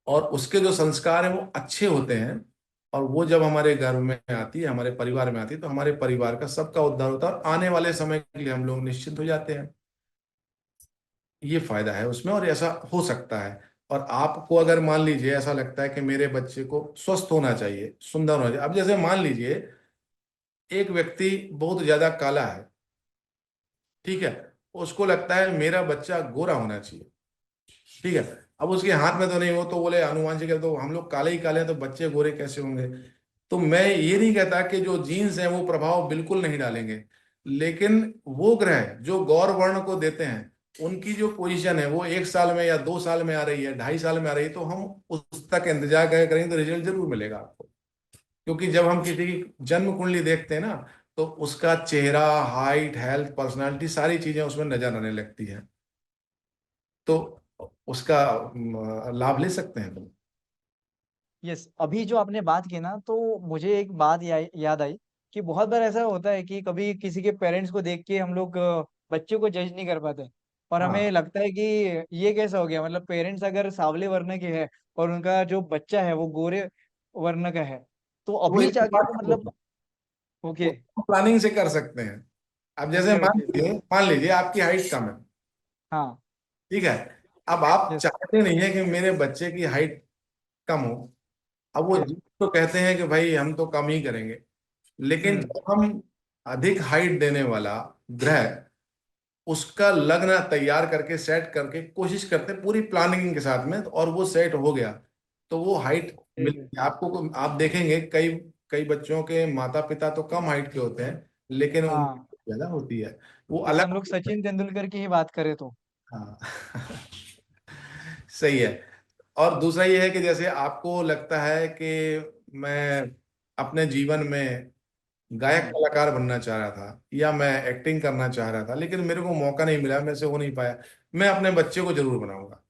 और उसके जो संस्कार हैं वो अच्छे होते हैं। और वो जब हमारे घर में आती है, हमारे परिवार में आती है, तो हमारे परिवार का सबका उद्धार होता है, और आने वाले समय के लिए हम लोग निश्चिंत हो जाते हैं। ये फायदा है उसमें, और ऐसा हो सकता है। और आपको अगर मान लीजिए ऐसा लगता है कि मेरे बच्चे को स्वस्थ होना चाहिए, सुंदर होना चाहिए। अब जैसे मान लीजिए एक व्यक्ति बहुत ज्यादा काला है, ठीक है, उसको लगता है मेरा बच्चा गोरा होना चाहिए, ठीक है। अब उसके हाथ में तो नहीं हो, तो बोले अनुवांशिक है, तो हम लोग काले ही काले हैं, तो बच्चे गोरे कैसे होंगे। तो मैं ये नहीं कहता कि जो जीन्स है वो प्रभाव बिल्कुल नहीं डालेंगे, लेकिन वो ग्रह जो गौर वर्ण को देते हैं, उनकी जो पोजीशन है वो 1 साल में या 2 साल में आ रही है, 2.5 साल में आ रही है, तो हम उस तक इंतजार करेंगे तो रिजल्ट जरूर मिलेगा आपको। क्योंकि जब हम किसी की जन्म कुंडली देखते हैं ना, तो उसका चेहरा, हाइट, हेल्थ, पर्सनालिटी, सारी चीजें उसमें नजर आने लगती हैं। तो उसका लाभ ले सकते हैं तुम। यस, अभी जो आपने बात की ना, तो मुझे एक बात याद आई कि बहुत बार ऐसा होता है कि कभी किसी के पेरेंट्स को देख के हम लोग बच्चे को जज नहीं कर पाते, और हमें हाँ, लगता है कि ये कैसा हो गया, मतलब पेरेंट्स अगर सांवले वर्ण के हैं और उनका जो बच्चा है वो गोरे वर्ण का है, तो वो अभी एक जाके बात तो को मतलब ओके। प्लानिंग से कर सकते हैं। अब जैसे ओके ओके। मान लीजिए आपकी हाइट कम है, हाँ। ठीक है। अब आप यस। चाहते नहीं है कि मेरे बच्चे की हाइट कम हो। अब वो ओके। जीव तो कहते हैं कि भाई हम तो कम ही करेंगे, लेकिन हम्म। जब हम अधिक हाइट देने वाला ग्रह, उसका लग्न तैयार करके सेट करके कोशिश करते हैं पूरी प्लानिंग के साथ में, और वो सेट हो गया, तो वो हाइट ठीक है। मिलती है आपको। आप देखेंगे कई कई बच्चों के माता पिता तो कम हाइट के होते हैं, लेकिन उनकी हाँ, ज्यादा होती है, वो जैसे हम अलग। लोग सचिन तेंदुलकर की ही बात करें तो। हाँ। सही है। और दूसरा ये है कि जैसे आपको लगता है कि मैं अपने जीवन में गायक हम्म। कलाकार बनना चाह रहा था, या मैं एक्टिंग करना चाह रहा था, लेकिन मेरे को मौका नहीं मिला, मेरे से हो नहीं पाया। मैं अपने बच्चे को जरूर बनाऊंगा,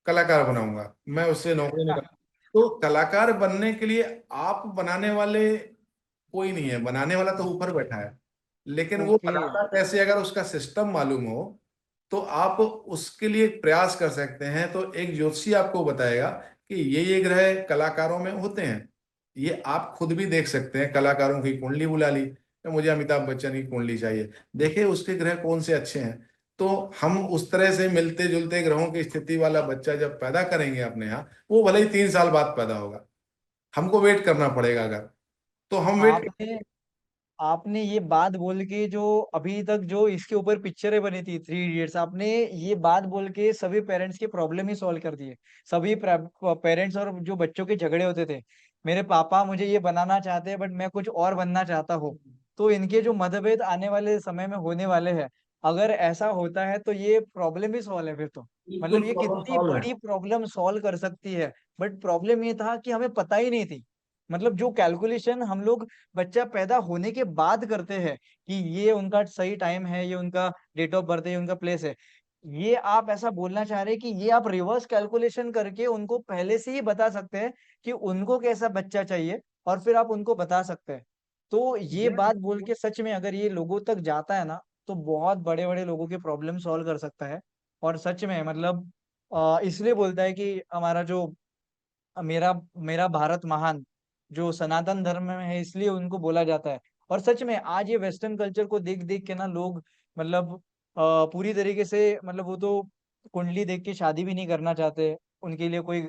कलाकार बनाऊंगा, मैं उससे नौकरी नहीं कर। तो कलाकार बनने के लिए आप बनाने वाले कोई नहीं है, बनाने वाला तो ऊपर बैठा है। लेकिन वो ओके। बनाना कैसे, अगर उसका सिस्टम मालूम हो, तो आप उसके लिए एक प्रयास कर सकते हैं। तो एक ज्योतिषी आपको बताएगा कि ये ग्रह कलाकारों में होते हैं। ये आप खुद भी देख सकते हैं, कलाकारों की कुंडली बुला ली, तो मुझे अमिताभ बच्चन की कुंडली चाहिए, देखिए उसके ग्रह कौन से अच्छे हैं। तो हम उस तरह से मिलते जुलते ग्रहों की स्थिति वाला बच्चा जब पैदा करेंगे अपने यहाँ, वो भले ही 3 साल बाद पैदा होगा, हमको वेट करना पड़ेगा अगर, तो हम वेट। आपने आपने ये बात बोल के, जो अभी तक जो इसके ऊपर पिक्चरें बनी थी, 3 इडियट्स, आपने ये बात बोल के सभी पेरेंट्स के प्रॉब्लम ही सॉल्व कर दिए। सभी पेरेंट्स और जो बच्चों के झगड़े होते थे, मेरे पापा मुझे ये बनाना चाहते हैं बट मैं कुछ और बनना चाहता हूँ, तो इनके जो मतभेद आने वाले समय में होने वाले हैं, अगर ऐसा होता है तो ये प्रॉब्लम ही सॉल्व है फिर तो। बिल्कुल मतलब ये प्रॉब्लम कितनी सॉल्व है। बड़ी प्रॉब्लम सॉल्व कर सकती है। बट प्रॉब्लम ये था कि हमें पता ही नहीं थी। मतलब जो कैलकुलेशन हम लोग बच्चा पैदा होने के बाद करते हैं कि ये उनका सही टाइम है, ये उनका डेट ऑफ बर्थ है, ये उनका प्लेस है, ये आप ऐसा बोलना चाह रहे हैं कि ये आप रिवर्स कैलकुलेशन करके उनको पहले से ही बता सकते हैं कि उनको कैसा बच्चा चाहिए, और फिर आप उनको बता सकते हैं। तो ये बात बोल के सच में अगर ये लोगों तक जाता है ना, तो बहुत बड़े बड़े लोगों के प्रॉब्लम सॉल्व कर सकता है। और सच में मतलब इसलिए बोलता है कि हमारा जो मेरा मेरा भारत महान, जो सनातन धर्म में है, इसलिए उनको बोला जाता है। और सच में आज ये वेस्टर्न कल्चर को देख देख के ना लोग मतलब पूरी तरीके से, मतलब वो तो कुंडली देख के शादी भी नहीं करना चाहते। उनके लिए कोई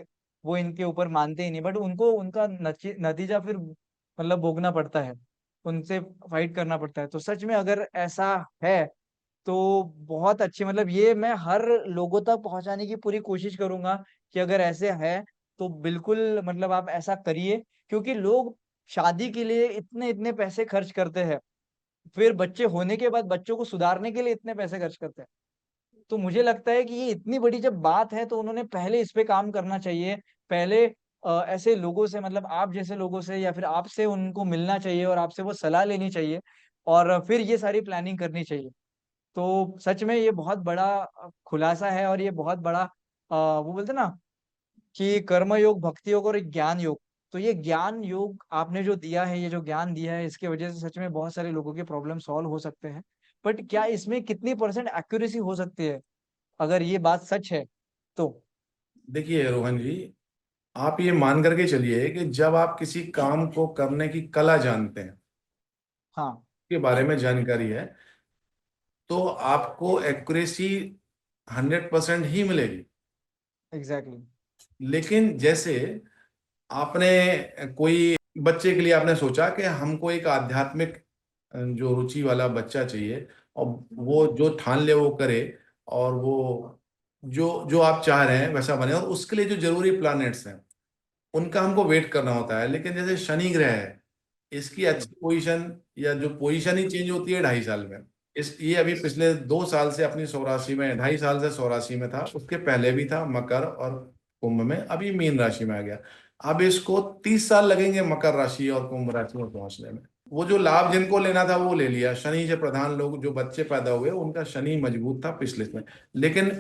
वो इनके ऊपर मानते ही नहीं, बट उनको उनका नतीजा फिर मतलब भोगना पड़ता है, उनसे फाइट करना पड़ता है। तो सच में अगर ऐसा है तो बहुत अच्छे, मतलब ये मैं हर लोगों तक पहुंचाने की पूरी कोशिश करूंगा कि अगर ऐसे है तो बिल्कुल मतलब आप ऐसा करिए, क्योंकि लोग शादी के लिए इतने इतने पैसे खर्च करते हैं, फिर बच्चे होने के बाद बच्चों को सुधारने के लिए इतने पैसे खर्च करते हैं। तो मुझे लगता है कि ये इतनी बड़ी जब बात है तो उन्होंने पहले इस पे काम करना चाहिए। पहले ऐसे लोगों से, मतलब आप जैसे लोगों से या फिर आपसे उनको मिलना चाहिए और आपसे वो सलाह लेनी चाहिए, और फिर ये सारी प्लानिंग करनी चाहिए। तो सच में ये बहुत बड़ा खुलासा है, और ये बहुत बड़ा वो बोलते हैं ना कि कर्म योग, भक्ति योग और एक ज्ञान योग। तो ये ज्ञान योग आपने जो दिया है, ये जो ज्ञान दिया है, इसके वजह से सच में बहुत सारे लोगों के प्रॉब्लम सॉल्व हो सकते हैं। बट क्या इसमें कितनी परसेंट एक्यूरेसी हो सकती है, अगर ये बात सच है तो? देखिए रोहन जी, आप ये मान करके चलिए कि जब आप किसी काम को करने की कला जानते हैं, हाँ। के बारे में जानकारी है, तो आपको एक्यूरेसी 100% ही मिलेगी। एग्जैक्टली। लेकिन जैसे आपने कोई बच्चे के लिए आपने सोचा कि हमको एक आध्यात्मिक जो रुचि वाला बच्चा चाहिए, और वो जो ठान ले वो करे, और वो जो जो आप चाह रहे हैं वैसा बने, और उसके लिए जो जरूरी प्लैनेट्स हैं उनका हमको वेट करना होता है। लेकिन जैसे शनि ग्रह है, इसकी हम्म। अच्छी पोजीशन, या जो पोजीशन ही चेंज होती है 2.5 साल में। ये अभी पिछले 2 साल से अपनी सौराशि में, 2.5 साल से सौराशि में था, उसके पहले भी था मकर और कुंभ में, अभी मीन राशि में आ गया। अब इसको 30 साल लगेंगे मकर राशि और कुंभ राशि में पहुंचने में। वो जो लाभ जिनको लेना था वो ले लिया। शनि से प्रधान लोग जो बच्चे पैदा हुए उनका शनि मजबूत था पिछले में, लेकिन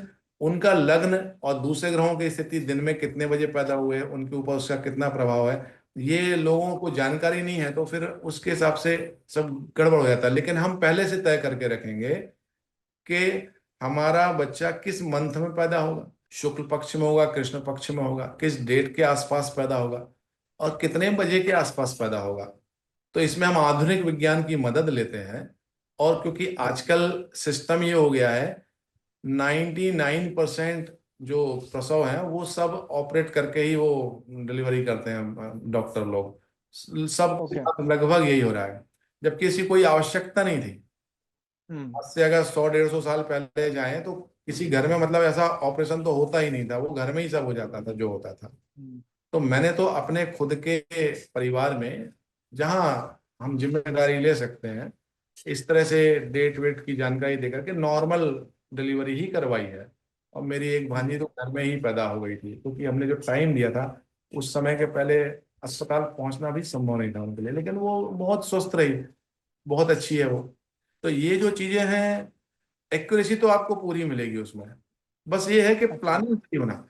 उनका लग्न और दूसरे ग्रहों की स्थिति, दिन में कितने बजे पैदा हुए, उनके ऊपर उसका कितना प्रभाव है, ये लोगों को जानकारी नहीं है। तो फिर उसके हिसाब से सब गड़बड़ हो जाता है। लेकिन हम पहले से तय करके रखेंगे कि हमारा बच्चा किस मंथ में पैदा होगा, शुक्ल पक्ष में होगा, कृष्ण पक्ष में होगा, किस डेट के आसपास पैदा होगा, और कितने बजे के आसपास पैदा होगा। तो इसमें हम आधुनिक विज्ञान की मदद लेते हैं। और क्योंकि आजकल सिस्टम ये हो गया है, 99% जो प्रसव हैं वो सब ऑपरेट करके ही वो डिलीवरी करते हैं डॉक्टर लोग। सब ओके। लगभग यही हो रहा है, जबकि इसकी कोई आवश्यकता नहीं थी। हम्म। आज से अगर 100-150 साल पहले जाएं तो किसी घर में मतलब ऐसा ऑपरेशन तो होता ही नहीं था, वो घर में ही सब हो जाता था जो होता था। हम्म। तो मैंने तो अपने खुद के परिवार में, जहां हम जिम्मेदारी ले सकते हैं, इस तरह से डेट वेट की जानकारी देकर के नॉर्मल डिलीवरी ही करवाई है। और मेरी एक भांजी तो घर में ही पैदा हो गई थी, क्योंकि हमने जो टाइम दिया था उस समय के पहले अस्पताल पहुंचना भी संभव नहीं था उनके लिए, लेकिन वो बहुत स्वस्थ रही, बहुत अच्छी है वो। तो ये जो चीजें हैं, एक्यूरेसी तो आपको पूरी मिलेगी उसमें। बस ये है कि अच्छा। प्लानिंग सही होना।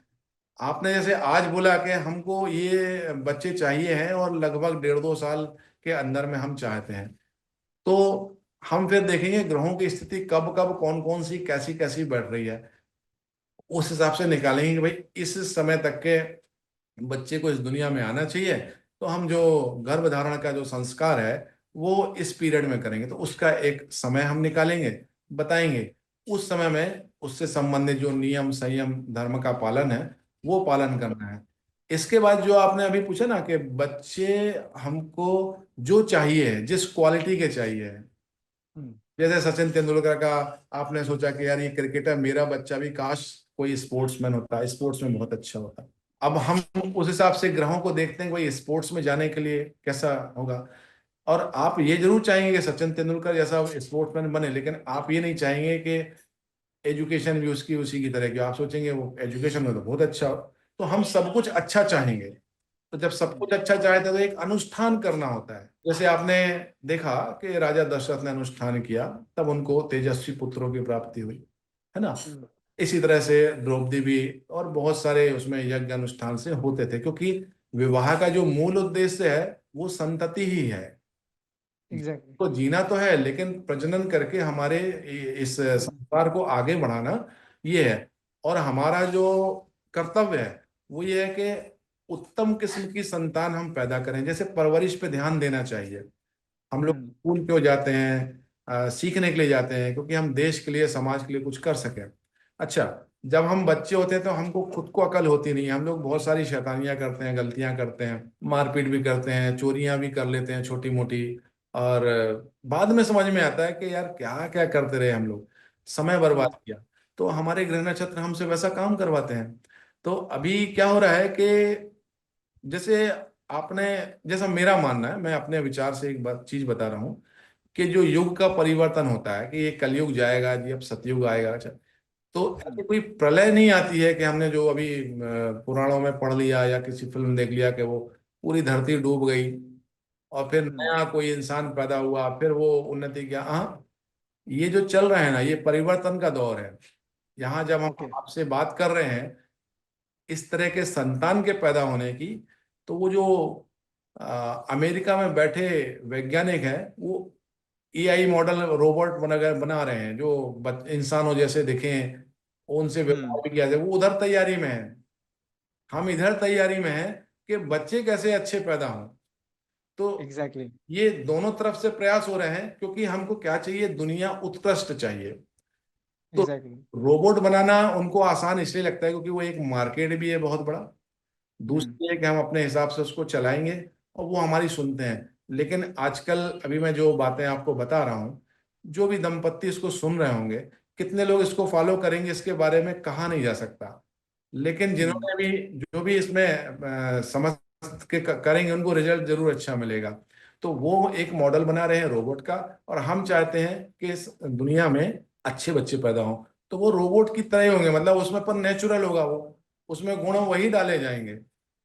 आपने जैसे आज बोला कि हमको ये बच्चे चाहिए हैं और लगभग 1.5-2 साल के अंदर में हम चाहते हैं, तो हम फिर देखेंगे ग्रहों की स्थिति कब कब कौन कौन सी कैसी कैसी बढ़ रही है, उस हिसाब से निकालेंगे कि भाई इस समय तक के बच्चे को इस दुनिया में आना चाहिए। तो हम जो गर्भ धारण का जो संस्कार है वो इस पीरियड में करेंगे, तो उसका एक समय हम निकालेंगे, बताएंगे। उस समय में उससे संबंधित जो नियम संयम धर्म का पालन है वो पालन करना है। इसके बाद जो आपने अभी पूछा ना कि बच्चे हमको जो चाहिए, जिस क्वालिटी के चाहिए, हम्म। जैसे सचिन तेंदुलकर का, आपने सोचा कि यार ये क्रिकेटर, मेरा बच्चा भी काश कोई स्पोर्ट्समैन होता, स्पोर्ट्स में बहुत अच्छा होता। अब हम उस हिसाब से ग्रहों को देखते हैं, कोई स्पोर्ट्स में जाने के लिए कैसा होगा। और आप ये जरूर चाहेंगे कि सचिन तेंदुलकर जैसा स्पोर्ट्समैन बने, लेकिन आप ये नहीं चाहेंगे कि एजुकेशन भी उसकी उसी की तरह की। आप सोचेंगे वो एजुकेशन में तो बहुत अच्छा हो। तो हम सब कुछ अच्छा चाहेंगे। तो जब सब हम्म। कुछ अच्छा चाहते हैं तो एक अनुष्ठान करना होता है। जैसे आपने देखा कि राजा दशरथ ने अनुष्ठान किया, तब उनको तेजस्वी पुत्रों की प्राप्ति हुई, है ना। हम्म। इसी तरह से द्रौपदी भी, और बहुत सारे उसमें यज्ञ अनुष्ठान से होते थे, क्योंकि विवाह का जो मूल उद्देश्य है वो संतति ही है। एग्जैक्टली। तो जीना तो है, लेकिन प्रजनन करके हमारे इस हम्म। संसार को आगे बढ़ाना ये है। और हमारा जो कर्तव्य है वो ये है कि उत्तम किस्म की संतान हम पैदा करें। जैसे परवरिश पे ध्यान देना चाहिए। हम लोग हम्म। स्कूल क्यों जाते हैं, सीखने के लिए जाते हैं, क्योंकि हम देश के लिए समाज के लिए कुछ कर सकें। अच्छा, जब हम बच्चे होते हैं तो हमको खुद को अकल होती नहीं है, हम लोग बहुत सारी शैतानियां करते हैं, गलतियां करते हैं, मारपीट भी करते हैं, चोरियां भी कर लेते हैं छोटी मोटी। और बाद में समझ में आता है कि यार क्या क्या करते रहे हम लोग। समय बर्बाद किया। तो हमारे ग्रह नक्षत्र हमसे वैसा काम करवाते हैं। तो अभी क्या हो रहा है कि जैसे आपने, जैसा मेरा मानना है, मैं अपने विचार से एक बात चीज बता रहा हूँ कि जो युग का परिवर्तन होता है कि ये कलयुग जाएगा जी, अब सतयुग आएगा। अच्छा, तो ऐसी हम्म। कोई प्रलय नहीं आती है कि हमने जो अभी पुराणों में पढ़ लिया या किसी फिल्म देख लिया कि वो पूरी धरती डूब गई और फिर हम्म। नया कोई इंसान पैदा हुआ, फिर वो उन्नति किया। हाँ, ये जो चल रहा है ना, ये परिवर्तन का दौर है। यहाँ जब हम ओके। आपसे बात कर रहे हैं इस तरह के संतान के पैदा होने की, तो वो जो अमेरिका में बैठे वैज्ञानिक हैं, वो एआई मॉडल रोबोट बना रहे हैं जो इंसानों जैसे दिखें, उनसे व्यवहार हम्म। भी किया जाए, वो उधर तैयारी में है। हम इधर तैयारी में हैं कि बच्चे कैसे अच्छे पैदा हों। तो एग्जैक्टली। ये दोनों तरफ से प्रयास हो रहे हैं, क्योंकि हमको क्या चाहिए, दुनिया उत्कृष्ट चाहिए। तो एग्जैक्टली। रोबोट बनाना उनको आसान इसलिए लगता है क्योंकि वो एक मार्केट भी है बहुत बड़ा। हम्म। दूसरी है कि हम अपने हिसाब से उसको चलाएंगे और वो हमारी सुनते हैं। लेकिन आजकल अभी मैं जो बातें आपको बता रहा हूँ, जो भी दंपत्ति इसको सुन रहे होंगे, कितने लोग इसको फॉलो करेंगे इसके बारे में कहा नहीं जा सकता। लेकिन हम्म। जिन्होंने भी, जो भी इसमें समझ के करेंगे, उनको रिजल्ट जरूर अच्छा मिलेगा। तो वो एक मॉडल बना रहे हैं रोबोट का, और हम चाहते हैं कि इस दुनिया में अच्छे बच्चे पैदा हों। तो वो रोबोट की तरह ही होंगे, मतलब उसमें पर नेचुरल होगा वो, उसमें गुण वही डाले जाएंगे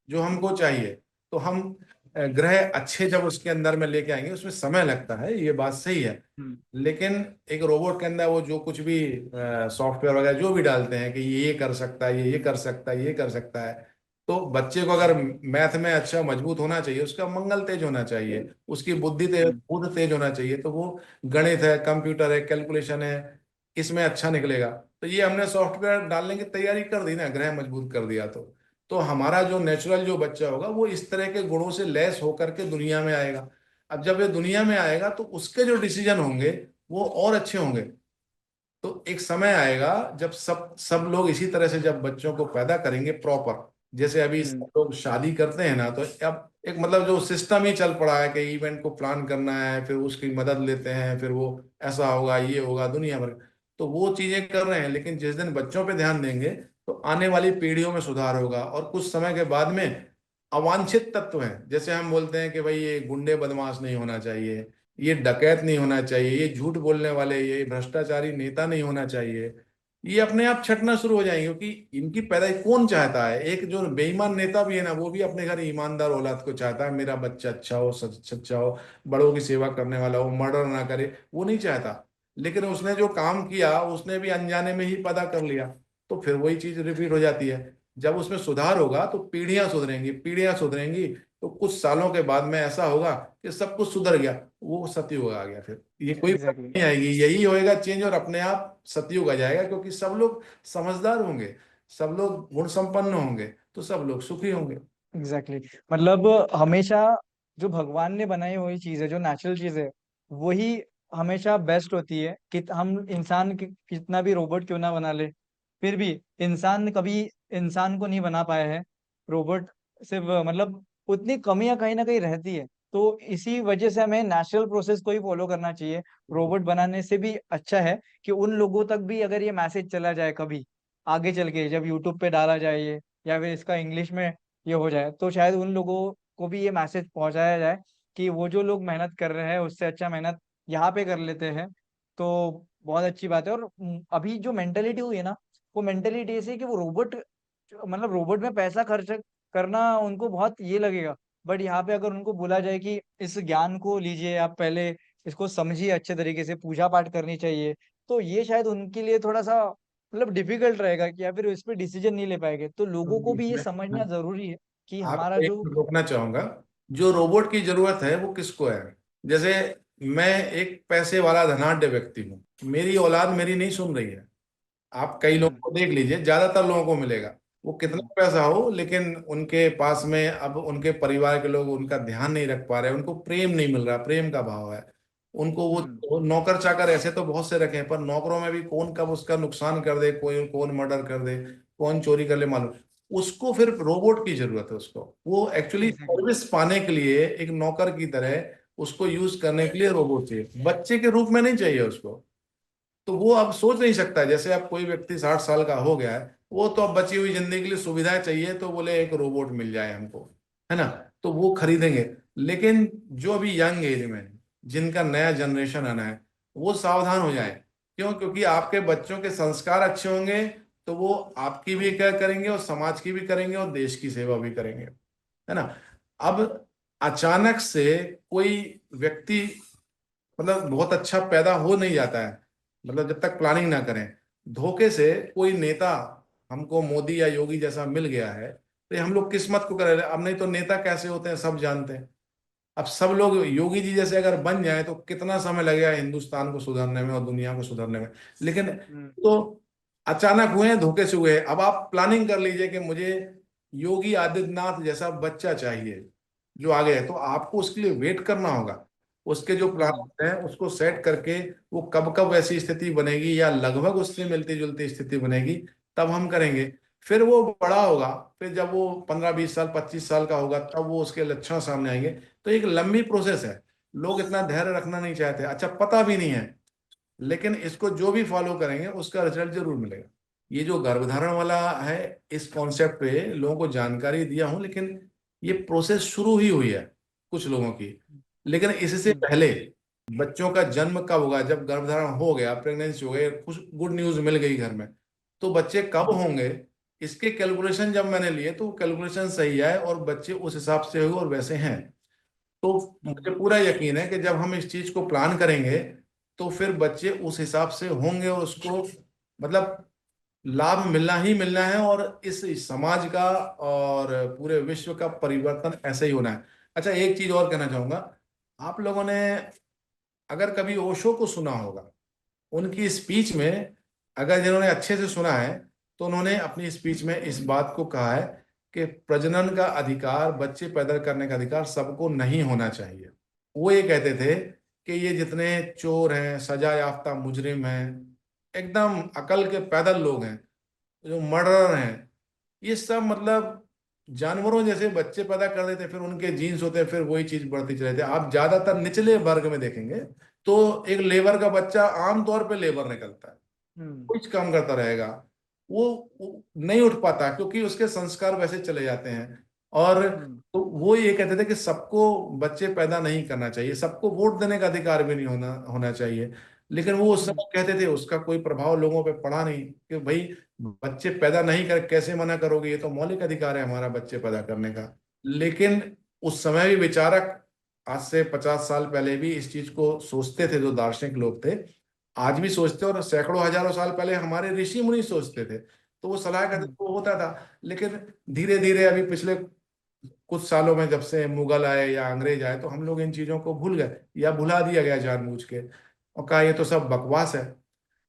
जो हमको चाहिए। तो हम ग्रह अच्छे जब उसके अंदर में लेके आएंगे, उसमें समय लगता है, ये बात सही है। हम्म। लेकिन एक रोबोट के अंदर वो जो कुछ भी सॉफ्टवेयर वगैरह जो भी डालते हैं कि ये कर सकता है, ये कर सकता है, ये कर सकता है। तो बच्चे को अगर मैथ में अच्छा मजबूत होना चाहिए, उसका मंगल तेज होना चाहिए, उसकी बुद्धि तेज, हम्म। बुद्ध तेज होना चाहिए, तो वो गणित है, कंप्यूटर है, कैलकुलेशन है, इसमें अच्छा निकलेगा। तो ये हमने सॉफ्टवेयर डालने की तैयारी कर दी ना, ग्रह मजबूत कर दिया, तो हमारा जो नेचुरल जो बच्चा होगा वो इस तरह के गुणों से लैस होकर के दुनिया में आएगा। अब जब ये दुनिया में आएगा तो उसके जो डिसीजन होंगे वो और अच्छे होंगे। तो एक समय आएगा जब सब सब लोग इसी तरह से जब बच्चों को पैदा करेंगे प्रॉपर, जैसे अभी हम्म। सब लोग शादी करते हैं ना, तो अब एक मतलब जो सिस्टम ही चल पड़ा है कि इवेंट को प्लान करना है, फिर उसकी मदद लेते हैं, फिर वो ऐसा होगा, ये होगा, दुनिया भर। तो वो चीजें कर रहे हैं, लेकिन जिस दिन बच्चों पे ध्यान देंगे तो आने वाली पीढ़ियों में सुधार होगा। और कुछ समय के बाद में अवांछित तत्व हैं, जैसे हम बोलते हैं कि भाई ये गुंडे बदमाश नहीं होना चाहिए, ये डकैत नहीं होना चाहिए, ये झूठ बोलने वाले, ये भ्रष्टाचारी नेता नहीं होना चाहिए, ये अपने आप छटना शुरू हो जाएंगे। क्योंकि इनकी पैदाइश कौन चाहता है, एक जो बेईमान नेता भी है ना, वो भी अपने घर ईमानदार औलाद को चाहता है, मेरा बच्चा अच्छा हो, सच्चा हो, बड़ों की सेवा करने वाला हो, मर्डर ना करे, वो नहीं चाहता। लेकिन उसने जो काम किया उसने भी अनजाने में ही पैदा कर लिया। तो फिर वही चीज रिपीट हो जाती है। जब उसमें सुधार होगा तो पीढ़ियां सुधरेंगी, पीढ़ियां सुधरेंगी, तो कुछ सालों के बाद में ऐसा होगा कि सब कुछ सुधर गया, वो सतयुग आ गया। फिर ये कोई बात एग्जैक्टली। नहीं आएगी, यही होएगा चेंज, और अपने आप सतयुग आ जाएगा, क्योंकि सब लोग समझदार होंगे, सब लोग गुण संपन्न होंगे, तो सब लोग सुखी होंगे। एग्जैक्टली। मतलब हमेशा जो भगवान ने बनाई हुई चीज है, जो नेचुरल चीज है, वही हमेशा बेस्ट होती है। कि हम इंसान कितना भी रोबोट क्यों ना बना ले, फिर भी इंसान कभी इंसान को नहीं बना पाया है। रोबोट सिर्फ मतलब उतनी कमियां कहीं ना कहीं रहती है। तो इसी वजह से हमें नेचुरल प्रोसेस को ही फॉलो करना चाहिए। रोबोट बनाने से भी अच्छा है कि उन लोगों तक भी अगर ये मैसेज चला जाए कभी आगे चल के, जब यूट्यूब पे डाला जाए ये, या फिर इसका इंग्लिश में ये हो जाए, तो शायद उन लोगों को भी ये मैसेज पहुंचाया जाए कि वो जो लोग मेहनत कर रहे हैं उससे अच्छा मेहनत यहाँ पे कर लेते हैं। तो बहुत अच्छी बात है। और अभी जो मेंटेलिटी हुई है ना, वो मेंटेलिटी ऐसी है कि वो रोबोट, मतलब रोबोट में पैसा खर्च करना उनको बहुत ये लगेगा। बट यहाँ पे अगर उनको बोला जाए कि इस ज्ञान को लीजिए आप, पहले इसको समझिए अच्छे तरीके से, पूजा पाठ करनी चाहिए, तो ये शायद उनके लिए थोड़ा सा मतलब डिफिकल्ट रहेगा कि या फिर इस पे डिसीजन नहीं ले पाएंगे। तो लोगों को भी ये इसमें समझना जरूरी है कि हमारा आपको एक जो। रोकना चाहूंगा, जो रोबोट की जरूरत है वो किसको है। जैसे मैं एक पैसे वाला धनाढ्य व्यक्ति हूँ, मेरी औलाद मेरी नहीं सुन रही है। आप कई लोगों हम्म। को देख लीजिए, ज्यादातर लोगों को मिलेगा, वो कितना हम्म। पैसा हो लेकिन उनके पास में अब उनके परिवार के लोग उनका ध्यान नहीं रख पा रहे, उनको प्रेम नहीं मिल रहा, प्रेम का भाव है उनको। हम्म। वो नौकर चाकर ऐसे तो बहुत से रखे हैं, पर नौकरों में भी कौन कब उसका नुकसान कर दे, कोई कौन मर्डर कर दे, कौन चोरी कर ले, मालूम। उसको फिर रोबोट की जरूरत है, उसको वो एक्चुअली एग्जैक्टली। सर्विस पाने के लिए एक नौकर की तरह उसको यूज करने के लिए रोबोट चाहिए, बच्चे के रूप में नहीं चाहिए उसको। तो वो अब सोच नहीं सकता। जैसे अब कोई व्यक्ति 60 साल का हो गया है, वो तो अब बची हुई जिंदगी के लिए सुविधाएं चाहिए, तो बोले एक रोबोट मिल जाए हमको, है ना, तो वो खरीदेंगे। लेकिन जो अभी यंग एज में है, जिनका नया जनरेशन आना है, वो सावधान हो जाए। क्यों? क्योंकि आपके बच्चों के संस्कार अच्छे होंगे तो वो आपकी भी केयर करेंगे और समाज की भी करेंगे और देश की सेवा भी करेंगे, है ना। अब अचानक से कोई व्यक्ति मतलब बहुत अच्छा पैदा हो नहीं जाता है, मतलब जब तक प्लानिंग ना करें। धोखे से कोई नेता हमको मोदी या योगी जैसा मिल गया है, तो ये हम लोग किस्मत को कर रहे हैं। अब नहीं तो नेता कैसे होते हैं सब जानते हैं। अब सब लोग योगी जी जैसे अगर बन जाए तो कितना समय लगेगा हिंदुस्तान को सुधारने में और दुनिया को सुधारने में। लेकिन हम्म। तो अचानक हुए हैं, धोखे से हुए हैं। अब आप प्लानिंग कर लीजिए कि मुझे योगी आदित्यनाथ जैसा बच्चा चाहिए जो आगे है, तो आपको उसके लिए वेट करना होगा। उसके जो प्लान हम्म। होते हैं उसको सेट करके वो कब कब ऐसी स्थिति बनेगी या लगभग उससे मिलती जुलती स्थिति बनेगी, तब हम करेंगे। फिर वो बड़ा होगा, फिर जब वो 15 20 साल 25 साल का होगा तब वो उसके लक्षण सामने आएंगे। तो एक लंबी प्रोसेस है। लोग इतना धैर्य रखना नहीं चाहते, अच्छा पता भी नहीं है। लेकिन इसको जो भी फॉलो करेंगे उसका रिजल्ट जरूर मिलेगा। ये जो गर्भधारण वाला है, इस कॉन्सेप्ट पे लोगों को जानकारी दिया हूं, लेकिन ये प्रोसेस शुरू ही हुई है कुछ लोगों की। लेकिन इससे हम्म। पहले बच्चों का जन्म कब होगा, जब गर्भधारण हो गया, प्रेगनेंसी हो गई, कुछ गुड न्यूज मिल गई घर में, तो बच्चे कब हम्म। होंगे, इसके कैलकुलेशन जब मैंने लिए तो कैलकुलेशन सही है और बच्चे उस हिसाब से हुए और वैसे हैं। तो हम्म। मुझे पूरा यकीन है कि जब हम इस चीज को प्लान करेंगे तो फिर बच्चे उस हिसाब से होंगे और उसको मतलब लाभ मिलना ही मिलना है, और इस समाज का और पूरे विश्व का परिवर्तन ऐसे ही होना है। अच्छा एक चीज और कहना चाहूंगा। आप लोगों ने अगर कभी ओशो को सुना होगा, उनकी स्पीच में, अगर जिन्होंने अच्छे से सुना है, तो उन्होंने अपनी स्पीच में इस बात को कहा है कि प्रजनन का अधिकार, बच्चे पैदा करने का अधिकार सबको नहीं होना चाहिए। वो ये कहते थे कि ये जितने चोर हैं, सजा याफ्ता मुजरिम हैं, एकदम अकल के पैदल लोग हैं, जो मर्डरर हैं, ये सब मतलब जानवरों जैसे बच्चे पैदा कर देते, फिर उनके जीन्स होते हैं, फिर वही चीज बढ़ती चले जाती है। आप ज्यादातर निचले वर्ग में देखेंगे तो एक लेबर का बच्चा आमतौर पे लेबर निकलता है, हम्म। कुछ काम करता रहेगा। वो नहीं उठ पाता क्योंकि उसके संस्कार वैसे चले जाते हैं। और हम्म। तो वो ये कहते थे कि सबको बच्चे पैदा नहीं करना चाहिए, सबको वोट देने का अधिकार भी नहीं होना होना चाहिए। लेकिन वो उस हम्म। समय कहते थे, उसका कोई प्रभाव लोगों पे पड़ा नहीं कि भाई बच्चे पैदा नहीं कर, कैसे मना करोगे, ये तो मौलिक अधिकार है हमारा बच्चे पैदा करने का। लेकिन उस समय भी विचारक, आज से 50 साल पहले भी इस चीज को सोचते थे, जो दार्शनिक लोग थे, आज भी सोचते, और सैकड़ों हजारों साल पहले हमारे ऋषि मुनि सोचते थे। तो वो सलाह करते हम्म। तो वो होता था। लेकिन धीरे धीरे अभी पिछले कुछ सालों में जब से मुगल आए या अंग्रेज आए, तो हम लोग इन चीजों को भूल गए या भुला दिया गया जानबूझ के, और कहा ये तो सब बकवास है।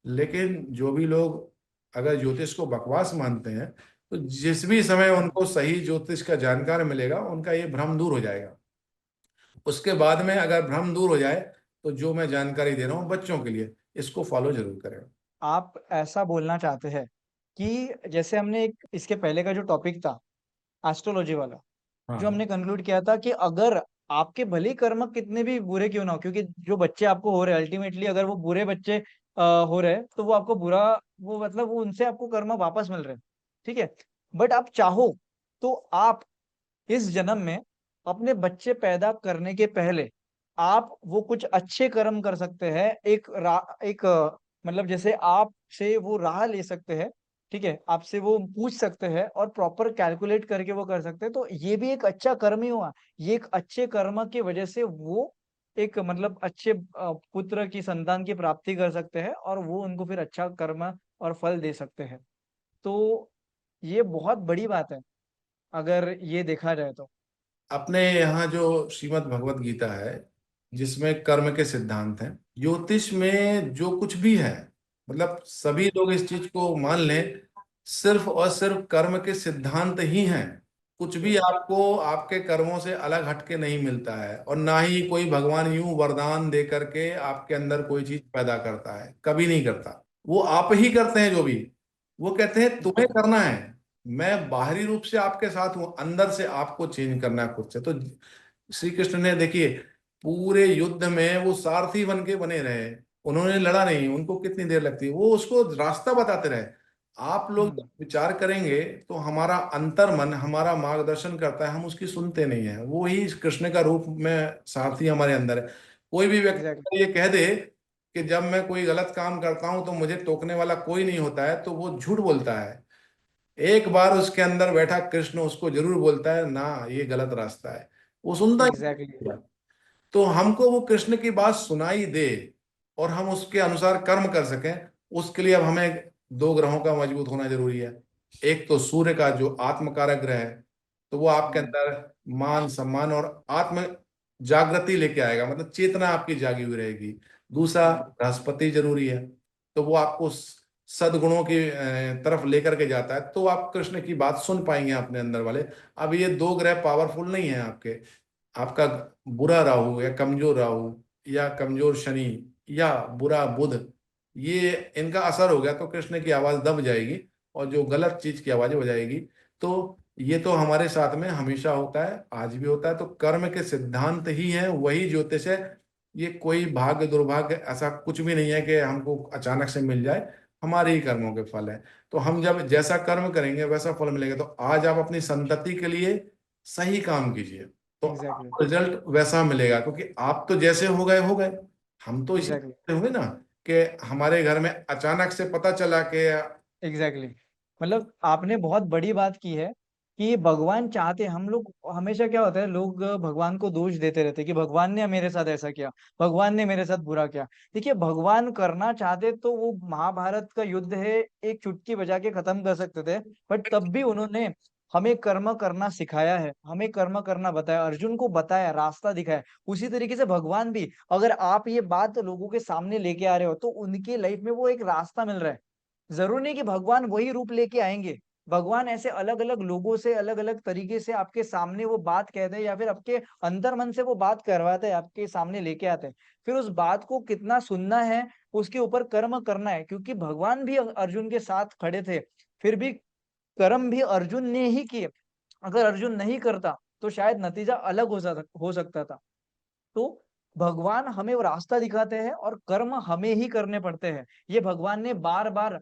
लेकिन जो भी लोग अगर ज्योतिष को बकवास मानते हैं, तो जिस भी समय हम्म। उनको सही ज्योतिष का जानकार मिलेगा, उनका ये भ्रम दूर हो जाएगा। उसके बाद में अगर भ्रम दूर हो जाए, तो जो मैं जानकारी दे रहा हूँ बच्चों के लिए, इसको फॉलो जरूर करें। आप ऐसा बोलना चाहते हैं कि जैसे हमने एक इसके पहले का जो टॉपिक था एस्ट्रोलॉजी वाला, जो हाँ। हमने कंक्लूड किया था कि अगर आपके भले ही कर्म कितने भी बुरे क्यों ना हो, क्योंकि जो बच्चे आपको हो रहे हैं अल्टीमेटली अगर वो बुरे बच्चे हो रहे हैं तो वो आपको बुरा, वो मतलब वो उनसे आपको कर्म वापस मिल रहे हैं। ठीक है। बट आप चाहो तो आप इस जन्म में अपने बच्चे पैदा करने के पहले आप वो कुछ अच्छे कर्म कर सकते हैं। एक मतलब जैसे आप से वो राह ले सकते हैं। ठीक है, आपसे वो पूछ सकते हैं और प्रॉपर कैलकुलेट करके वो कर सकते हैं, तो ये भी एक अच्छा कर्म ही हुआ। ये एक अच्छे कर्म की वजह से वो एक मतलब अच्छे पुत्र की संतान की प्राप्ति कर सकते हैं और वो उनको फिर अच्छा कर्म और फल दे सकते हैं। तो ये बहुत बड़ी बात है अगर ये देखा जाए तो। अपने यहाँ जो श्रीमद् भगवत गीता है, जिसमें कर्म के सिद्धांत हैं, ज्योतिष में जो कुछ भी है, मतलब सभी लोग इस चीज को मान लें, सिर्फ और सिर्फ कर्म के सिद्धांत ही हैं। कुछ भी आपको आपके कर्मों से अलग हटके नहीं मिलता है, और ना ही कोई भगवान यूं वरदान दे करके आपके अंदर कोई चीज पैदा करता है, कभी नहीं करता। वो आप ही करते हैं जो भी। वो कहते हैं तुम्हें हम्म। करना है, मैं बाहरी रूप से आपके साथ हूं, अंदर से आपको चेंज करना है खुद से। तो श्री कृष्ण ने देखिए पूरे युद्ध में वो सारथी बन के बने रहे, उन्होंने लड़ा नहीं, उनको कितनी देर लगती है, वो उसको रास्ता बताते रहे। आप लोग हम्म। जब विचार करेंगे तो हमारा अंतर मन हमारा मार्गदर्शन करता है, हम उसकी सुनते नहीं है। वो ही कृष्ण का रूप में सारथी हमारे अंदर है। कोई भी एग्जैक्टली। व्यक्ति ये कह दे कि जब मैं कोई गलत काम करता हूं तो मुझे टोकने वाला कोई नहीं होता है, तो वो झूठ बोलता है। एक बार उसके अंदर बैठा कृष्ण उसको जरूर बोलता है ना, ये गलत रास्ता है, वो सुनता ही एग्जैक्टली। नहीं। तो हमको वो कृष्ण की बात सुनाई दे और हम उसके अनुसार कर्म कर सकें, उसके लिए अब हमें दो ग्रहों का मजबूत होना जरूरी है। एक तो सूर्य का जो आत्म कारक ग्रह है, तो वो आपके हम्म। अंदर मान सम्मान और आत्म जागृति लेके आएगा, मतलब चेतना आपकी जागी हुई रहेगी। दूसरा हम्म। बृहस्पति जरूरी है, तो वो आपको सद्गुणों की तरफ लेकर के जाता है, तो आप कृष्ण की बात सुन पाएंगे अपने अंदर वाले। अब ये दो ग्रह पावरफुल नहीं है आपके, आपका बुरा राहु या कमजोर राहु या कमजोर शनि या बुरा बुध, ये इनका असर हो गया तो कृष्ण की आवाज दब जाएगी और जो गलत चीज की आवाज हो जाएगी। तो ये तो हमारे साथ में हमेशा होता है, आज भी होता है। तो कर्म के सिद्धांत ही है, वही ज्योतिष है। ये कोई भाग्य दुर्भाग्य ऐसा कुछ भी नहीं है कि हमको अचानक से मिल जाए, हमारे ही कर्मों के फल है। तो हम जब जैसा कर्म करेंगे वैसा फल मिलेगा। तो आज आप अपनी संतति के लिए सही काम कीजिए, तो एग्जैक्टली। आपको रिजल्ट वैसा मिलेगा, क्योंकि आप तो जैसे हो गए हो गए। हम तो इसी एग्जैक्टली। हुए ना कि हमारे घर में अचानक से पता चला कि एग्जैक्टली। मतलब आपने बहुत बड़ी बात की है कि भगवान चाहते, हम लोग हमेशा क्या होता है, लोग भगवान को दोष देते रहते हैं कि भगवान ने मेरे साथ ऐसा किया, भगवान ने मेरे साथ बुरा किया। देखिए, भगवान करना चाहते तो वो महाभारत का युद्ध है, एक चुटकी बजा के खत्म कर सकते थे। बट तब भी उन्होंने हमें कर्म करना सिखाया है, हमें कर्म करना बताया, अर्जुन को बताया, रास्ता दिखाया। उसी तरीके से भगवान भी, अगर आप ये बात लोगों के सामने लेके आ रहे हो तो उनकी लाइफ में वो एक रास्ता मिल रहा है। जरूरी नहीं कि भगवान वही रूप लेके आएंगे। भगवान ऐसे अलग अलग लोगों से अलग अलग तरीके से आपके सामने वो बात कहते हैं, या फिर आपके अंतर मन से वो बात करवाते हैं, आपके सामने लेके आते हैं। फिर उस बात को कितना सुनना है, उसके ऊपर कर्म करना है, क्योंकि भगवान भी अर्जुन के साथ खड़े थे। फिर भी कर्म भी अर्जुन ने ही किए। अगर अर्जुन नहीं करता तो शायद नतीजा अलग हो सकता था। तो भगवान हमें वो रास्ता दिखाते हैं और कर्म हमें ही करने पड़ते हैं। ये भगवान ने बार बार,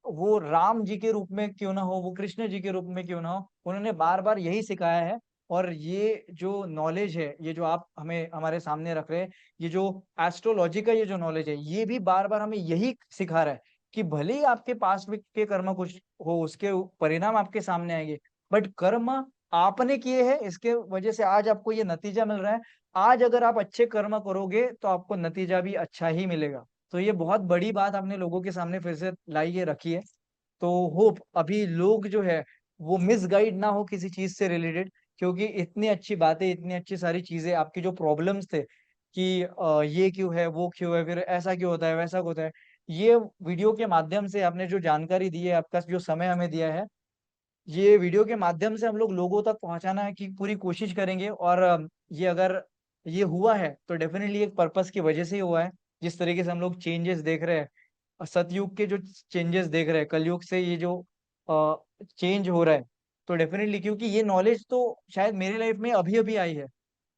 वो राम जी के रूप में क्यों ना हो, वो कृष्ण जी के रूप में क्यों ना हो, उन्होंने बार बार यही सिखाया है। और ये जो नॉलेज है, ये जो आप हमें हमारे सामने रख रहे हैं, ये जो एस्ट्रोलॉजी का ये जो नॉलेज है, ये भी बार बार हमें यही सिखा रहा है कि भले ही आपके पास में के कर्म कुछ हो, उसके परिणाम आपके सामने आएंगे, बट कर्म आपने किए हैं, इसके वजह से आज आपको ये नतीजा मिल रहा है। आज अगर आप अच्छे कर्म करोगे तो आपको नतीजा भी अच्छा ही मिलेगा। तो ये बहुत बड़ी बात आपने लोगों के सामने फिर से लाई है, रखी है। तो होप अभी लोग जो है वो मिसगाइड ना हो किसी चीज से रिलेटेड, क्योंकि इतनी अच्छी बातें, इतनी अच्छी सारी चीजें, आपकी जो प्रॉब्लम्स थे कि ये क्यों है, वो क्यों है, फिर ऐसा क्यों होता है, वैसा क्यों होता है, ये वीडियो के माध्यम से आपने जो जानकारी दी है, आपका जो समय हमें दिया है, ये वीडियो के माध्यम से हम लोग लोगों तक पहुंचाना है कि पूरी कोशिश करेंगे। और ये अगर ये हुआ है तो डेफिनेटली एक पर्पस की वजह से ही हुआ है। जिस तरीके से हम लोग चेंजेस देख रहे हैं, सतयुग के जो चेंजेस देख रहे हैं, कलयुग से ये जो चेंज हो रहा है, तो डेफिनेटली, क्योंकि ये नॉलेज तो शायद मेरी लाइफ में अभी अभी आई है।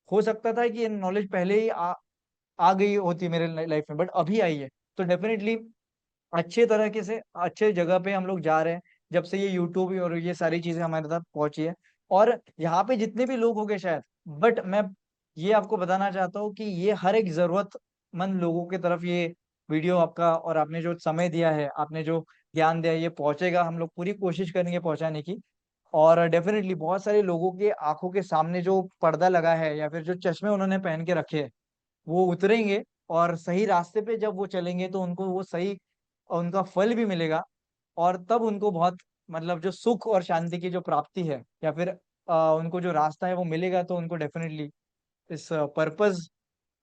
हो सकता था कि ये नॉलेज पहले ही आ गई होती मेरे लाइफ में, बट अभी आई है। तो डेफिनेटली अच्छे तरीके से अच्छे जगह पे हम लोग जा रहे हैं, जब से ये यूट्यूब और ये सारी चीजें हमारे साथ पहुंची है। और यहाँ पे जितने भी लोग होंगे शायद, बट मैं ये आपको बताना चाहता हूँ कि ये हर एक जरूरतमंद लोगों की तरफ ये वीडियो आपका, और आपने जो समय दिया है, आपने जो ज्ञान दिया है, ये पहुंचेगा। हम लोग पूरी कोशिश करेंगे पहुंचाने की। और डेफिनेटली बहुत सारे लोगों के आंखों के सामने जो पर्दा लगा है, या फिर जो चश्मे उन्होंने पहन के रखे हैं, वो उतरेंगे। और सही रास्ते पे जब वो चलेंगे तो उनको वो सही, उनका फल भी मिलेगा। और तब उनको बहुत, मतलब जो सुख और शांति की जो प्राप्ति है, या फिर उनको जो रास्ता है वो मिलेगा, तो उनको डेफिनेटली इस पर्पस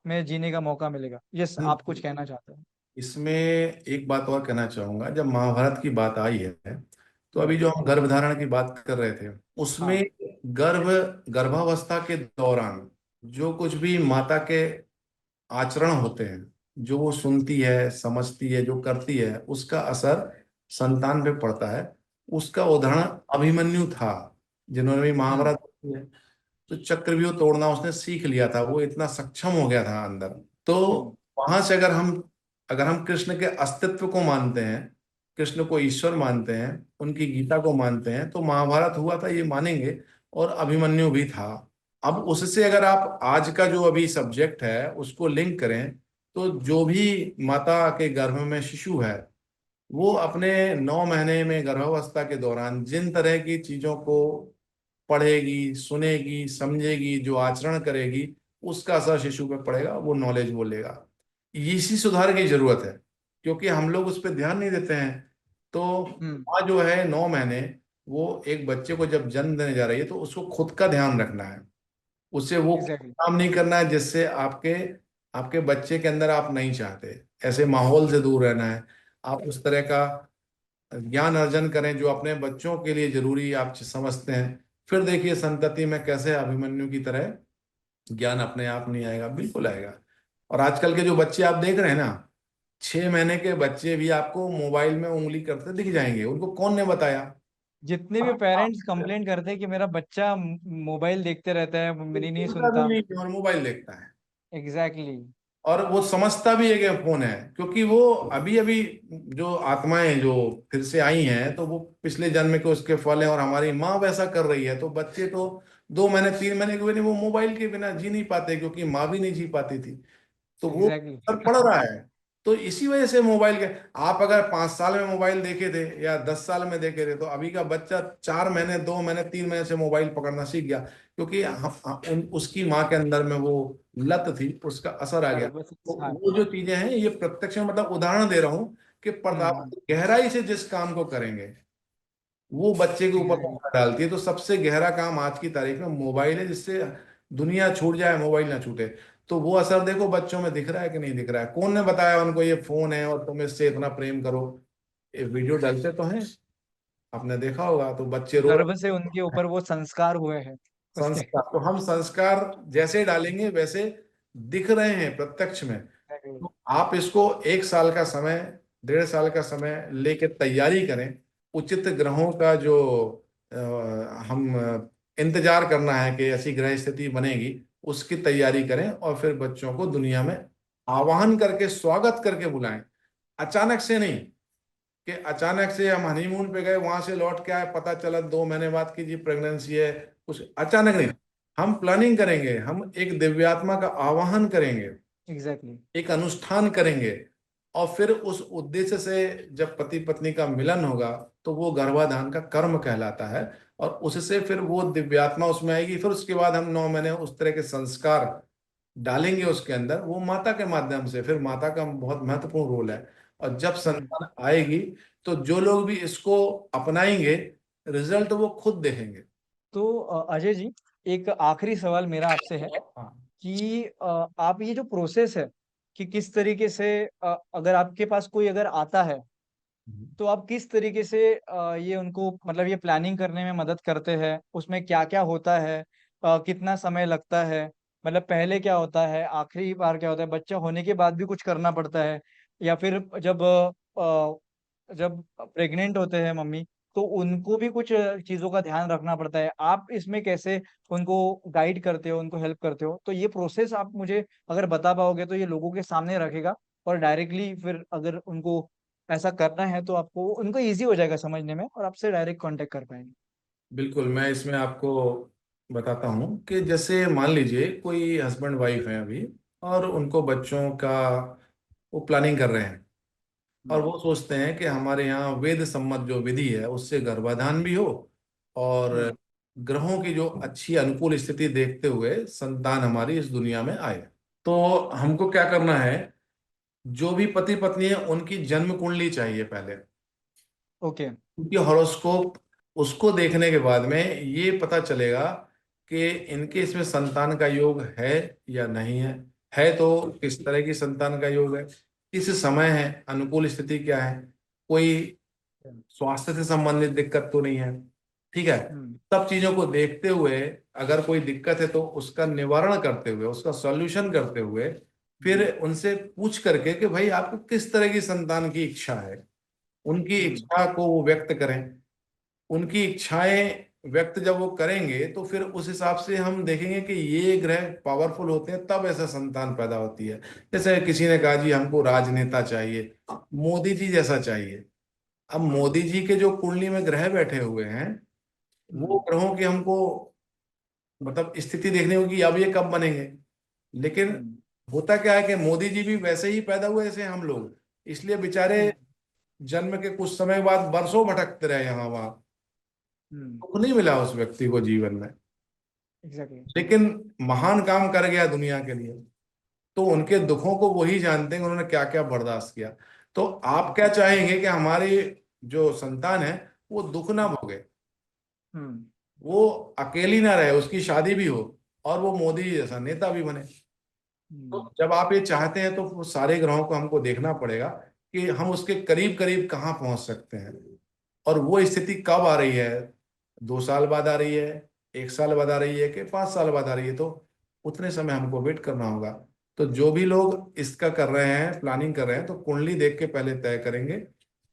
में जीने का मौका मिलेगा। यस, आप कुछ कहना चाहते हैं? इसमें एक बात और कहना चाहूंगा। जब महाभारत की बात आई है, तो अभी हम्म। जो हम गर्भधारण की बात कर रहे थे, उसमें हाँ। गर्भ गर्भावस्था के दौरान जो कुछ भी माता के आचरण होते हैं, जो वो सुनती है, समझती है, जो करती है, उसका असर संतान पे पड़ता है। उसका उदाहरण अभिमन्यु था, जिन्होंने भी हम्म। महाभारत पढ़ी है। तो चक्रव्यूह तोड़ना उसने सीख लिया था, वो इतना सक्षम हो गया था अंदर। तो हम्म। वहां से अगर हम अगर हम कृष्ण के अस्तित्व को मानते हैं, कृष्ण को ईश्वर मानते हैं, उनकी गीता को मानते हैं, तो महाभारत हुआ था ये मानेंगे, और अभिमन्यु भी था। अब उससे अगर आप आज का जो अभी सब्जेक्ट है उसको लिंक करें, तो जो भी माता के गर्भ में शिशु है, वो अपने 9 महीने में गर्भावस्था के दौरान जिन तरह की चीजों को पढ़ेगी, सुनेगी, समझेगी, जो आचरण करेगी, उसका असर शिशु पे पड़ेगा, वो नॉलेज वो लेगा। इसी सुधार की जरूरत है, क्योंकि हम लोग उस पर ध्यान नहीं देते हैं। तो हम्म। माँ जो है 9 महीने, वो एक बच्चे को जब जन्म देने जा रही है तो उसको खुद का ध्यान रखना है, उसे वो एग्जैक्टली। काम नहीं करना है जिससे आपके आपके बच्चे के अंदर आप नहीं चाहते। ऐसे माहौल से दूर रहना है। आप उस तरह का ज्ञान अर्जन करें जो अपने बच्चों के लिए जरूरी आप समझते हैं। फिर देखिए संतति में कैसे अभिमन्यु की तरह ज्ञान अपने आप नहीं आएगा, बिल्कुल आएगा। और आजकल के जो बच्चे आप देख रहे हैं ना, 6 महीने के बच्चे भी आपको मोबाइल में उंगली करते दिख जाएंगे, उनको कौन ने बताया? जितने भी पेरेंट्स कंप्लेंट करते हैं कि मेरा बच्चा मोबाइल देखते रहता है, मेरी नहीं सुनता भी सुनता। नहीं और मोबाइल देखता है। एग्जैक्टली। और वो समझता भी है कि फोन है, क्योंकि वो अभी अभी जो आत्माएं जो फिर से आई हैं, तो वो पिछले जन्म के उसके फल हैं, और हमारी माँ वैसा कर रही है, तो बच्चे तो 2 महीने 3 महीने के भी नहीं, वो मोबाइल के बिना जी नहीं पाते, क्योंकि माँ भी नहीं जी पाती थी। तो वो एग्जैक्टली। असर पड़ रहा है। तो इसी वजह से मोबाइल के, आप अगर 5 साल में मोबाइल देखे थे या 10 साल में देखे थे, तो अभी का बच्चा 4 महीने 2 महीने 3 महीने से मोबाइल पकड़ना सीख गया, क्योंकि उसकी माँ के अंदर में वो लत थी, उसका असर आ गया। बस। तो हाँ। वो जो चीजें हैं, ये प्रत्यक्ष में, मतलब उदाहरण दे रहा हूँ कि हम्म। गहराई से जिस काम को करेंगे, वो बच्चे के ऊपर एग्जैक्टली। प्रभाव डालती है। तो सबसे गहरा काम आज की तारीख में मोबाइल है, जिससे दुनिया छूट जाए, मोबाइल ना छूटे। तो वो असर देखो बच्चों में दिख रहा है कि नहीं दिख रहा है? कौन ने बताया उनको ये फोन है और तुम इससे इतना प्रेम करो? ये वीडियो डालते तो हैं, आपने देखा होगा, तो बच्चे रो गर्भ से रहे उनके हैं। ऊपर वो संस्कार हुए हैं उसके। संस्कार तो हम संस्कार जैसे डालेंगे वैसे दिख रहे हैं प्रत्यक्ष में। Exactly. तो आप इसको 1 साल का समय, 1.5 साल का समय लेके तैयारी करें। उचित ग्रहों का जो हम इंतजार करना है कि ऐसी ग्रह स्थिति बनेगी, उसकी तैयारी करें, और फिर बच्चों को दुनिया में आवाहन करके, स्वागत करके बुलाएं। अचानक से नहीं, कि अचानक से हम हनीमून पे गए, वहां से लौट के आए, पता चला 2 महीने बाद की जी प्रेगनेंसी है। कुछ अचानक नहीं, हम प्लानिंग करेंगे, हम एक दिव्यात्मा का आवाहन करेंगे, एग्जैक्टली। एक अनुष्ठान करेंगे, और फिर उस उद्देश्य से जब पति पत्नी का मिलन होगा, तो वो गर्भाधान का कर्म कहलाता है। और उससे फिर वो दिव्यात्मा उसमें आएगी। फिर उसके बाद हम 9 महीने उस तरह के संस्कार डालेंगे उसके अंदर, वो माता के माध्यम से। फिर माता का बहुत महत्वपूर्ण रोल है। और जब हम्म। संतान आएगी, तो जो लोग भी इसको अपनाएंगे, रिजल्ट वो खुद देखेंगे। तो अजय जी, एक आखिरी सवाल मेरा आपसे है हाँ। कि आप ये जो प्रोसेस है कि किस तरीके से अगर आपके पास कोई अगर आता है, तो आप किस तरीके से ये उनको मतलब ये प्लानिंग करने में मदद करते हैं, उसमें क्या क्या होता है, कितना समय लगता है, मतलब पहले क्या होता है, आखिरी बार क्या होता है, बच्चा होने के बाद भी कुछ करना पड़ता है, या फिर जब प्रेग्नेंट होते हैं मम्मी, तो उनको भी कुछ चीजों का ध्यान रखना पड़ता है, आप इसमें कैसे उनको गाइड करते हो, उनको हेल्प करते हो? तो ये प्रोसेस आप मुझे अगर बता पाओगे तो ये लोगों के सामने रखेगा, और डायरेक्टली फिर अगर उनको ऐसा करना है तो आपको उनको इजी हो जाएगा समझने में, और आपसे डायरेक्ट कांटेक्ट कर पाएंगे। बिल्कुल, मैं इसमें आपको बताता हूँ कि जैसे मान लीजिए कोई हस्बैंड वाइफ है अभी, और उनको बच्चों का वो प्लानिंग कर रहे हैं, और हम्म। वो सोचते हैं कि हमारे यहाँ वेद सम्मत जो विधि है उससे गर्भाधान भी हो, और हम्म। ग्रहों की जो अच्छी अनुकूल स्थिति देखते हुए संतान हमारी इस दुनिया में आए। तो हमको क्या करना है, जो भी पति पत्नी है उनकी जन्म कुंडली चाहिए पहले, ओके। क्योंकि हॉरोस्कोप, उसको देखने के बाद में ये पता चलेगा कि इनके इसमें संतान का योग है या नहीं है। है तो किस तरह की संतान का योग है, किस समय है, अनुकूल स्थिति क्या है, कोई स्वास्थ्य से संबंधित दिक्कत तो नहीं है। ठीक है। हम्म। सब चीजों को देखते हुए, अगर कोई दिक्कत है तो उसका निवारण करते हुए, उसका सॉल्यूशन करते हुए, फिर हम्म। उनसे पूछ करके कि भाई आपको किस तरह की संतान की इच्छा है, उनकी हम्म। इच्छा को वो व्यक्त करें। उनकी इच्छाएं व्यक्त जब वो करेंगे तो फिर उस हिसाब से हम देखेंगे कि ये ग्रह पावरफुल होते हैं, तब ऐसा संतान पैदा होती है। जैसे किसी ने कहा जी हमको राजनेता चाहिए, मोदी जी जैसा चाहिए। अब मोदी जी के जो कुंडली में ग्रह बैठे हुए हैं, वो हम्म। ग्रहों की हमको मतलब स्थिति देखनी होगी अब ये कब बनेंगे। लेकिन हम्म। होता क्या है कि मोदी जी भी वैसे ही पैदा हुए जैसे हम लोग, इसलिए बेचारे हम्म। जन्म के कुछ समय बाद बरसों भटकते रहे यहाँ वहां। हम्म। दुख नहीं मिला उस व्यक्ति को जीवन में, एग्जैक्टली। लेकिन महान काम कर गया दुनिया के लिए। तो उनके दुखों को वही जानते हैं कि उन्होंने क्या क्या बर्दाश्त किया। तो आप क्या चाहेंगे कि हमारी जो संतान है वो दुख ना भोगे, हम्म। वो अकेली ना रहे, उसकी शादी भी हो और वो मोदी जी जैसा नेता भी बने। हम्म। तो जब आप ये चाहते हैं तो वो सारे ग्रहों को हमको देखना पड़ेगा कि हम उसके करीब करीब कहाँ पहुंच सकते हैं, और वो स्थिति कब आ रही है। 2 साल बाद आ रही है, 1 साल बाद आ रही है, कि 5 साल बाद आ रही है, तो उतने समय हमको वेट करना होगा। तो जो भी लोग इसका कर रहे हैं, प्लानिंग कर रहे हैं, तो कुंडली देख के पहले तय करेंगे,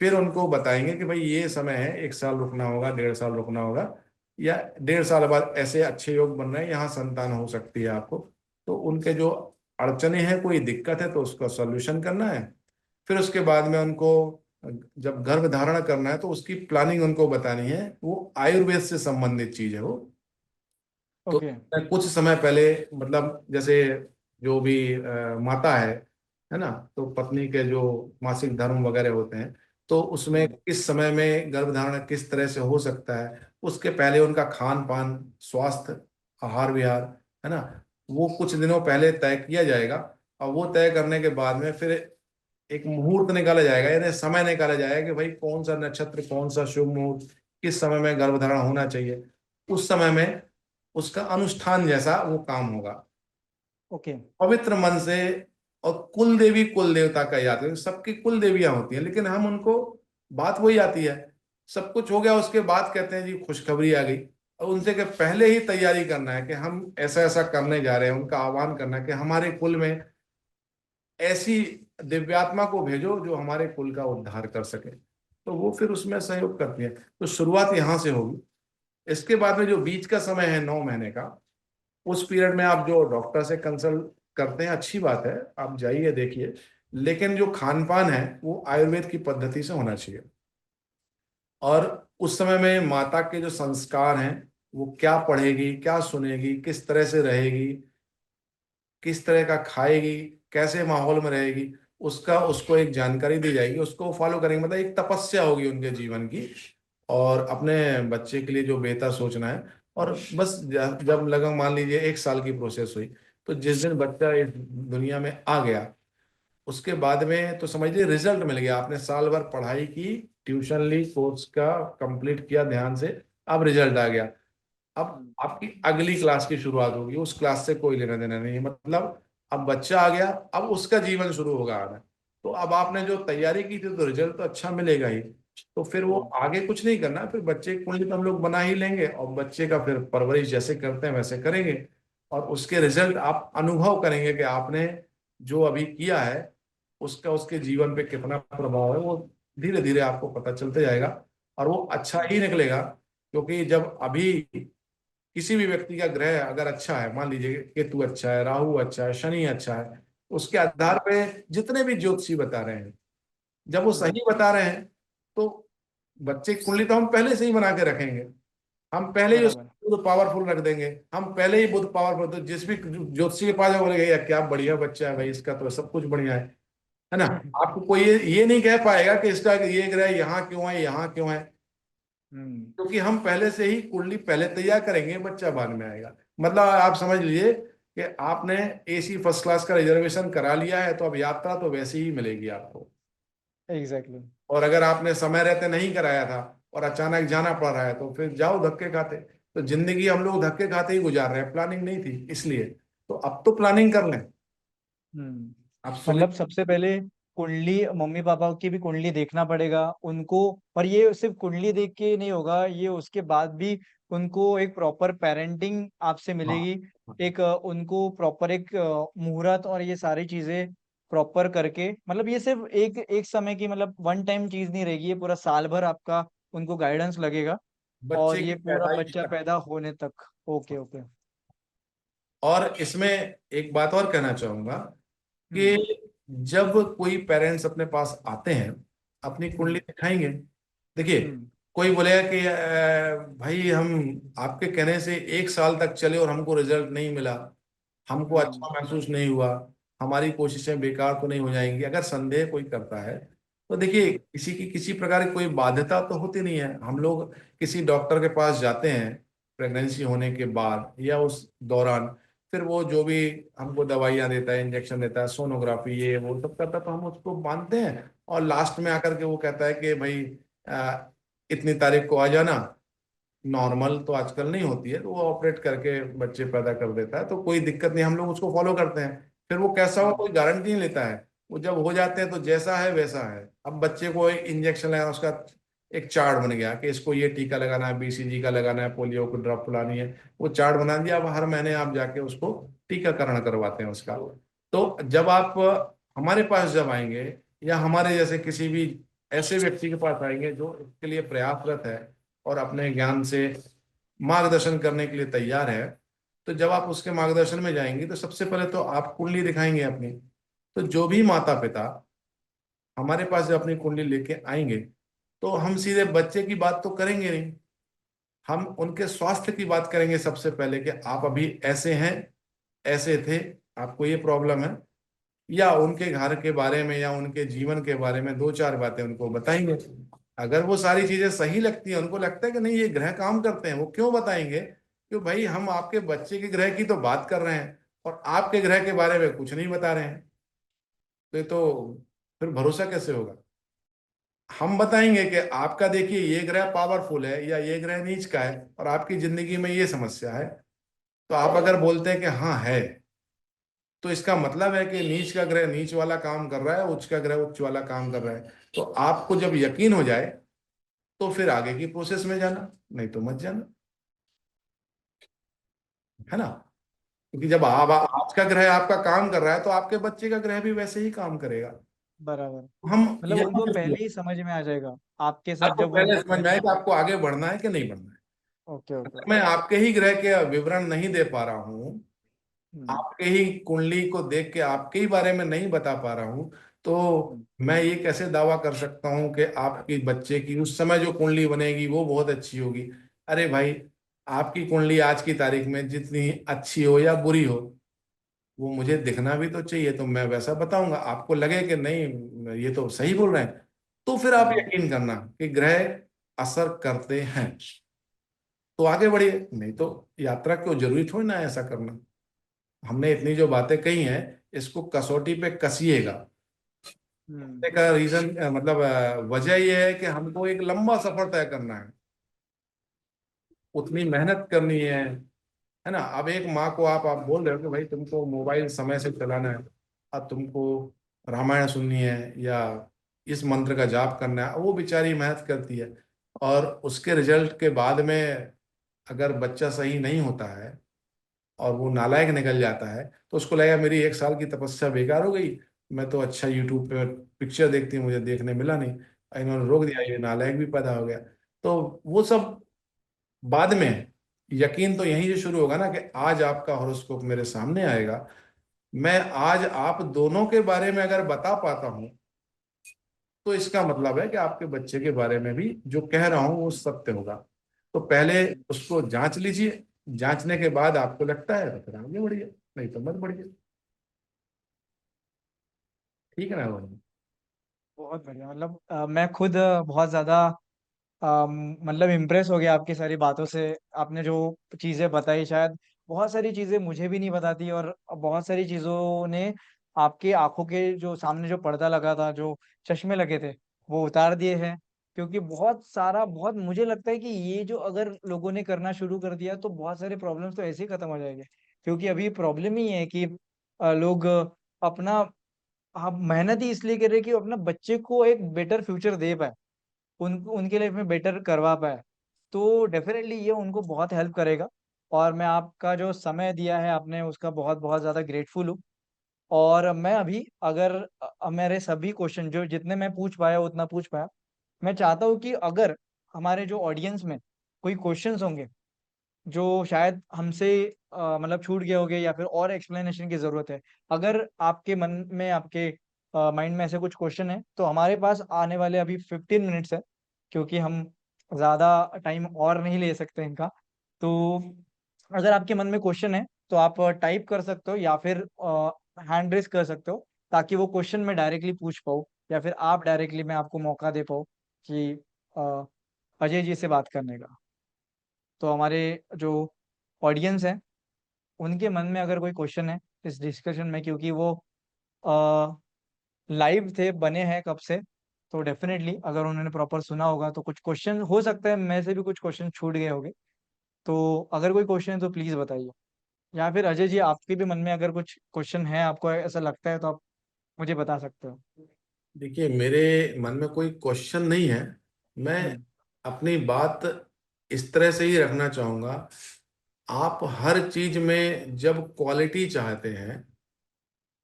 फिर उनको बताएंगे कि भाई ये समय है, 1 साल रुकना होगा, 1.5 साल रुकना होगा, या 1.5 साल बाद ऐसे अच्छे योग बन रहे हैं, यहाँ संतान हो सकती है आपको। तो उनके जो अड़चने हैं, कोई दिक्कत है, तो उसका सॉल्यूशन करना है। फिर उसके बाद में उनको जब गर्भ धारण करना है तो उसकी प्लानिंग उनको बतानी है। वो आयुर्वेद से संबंधित चीज है वो। तो ओके। कुछ समय पहले, मतलब जैसे जो भी माता है ना, तो पत्नी के जो मासिक धर्म वगैरह होते हैं, तो उसमें हम्म। किस समय में गर्भ धारण किस तरह से हो सकता है, उसके पहले उनका खान पान, स्वास्थ्य, आहार विहार, है ना, वो कुछ दिनों पहले तय किया जाएगा। और वो तय करने के बाद में फिर एक मुहूर्त निकाला जाएगा, यानी समय निकाला जाएगा कि भाई कौन सा नक्षत्र, कौन सा शुभ मुहूर्त, किस समय में गर्भधारण होना चाहिए। उस समय में उसका अनुष्ठान जैसा वो काम होगा, ओके। पवित्र मन से। और कुल देवी कुल देवता का याद है, सबकी कुल देवियां होती हैं, लेकिन हम उनको, बात वही आती है, सब कुछ हो गया उसके बाद कहते हैं जी खुशखबरी आ गई। और उनसे के पहले ही तैयारी करना है कि हम ऐसा ऐसा करने जा रहे हैं, उनका आह्वान करना है कि हमारे कुल में ऐसी दिव्यात्मा को भेजो जो हमारे कुल का उद्धार कर सके। तो वो फिर उसमें सहयोग करती है। तो शुरुआत यहाँ से होगी। इसके बाद में जो बीच का समय है 9 महीने का, उस पीरियड में आप जो डॉक्टर से कंसल्ट करते हैं, अच्छी बात है, आप जाइए देखिए। लेकिन जो खान पान है वो आयुर्वेद की पद्धति से होना चाहिए। और उस समय में माता के जो संस्कार हैं, वो क्या पढ़ेगी, क्या सुनेगी, किस तरह से रहेगी, किस तरह का खाएगी, कैसे माहौल में रहेगी, उसका उसको एक जानकारी दी जाएगी, उसको फॉलो करेंगे। मतलब एक तपस्या होगी उनके जीवन की। और अपने बच्चे के लिए जो बेहतर सोचना है। और बस जब लगन मान लीजिए 1 साल की प्रोसेस हुई, तो जिस दिन बच्चा इस दुनिया में आ गया, उसके बाद में तो समझिए रिजल्ट मिल गया। आपने साल भर पढ़ाई की, ट्यूशन ली, कोर्स का कंप्लीट किया ध्यान से, अब रिजल्ट आ गया। अब हम्म। आपकी अगली क्लास की शुरुआत होगी, उस क्लास से कोई लेना देना नहीं है। मतलब अब बच्चा आ गया, अब उसका जीवन शुरू होगा आना। तो अब आपने जो तैयारी की थी तो रिजल्ट तो अच्छा मिलेगा ही। तो फिर वो हम्म। आगे कुछ नहीं करना, फिर बच्चे की कुंडली तो हम लोग बना ही लेंगे, और बच्चे का फिर परवरिश जैसे करते हैं वैसे करेंगे। और उसके रिजल्ट आप अनुभव करेंगे कि आपने जो अभी किया है उसका उसके जीवन पे कितना प्रभाव है, वो धीरे धीरे आपको पता चलते जाएगा। और वो अच्छा ही निकलेगा। क्योंकि जब अभी किसी भी व्यक्ति का ग्रह अगर अच्छा है, मान लीजिए केतु अच्छा है, राहु अच्छा है, शनि अच्छा है, उसके आधार हम्म। पे जितने भी ज्योतिषी बता रहे हैं, जब वो हम्म। सही बता रहे हैं, तो बच्चे की कुंडली तो हम पहले से ही बना के रखेंगे। हम पहले ही बराबर। उसको बुध पावरफुल रख देंगे। हम पहले ही बुध पावरफुल, तो जिस भी ज्योतिषी के पास जाओ बोलेगा यार क्या बढ़िया बच्चा है भाई, इसका तो सब कुछ बढ़िया है ना। आपको कोई ये नहीं कह पाएगा कि इसका ये ग्रह यहाँ क्यों है, यहाँ क्यों है। हम्म। क्योंकि हम पहले से ही कुंडली पहले तैयार करेंगे, बच्चा बाद में आएगा। मतलब आप समझ लीजिए कि आपने एसी फर्स्ट क्लास का रिजर्वेशन करा लिया है, तो अब यात्रा तो वैसे ही मिलेगी आपको। एग्जैक्टली। और अगर आपने समय रहते नहीं कराया था और अचानक जाना पड़ रहा है, तो फिर जाओ धक्के खाते। तो जिंदगी हम लोग धक्के खाते ही गुजार रहे हैं, प्लानिंग नहीं थी इसलिए। तो अब तो प्लानिंग कर लें। हम्म। आप सुनिए। मतलब सबसे पहले कुंडली, मम्मी पापा की भी कुंडली देखना पड़ेगा उनको। और ये सिर्फ कुंडली देख के नहीं होगा, ये उसके बाद भी उनको एक प्रॉपर पेरेंटिंग आपसे हाँ मिलेगी। एक उनको प्रॉपर एक मुहूर्त और ये सारी चीजें प्रॉपर करके, मतलब ये सिर्फ एक एक समय की, मतलब वन टाइम चीज नहीं रहेगी, ये पूरा साल भर आपका उनको गाइडेंस लगेगा। और बच्चे ये की पूरा पैदाइश बच्चा तक। पैदा होने तक। Okay okay. और इसमें एक बात और कहना चाहूंगा हम्म कि जब कोई पेरेंट्स अपने पास आते हैं, अपनी कुंडली हम्म दिखाएंगे। देखिए, हम्म कोई बोलेगा कि भाई हम आपके कहने से 1 साल तक चले और हमको रिजल्ट नहीं मिला, हमको हम्म अच्छा महसूस नहीं हुआ, हमारी कोशिशें बेकार तो नहीं हो जाएंगी। अगर संदेह कोई करता है तो देखिए, हम्म किसी की किसी प्रकार की कोई बाध्यता तो होती नहीं है। हम लोग किसी डॉक्टर के पास जाते हैं प्रेगनेंसी होने के बाद या उस दौरान, फिर वो जो भी हमको दवाइयाँ देता है, इंजेक्शन देता है, सोनोग्राफी ये वो सब करता है, तो हम उसको मानते हैं। और लास्ट में आकर के वो कहता है कि भाई अ, इतनी तारीख को आ जाना। नॉर्मल तो आजकल नहीं होती है, तो वो ऑपरेट करके बच्चे पैदा कर देता है, तो कोई दिक्कत नहीं, हम लोग उसको फॉलो करते हैं। फिर वो कैसा हो हम्म कोई गारंटी नहीं लेता है। वो जब हो जाते हैं तो जैसा है वैसा है। अब बच्चे को एक इंजेक्शन लगाना, उसका एक चार्ट बन गया कि इसको ये टीका लगाना है, BCG का लगाना है, पोलियो को ड्रॉप पिलानी है, वो चार्ट बना दिया। अब हर महीने आप जाके उसको टीकाकरण करवाते हैं उसका। तो जब आप हमारे पास जब आएंगे, या हमारे जैसे किसी भी ऐसे व्यक्ति के पास आएंगे जो इसके लिए प्रयासरत है और अपने ज्ञान से मार्गदर्शन करने के लिए तैयार है, तो जब आप उसके मार्गदर्शन में जाएंगे तो सबसे पहले तो आप कुंडली दिखाएंगे अपनी। तो जो भी माता पिता हमारे पास जब अपनी कुंडली लेके आएंगे, तो हम सीधे बच्चे की बात तो करेंगे नहीं, हम उनके स्वास्थ्य की बात करेंगे सबसे पहले कि आप अभी ऐसे हैं, ऐसे थे, आपको ये प्रॉब्लम है। या उनके घर के बारे में या उनके जीवन के बारे में दो चार बातें उनको बताएंगे। अगर वो सारी चीजें सही लगती हैं, उनको लगता है कि नहीं ये ग्रह काम करते हैं, वो क्यों बताएंगे कि भाई हम आपके बच्चे के ग्रह की तो बात कर रहे हैं और आपके ग्रह के बारे में कुछ नहीं बता रहे हैं। तो ये तो फिर भरोसा कैसे होगा। हम बताएंगे कि आपका देखिए ये ग्रह पावरफुल है या ये ग्रह नीच का है और आपकी जिंदगी में ये समस्या है। तो आप अगर बोलते हैं कि हाँ है, तो इसका मतलब है कि नीच का ग्रह नीच वाला काम कर रहा है, उच्च का ग्रह उच्च वाला काम कर रहा है। तो आपको जब यकीन हो जाए तो फिर आगे की प्रोसेस में जाना, नहीं तो मत जाना, है ना। क्योंकि जब आप आज का ग्रह आपका काम कर रहा है तो आपके बच्चे का ग्रह भी वैसे ही काम करेगा। बराबर। हम मतलब यहाँ उनको पे पहले ही समझ में आ जाएगा आपके साथ आपको जब वो पहले समझ में आए रहेंगे। कि आपको आगे बढ़ना है कि नहीं बढ़ना है। Okay okay. अगर मैं आपके ही ग्रह के विवरण नहीं दे पा रहा हूँ, हम्म आपके ही कुंडली को देख के आपके ही बारे में नहीं बता पा रहा हूँ, तो हम्म मैं ये कैसे दावा कर सकता हूँ कि आपकी बच्चे की उस समय जो कुंडली बनेगी वो बहुत अच्छी होगी। अरे भाई, आपकी कुंडली आज की तारीख में जितनी अच्छी हो या बुरी हो, वो मुझे दिखना भी तो चाहिए, तो मैं वैसा बताऊंगा। आपको लगे कि नहीं ये तो सही बोल रहे हैं, तो फिर आप हम्म यकीन करना कि ग्रह असर करते हैं, तो आगे बढ़िए। नहीं तो यात्रा क्यों, जरूरी थोड़ी ना है ऐसा करना। हमने इतनी जो बातें कही हैं, इसको कसौटी पे कसिएगा। हम्म कहने का रीजन मतलब वजह यह है कि हमको एक लंबा सफर तय करना है, उतनी मेहनत करनी है ना। अब एक माँ को आप बोल रहे हो कि भाई तुमको मोबाइल समय से चलाना है, अब तुमको रामायण सुननी है या इस मंत्र का जाप करना है, वो बेचारी मेहनत करती है। और उसके रिजल्ट के बाद में अगर बच्चा सही नहीं होता है और वो नालायक निकल जाता है, तो उसको लगेगा मेरी 1 साल की तपस्या बेकार हो गई। मैं तो अच्छा यूट्यूब पे पिक्चर देखती हूँ, मुझे देखने मिला नहीं, इन्होंने रोक दिया, ये नालायक भी पैदा हो गया। तो वो सब बाद में है। यकीन तो यहीं से शुरू होगा ना कि आज आपका हॉरोस्कोप मेरे सामने आएगा, मैं आज आप दोनों के बारे में अगर बता पाता हूं, तो इसका मतलब है कि आपके बच्चे के बारे में भी जो कह रहा हूं वो सत्य होगा। तो पहले उसको जांच लीजिए, जांचने के बाद आपको लगता है तो फिर आगे बढ़िए, नहीं तो मत बढ़िए। ठीक है ना भाई। बहुत बढ़िया। मतलब मैं खुद बहुत ज्यादा मतलब इम्प्रेस हो गया आपकी सारी बातों से। आपने जो चीजें बताई, शायद बहुत सारी चीजें मुझे भी नहीं बताती, और बहुत सारी चीजों ने आपकी आंखों के जो सामने जो पर्दा लगा था, जो चश्मे लगे थे, वो उतार दिए हैं। क्योंकि बहुत सारा, बहुत मुझे लगता है कि ये जो अगर लोगों ने करना शुरू कर दिया तो बहुत सारे प्रॉब्लम्स तो ऐसे ही खत्म हो जाएंगे। क्योंकि अभी प्रॉब्लम ही है कि लोग अपना आप मेहनत ही इसलिए कर रहे हैं कि वो अपना बच्चे को एक बेटर फ्यूचर दे पाए, उनके लाइफ में बेटर करवा पाए। तो डेफिनेटली ये उनको बहुत हेल्प करेगा। और मैं आपका जो समय दिया है आपने, उसका बहुत बहुत ज़्यादा ग्रेटफुल हूँ। और मैं अभी अगर मेरे सभी क्वेश्चन जो जितने मैं पूछ पाया उतना पूछ पाया। मैं चाहता हूँ कि अगर हमारे जो ऑडियंस में कोई क्वेश्चंस होंगे जो शायद हमसे मतलब छूट गए होंगे या फिर और एक्सप्लेनेशन की जरूरत है। अगर आपके मन में, आपके माइंड में ऐसे कुछ क्वेश्चन है, तो हमारे पास आने वाले अभी 15 मिनट्स है, क्योंकि हम ज़्यादा टाइम और नहीं ले सकते इनका। तो अगर आपके मन में क्वेश्चन है तो आप टाइप कर सकते हो या फिर हैंड रेस कर सकते हो, ताकि वो क्वेश्चन मैं डायरेक्टली पूछ पाऊँ, या फिर आप डायरेक्टली, मैं आपको मौका दे पाऊँ कि अ, अजय जी से बात करने का। तो हमारे जो ऑडियंस है, उनके मन में अगर कोई क्वेश्चन है इस डिस्कशन में, क्योंकि वो लाइव थे, बने हैं कब से, तो डेफिनेटली अगर उन्होंने प्रॉपर सुना होगा तो कुछ क्वेश्चन हो सकता है, मैं से भी कुछ क्वेश्चन छूट गए होंगे। तो अगर कोई क्वेश्चन है तो प्लीज बताइए। या फिर अजय जी, आपके भी मन में अगर कुछ क्वेश्चन है, आपको ऐसा लगता है, तो आप मुझे बता सकते हो। देखिए, मेरे मन में कोई क्वेश्चन नहीं है। मैं हम्म। अपनी बात इस तरह से ही रखना चाहूंगा। आप हर चीज में जब क्वालिटी चाहते हैं,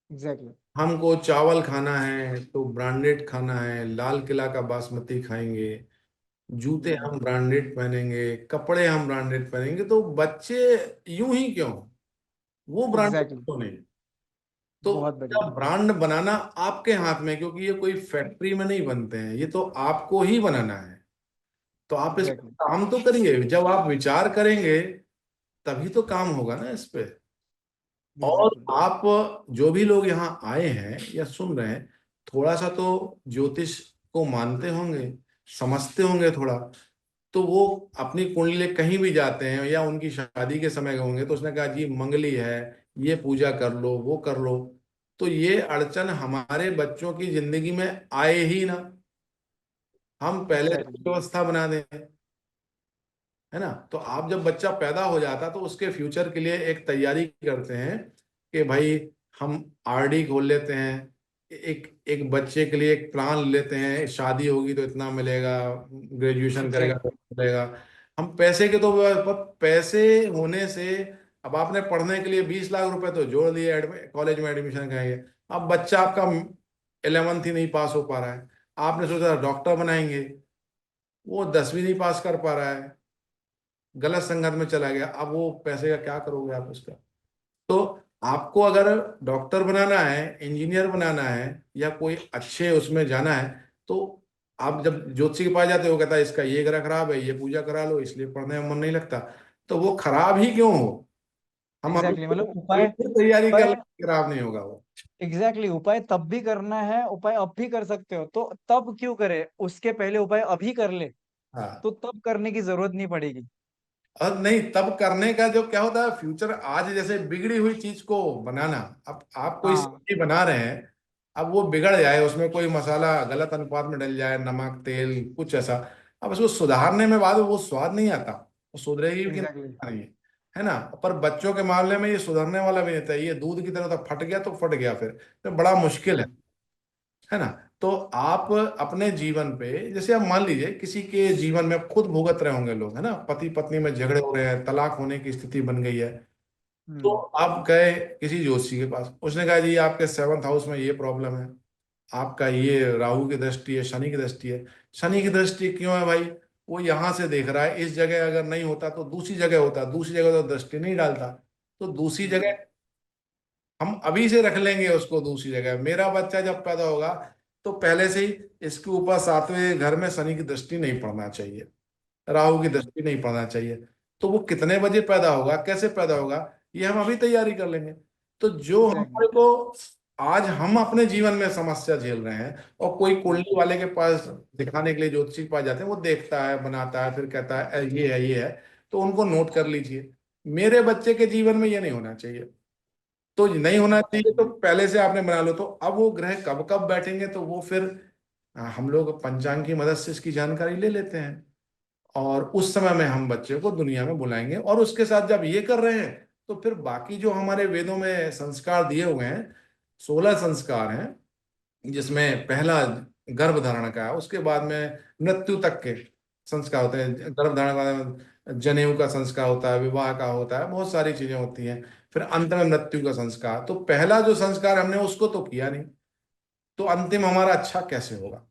एग्जैक्टली। हमको चावल खाना है तो ब्रांडेड खाना है, लाल किला का बासमती खाएंगे, जूते हम्म। हम ब्रांडेड पहनेंगे, कपड़े हम ब्रांडेड पहनेंगे, तो बच्चे यूं ही क्यों, वो ब्रांडेड एग्जैक्टली। क्यों नहीं? तो बहुत क्या बढ़िया। ब्रांड बनाना आपके हाथ में है, क्योंकि ये कोई फैक्ट्री में नहीं बनते हैं, ये तो आपको ही बनाना है। तो आप इस पे एग्जैक्टली। काम तो करेंगे, जब आप विचार करेंगे तभी तो काम होगा ना इस पे। और एग्जैक्टली। आप, जो भी लोग यहाँ आए हैं या सुन रहे हैं, थोड़ा सा तो ज्योतिष को मानते होंगे, समझते होंगे थोड़ा। तो वो अपनी कुंडली कहीं भी जाते हैं या उनकी शादी के समय गए होंगे, तो उसने कहा जी मंगली है, ये पूजा कर लो, वो कर लो। तो ये अड़चन हमारे बच्चों की जिंदगी में आए ही ना, हम पहले से एग्जैक्टली। व्यवस्था बना दें, है ना। तो आप जब बच्चा पैदा हो जाता तो उसके फ्यूचर के लिए एक तैयारी करते हैं कि भाई हम आरडी खोल लेते हैं, एक एक बच्चे के लिए एक प्लान लेते हैं, शादी होगी तो इतना मिलेगा, ग्रेजुएशन करेगा तो एग्जैक्टली। मिलेगा। हम पैसे के तो, पर पैसे होने से, अब आपने पढ़ने के लिए 20 लाख रुपए तो जोड़ दिए, कॉलेज में एडमिशन करेंगे। अब बच्चा आपका 11th ही नहीं पास हो पा रहा है, आपने सोचा डॉक्टर बनाएंगे, वो 10वीं नहीं पास कर पा रहा है, गलत संगत में चला गया, अब वो पैसे का क्या करोगे आप उसका। तो आपको अगर डॉक्टर बनाना है, इंजीनियर बनाना है, या कोई अच्छे उसमें जाना है, तो आप जब ज्योतिषी के पास जाते हो, कहता है इसका ये ग्रह खराब है, ये पूजा करा लो, इसलिए पढ़ने में मन नहीं लगता। तो वो खराब ही क्यों हो, हम अभी एग्जैक्टली, मतलब अभी उपाय, फिर तैयारी कर उपाय, लेंगे, खराब नहीं होगा वो। एग्जैक्टली उपाय तब भी करना है, उपाय अब भी कर सकते हो, तो तब क्यों करे, उसके पहले उपाय अभी कर ले, हाँ। तो तब करने की जरूरत नहीं पड़ेगी। और नहीं, तब करने का जो क्या होता है, फ्यूचर आज जैसे बिगड़ी हुई चीज को बनाना, अब आप कोई हाँ। सब्जी बना रहे हैं, अब वो बिगड़ जाए, उसमें कोई मसाला गलत अनुपात में डल जाए, नमक तेल कुछ ऐसा, अब उसको सुधारने में बाद में वो स्वाद नहीं आता, वो सुधरेगी कि एग्जैक्टली। नहीं, है ना। पर बच्चों के मामले में ये सुधरने वाला भी नहीं था, ये दूध की तरह, तो फट गया तो फट गया, फिर तो बड़ा मुश्किल है ना। तो आप अपने जीवन पे, जैसे आप मान लीजिए किसी के जीवन में खुद भुगत रहे होंगे लोग, है ना, पति पत्नी में झगड़े हो रहे हैं, तलाक होने की स्थिति बन गई है। तो हम्म। आप गए किसी जोशी के पास, उसने कहा जी आपके 7th हाउस में ये प्रॉब्लम है, आपका ये राहु की दृष्टि है, शनि की दृष्टि है। शनि की दृष्टि क्यों है भाई? वो यहां से देख रहा है, इस जगह अगर नहीं होता तो दूसरी जगह होता, दूसरी जगह तो दृष्टि नहीं डालता, तो दूसरी हम्म। जगह हम अभी से रख लेंगे उसको दूसरी जगह। मेरा बच्चा जब पैदा होगा तो पहले से ही इसके ऊपर 7वें घर में शनि की दृष्टि नहीं पड़ना चाहिए, राहु की हम्म। दृष्टि नहीं पड़ना चाहिए। तो वो कितने बजे पैदा होगा, कैसे पैदा होगा, ये हम अभी तैयारी कर लेंगे। तो जो एग्जैक्टली। हमारे को आज हम अपने जीवन में समस्या झेल रहे हैं, और कोई कुंडली वाले के पास दिखाने के लिए ज्योतिषी के पास जाते हैं, वो देखता है, बनाता है, फिर कहता है ये है, ये है, तो उनको नोट कर लीजिए। मेरे बच्चे के जीवन में ये नहीं होना चाहिए, तो नहीं होना चाहिए, तो एग्जैक्टली। पहले से आपने बना लो। तो अब वो ग्रह कब कब बैठेंगे, तो वो फिर हम लोग पंचांग की मदद से इसकी जानकारी ले लेते हैं, और उस समय में हम बच्चे को दुनिया में बुलाएंगे। और उसके साथ जब ये कर रहे हैं, तो फिर बाकी जो हमारे वेदों में संस्कार दिए हुए हैं, 16 संस्कार हैं, जिसमें पहला गर्भ धारण का है, उसके बाद में मृत्यु तक के संस्कार होते हैं। गर्भ धारण के बाद जनेऊ का संस्कार होता है, विवाह का होता है, बहुत सारी चीजें होती हैं। फिर अंत में मृत्यु का संस्कार। तो पहला जो संस्कार हमने उसको तो किया नहीं, तो अंतिम हमारा अच्छा कैसे होगा?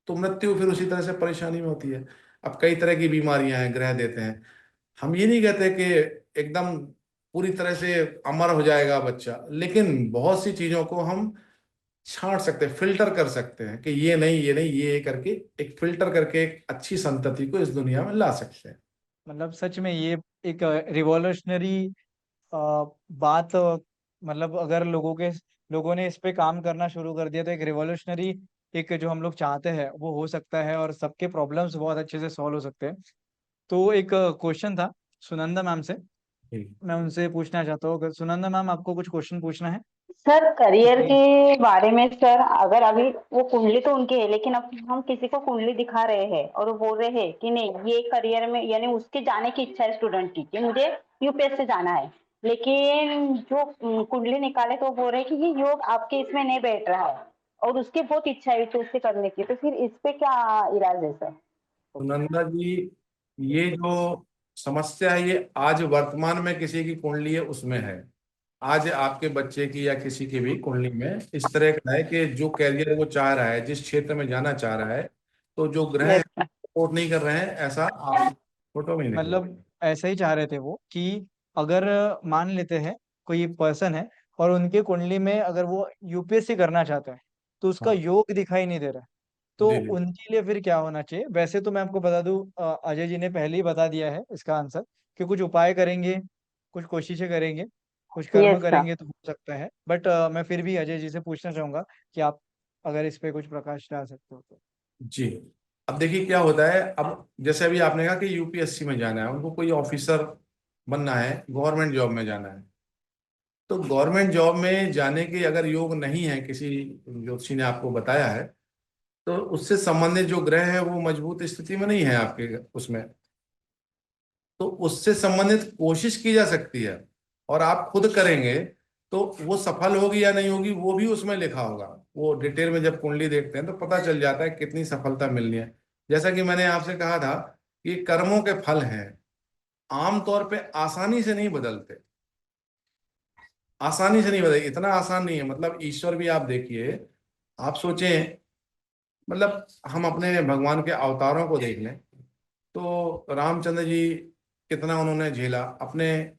तो मृत्यु फिर उसी तरह से परेशानी में होती है। अब कई तरह की बीमारियां हैं, ग्रह देते हैं। हम ये नहीं कहते कि एकदम पूरी तरह से अमर हो जाएगा बच्चा, लेकिन बहुत सी चीजों को हम छांट सकते हैं, फिल्टर कर सकते हैं कि ये नहीं, ये नहीं, ये करके एक फिल्टर करके एक अच्छी संतति को इस दुनिया में ला सकते हैं। मतलब सच में ये एक रिवॉल्यूशनरी बात, मतलब अगर लोगों ने इस पे काम करना शुरू कर दिया तो एक रिवॉल्यूशनरी, एक जो हम लोग चाहते हैं वो हो सकता है और सबके प्रॉब्लम्स बहुत अच्छे से सॉल्व हो सकते हैं। तो एक क्वेश्चन था सुनंदा मैम से, जी। मैं उनसे पूछना चाहता हूँ। अगर सुनंदा मैम आपको कुछ क्वेश्चन पूछना है सर तो करियर प्लीज। के बारे में सर, अगर अभी वो कुंडली तो उनकी है, लेकिन अब हम किसी को कुंडली दिखा रहे हैं और वो बोल रहे हैं कि नहीं ये करियर में, यानी उसके जाने की इच्छा है स्टूडेंट की कि मुझे यूपीएससी से जाना है, लेकिन जो कुंडली निकाले तो वो बोल रहे हैं कि ये योग आपके इसमें नहीं बैठ रहा है और उसकी बहुत इच्छा है यूपीएससी करने की, तो फिर इस पे क्या इलाज है सर? सुनंदा जी, ये जो समस्या है ये आज वर्तमान में किसी की कुंडली है उसमें है। आज आपके बच्चे की या किसी की भी कुंडली में इस तरह का है कि जो कैरियर वो चाह रहा है, जिस क्षेत्र में जाना चाह रहा है, तो जो ग्रह यस सर। सपोर्ट नहीं कर रहे हैं, ऐसा आप फोटो में ही निकला। मतलब ऐसा ही चाह रहे थे वो कि अगर मान लेते हैं कोई पर्सन है और उनके कुंडली में अगर वो यूपीएससी करना चाहता है तो उसका हाँ। योग दिखाई नहीं दे रहा है, तो जी जी। उनके लिए फिर क्या होना चाहिए? वैसे तो मैं आपको बता दूं, अजय जी ने पहले ही बता दिया है इसका आंसर कि कुछ उपाय करेंगे, कुछ कोशिशें करेंगे, कुछ कर्म यस सर। करेंगे तो हो सकता है। बट मैं फिर भी अजय जी से पूछना चाहूंगा कि आप अगर इस पे कुछ प्रकाश डाल सकते हो तो। जी। अब देखिए क्या होता है। अब जैसे अभी आपने कहा कि यूपीएससी में जाना है, उनको कोई ऑफिसर बनना है, गवर्नमेंट जॉब में जाना है, तो गवर्नमेंट जॉब में जाने के अगर योग नहीं है, किसी ज्योतिषी ने आपको बताया है, तो उससे संबंधित जो ग्रह है वो मजबूत स्थिति में नहीं है आपके उसमें, तो उससे संबंधित कोशिश की जा सकती है। और आप खुद करेंगे तो वो सफल होगी या नहीं होगी वो भी उसमें लिखा होगा। वो डिटेल में जब कुंडली देखते हैं तो पता चल जाता है कितनी सफलता मिलनी है। जैसा कि मैंने आपसे कहा था कि कर्मों के फल हैं, आमतौर पे आसानी से नहीं बदलते। आसानी से नहीं बदलते, इतना आसान नहीं है। मतलब ईश्वर भी आप देखिए, आप सोचें, मतलब हम अपने भगवान के अवतारों को देख लें तो रामचंद्र जी कितना उन्होंने झेला, अपने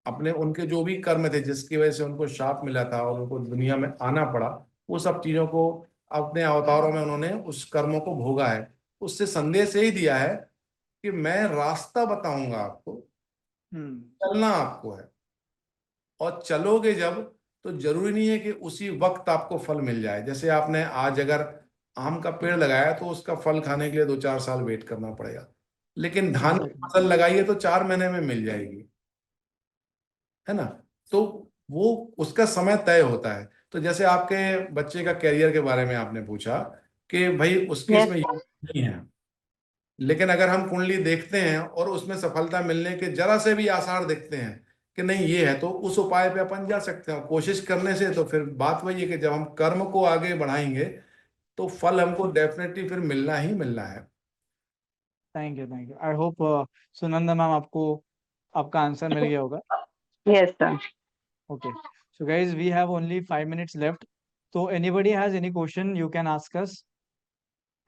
अपने उनके जो भी कर्म थे जिसकी वजह से उनको शाप मिला था और उनको दुनिया में आना पड़ा, वो सब चीजों को अपने अवतारों में उन्होंने उस कर्मों को भोगा है। उससे संदेश यही दिया है कि मैं रास्ता बताऊंगा आपको, हम्म। चलना आपको है। और चलोगे जब, तो जरूरी नहीं है कि उसी वक्त आपको फल मिल जाए। जैसे आपने आज अगर आम का पेड़ लगाया तो उसका फल खाने के लिए 2-4 साल वेट करना पड़ेगा, लेकिन धान की एग्जैक्टली। फसल लगाई है तो 4 महीने में मिल जाएगी, है ना। तो वो उसका समय तय होता है। तो जैसे आपके बच्चे का कैरियर के बारे में आपने पूछा कि भाई उसके यस इसमें सर। योग्यता नहीं है, लेकिन अगर हम कुंडली देखते हैं और उसमें सफलता मिलने के जरा से भी आसार दिखते हैं कि नहीं ये है, तो उस उपाय पे अपन जा सकते हैं कोशिश करने से। तो फिर बात वही है कि जब हम कर्म को आगे बढ़ाएंगे तो फल हमको डेफिनेटली फिर मिलना ही मिलना है। Thank you, thank you. I hope Sunanda ma'am आपको आपका आंसर मिल गया होगा। Yes sir. Okay. So guys, we have only 5 minutes left. So anybody has any question, you can ask us.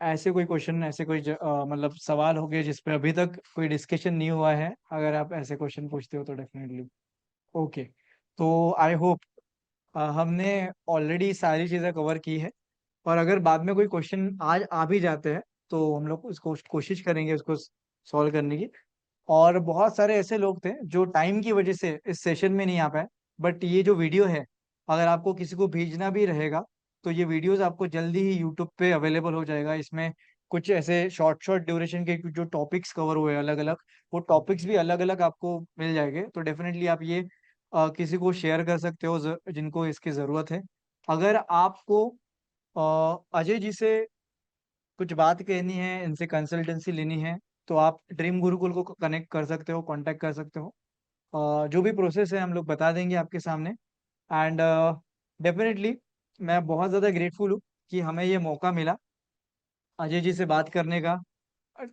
ऐसे कोई क्वेश्चन, ऐसे कोई मतलब सवाल हो गए जिस पे अभी तक कोई डिस्कशन नहीं हुआ है, अगर आप ऐसे क्वेश्चन पूछते हो तो डेफिनेटली। ओके। तो आई होप हमने ऑलरेडी सारी चीज़ें कवर की है, और अगर बाद में कोई क्वेश्चन आज आ भी जाते हैं तो हम लोग उसको कोशिश करेंगे उसको सॉल्व करने की। और बहुत सारे ऐसे लोग थे जो टाइम की वजह से इस सेशन में नहीं आ पाए, बट ये जो वीडियो है, अगर आपको किसी को भेजना भी रहेगा तो ये वीडियोस आपको जल्दी ही यूट्यूब पे अवेलेबल हो जाएगा। इसमें कुछ ऐसे शॉर्ट शॉर्ट ड्यूरेशन के जो टॉपिक्स कवर हुए अलग अलग, वो टॉपिक्स भी अलग अलग आपको मिल जाएंगे। तो डेफिनेटली आप ये किसी को शेयर कर सकते हो जिनको इसकी ज़रूरत है। अगर आपको अजय जी से कुछ बात कहनी है, इनसे कंसल्टेंसी लेनी है, तो आप ड्रीम गुरुकुल को कनेक्ट कर सकते हो, कांटेक्ट कर सकते हो। जो भी प्रोसेस है हम लोग बता देंगे आपके सामने। एंड डेफिनेटली मैं बहुत ज़्यादा ग्रेटफुल हूँ कि हमें ये मौका मिला अजय जी से बात करने का।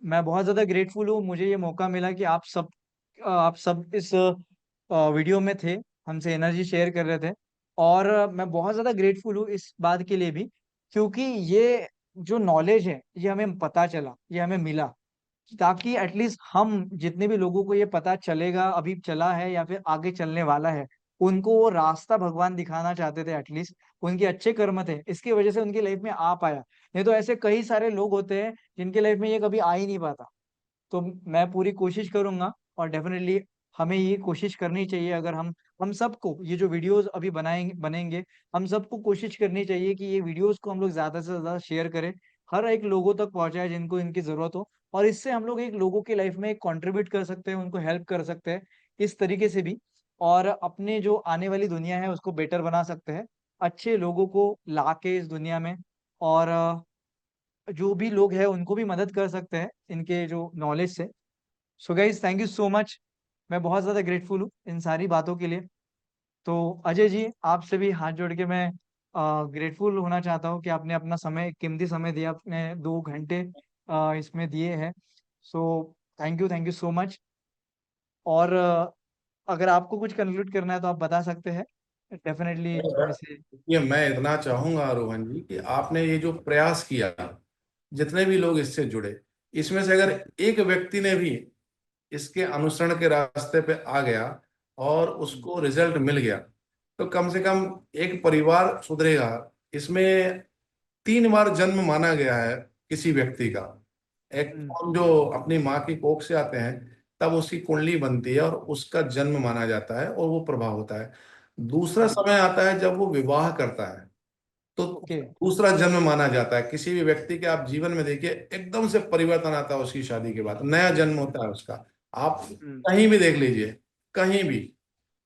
मैं बहुत ज़्यादा ग्रेटफुल हूँ, मुझे ये मौका मिला कि आप सब इस वीडियो में थे, हमसे एनर्जी शेयर कर रहे थे। और मैं बहुत ज़्यादा ग्रेटफुल हूँ इस बात के लिए भी, क्योंकि ये जो नॉलेज है ये हमें पता चला, ये हमें मिला, ताकि एटलीस्ट हम जितने भी लोगों को ये पता चलेगा, अभी चला है या फिर आगे चलने वाला है, उनको वो रास्ता भगवान दिखाना चाहते थे। एटलीस्ट उनके अच्छे कर्म थे, इसकी वजह से उनकी लाइफ में आ पाया। नहीं तो ऐसे कई सारे लोग होते हैं जिनके लाइफ में ये कभी आ ही नहीं पाता। तो मैं पूरी कोशिश करूंगा, और डेफिनेटली हमें ये कोशिश करनी चाहिए, अगर हम सबको ये जो वीडियोस अभी बनेंगे, हम सबको कोशिश करनी चाहिए कि ये वीडियोस को हम लोग ज्यादा से ज्यादा शेयर करें, हर एक लोगों तक पहुंचाए जिनको इनकी जरूरत हो। और इससे हम लोग एक लोगों की लाइफ में कंट्रीब्यूट कर सकते हैं, उनको हेल्प कर सकते हैं इस तरीके से भी, और अपने जो आने वाली दुनिया है उसको बेटर बना सकते हैं, अच्छे लोगों को लाके इस दुनिया में। और जो भी लोग हैं उनको भी मदद कर सकते हैं इनके जो नॉलेज से। So guys, thank you so much. मैं बहुत ज़्यादा ग्रेटफुल हूँ इन सारी बातों के लिए। तो अजय जी, आपसे भी हाथ जोड़ के मैं ग्रेटफुल होना चाहता हूँ कि आपने अपना समय, कीमती समय दिया, अपने 2 घंटे इसमें दिए हैं। So thank you so much. और अगर आपको कुछ कंक्लूड करना है तो आप बता सकते हैं, डेफिनेटली वैसे। ये मैं इतना चाहूंगा रोहन जी कि आपने ये जो प्रयास किया, जितने भी लोग इससे जुड़े, इसमें से अगर एक व्यक्ति ने भी इसके अनुसरण के रास्ते पे आ गया और उसको रिजल्ट मिल गया, तो कम से कम एक परिवार सुधरेगा। इसमें 3 बार जन्म माना गया है किसी व्यक्ति का। एक हम्म, तो जो अपनी माँ की कोख से आते हैं, तब उसकी कुंडली बनती है और उसका जन्म माना जाता है और वो प्रभाव होता है। दूसरा हम्म, समय आता है जब वो विवाह करता है, तो ओके। दूसरा जन्म माना जाता है। किसी भी व्यक्ति के आप जीवन में देखिए, एकदम से परिवर्तन आता है उसकी शादी के बाद, नया जन्म होता है उसका। आप हम्म, कहीं भी देख लीजिए, कहीं भी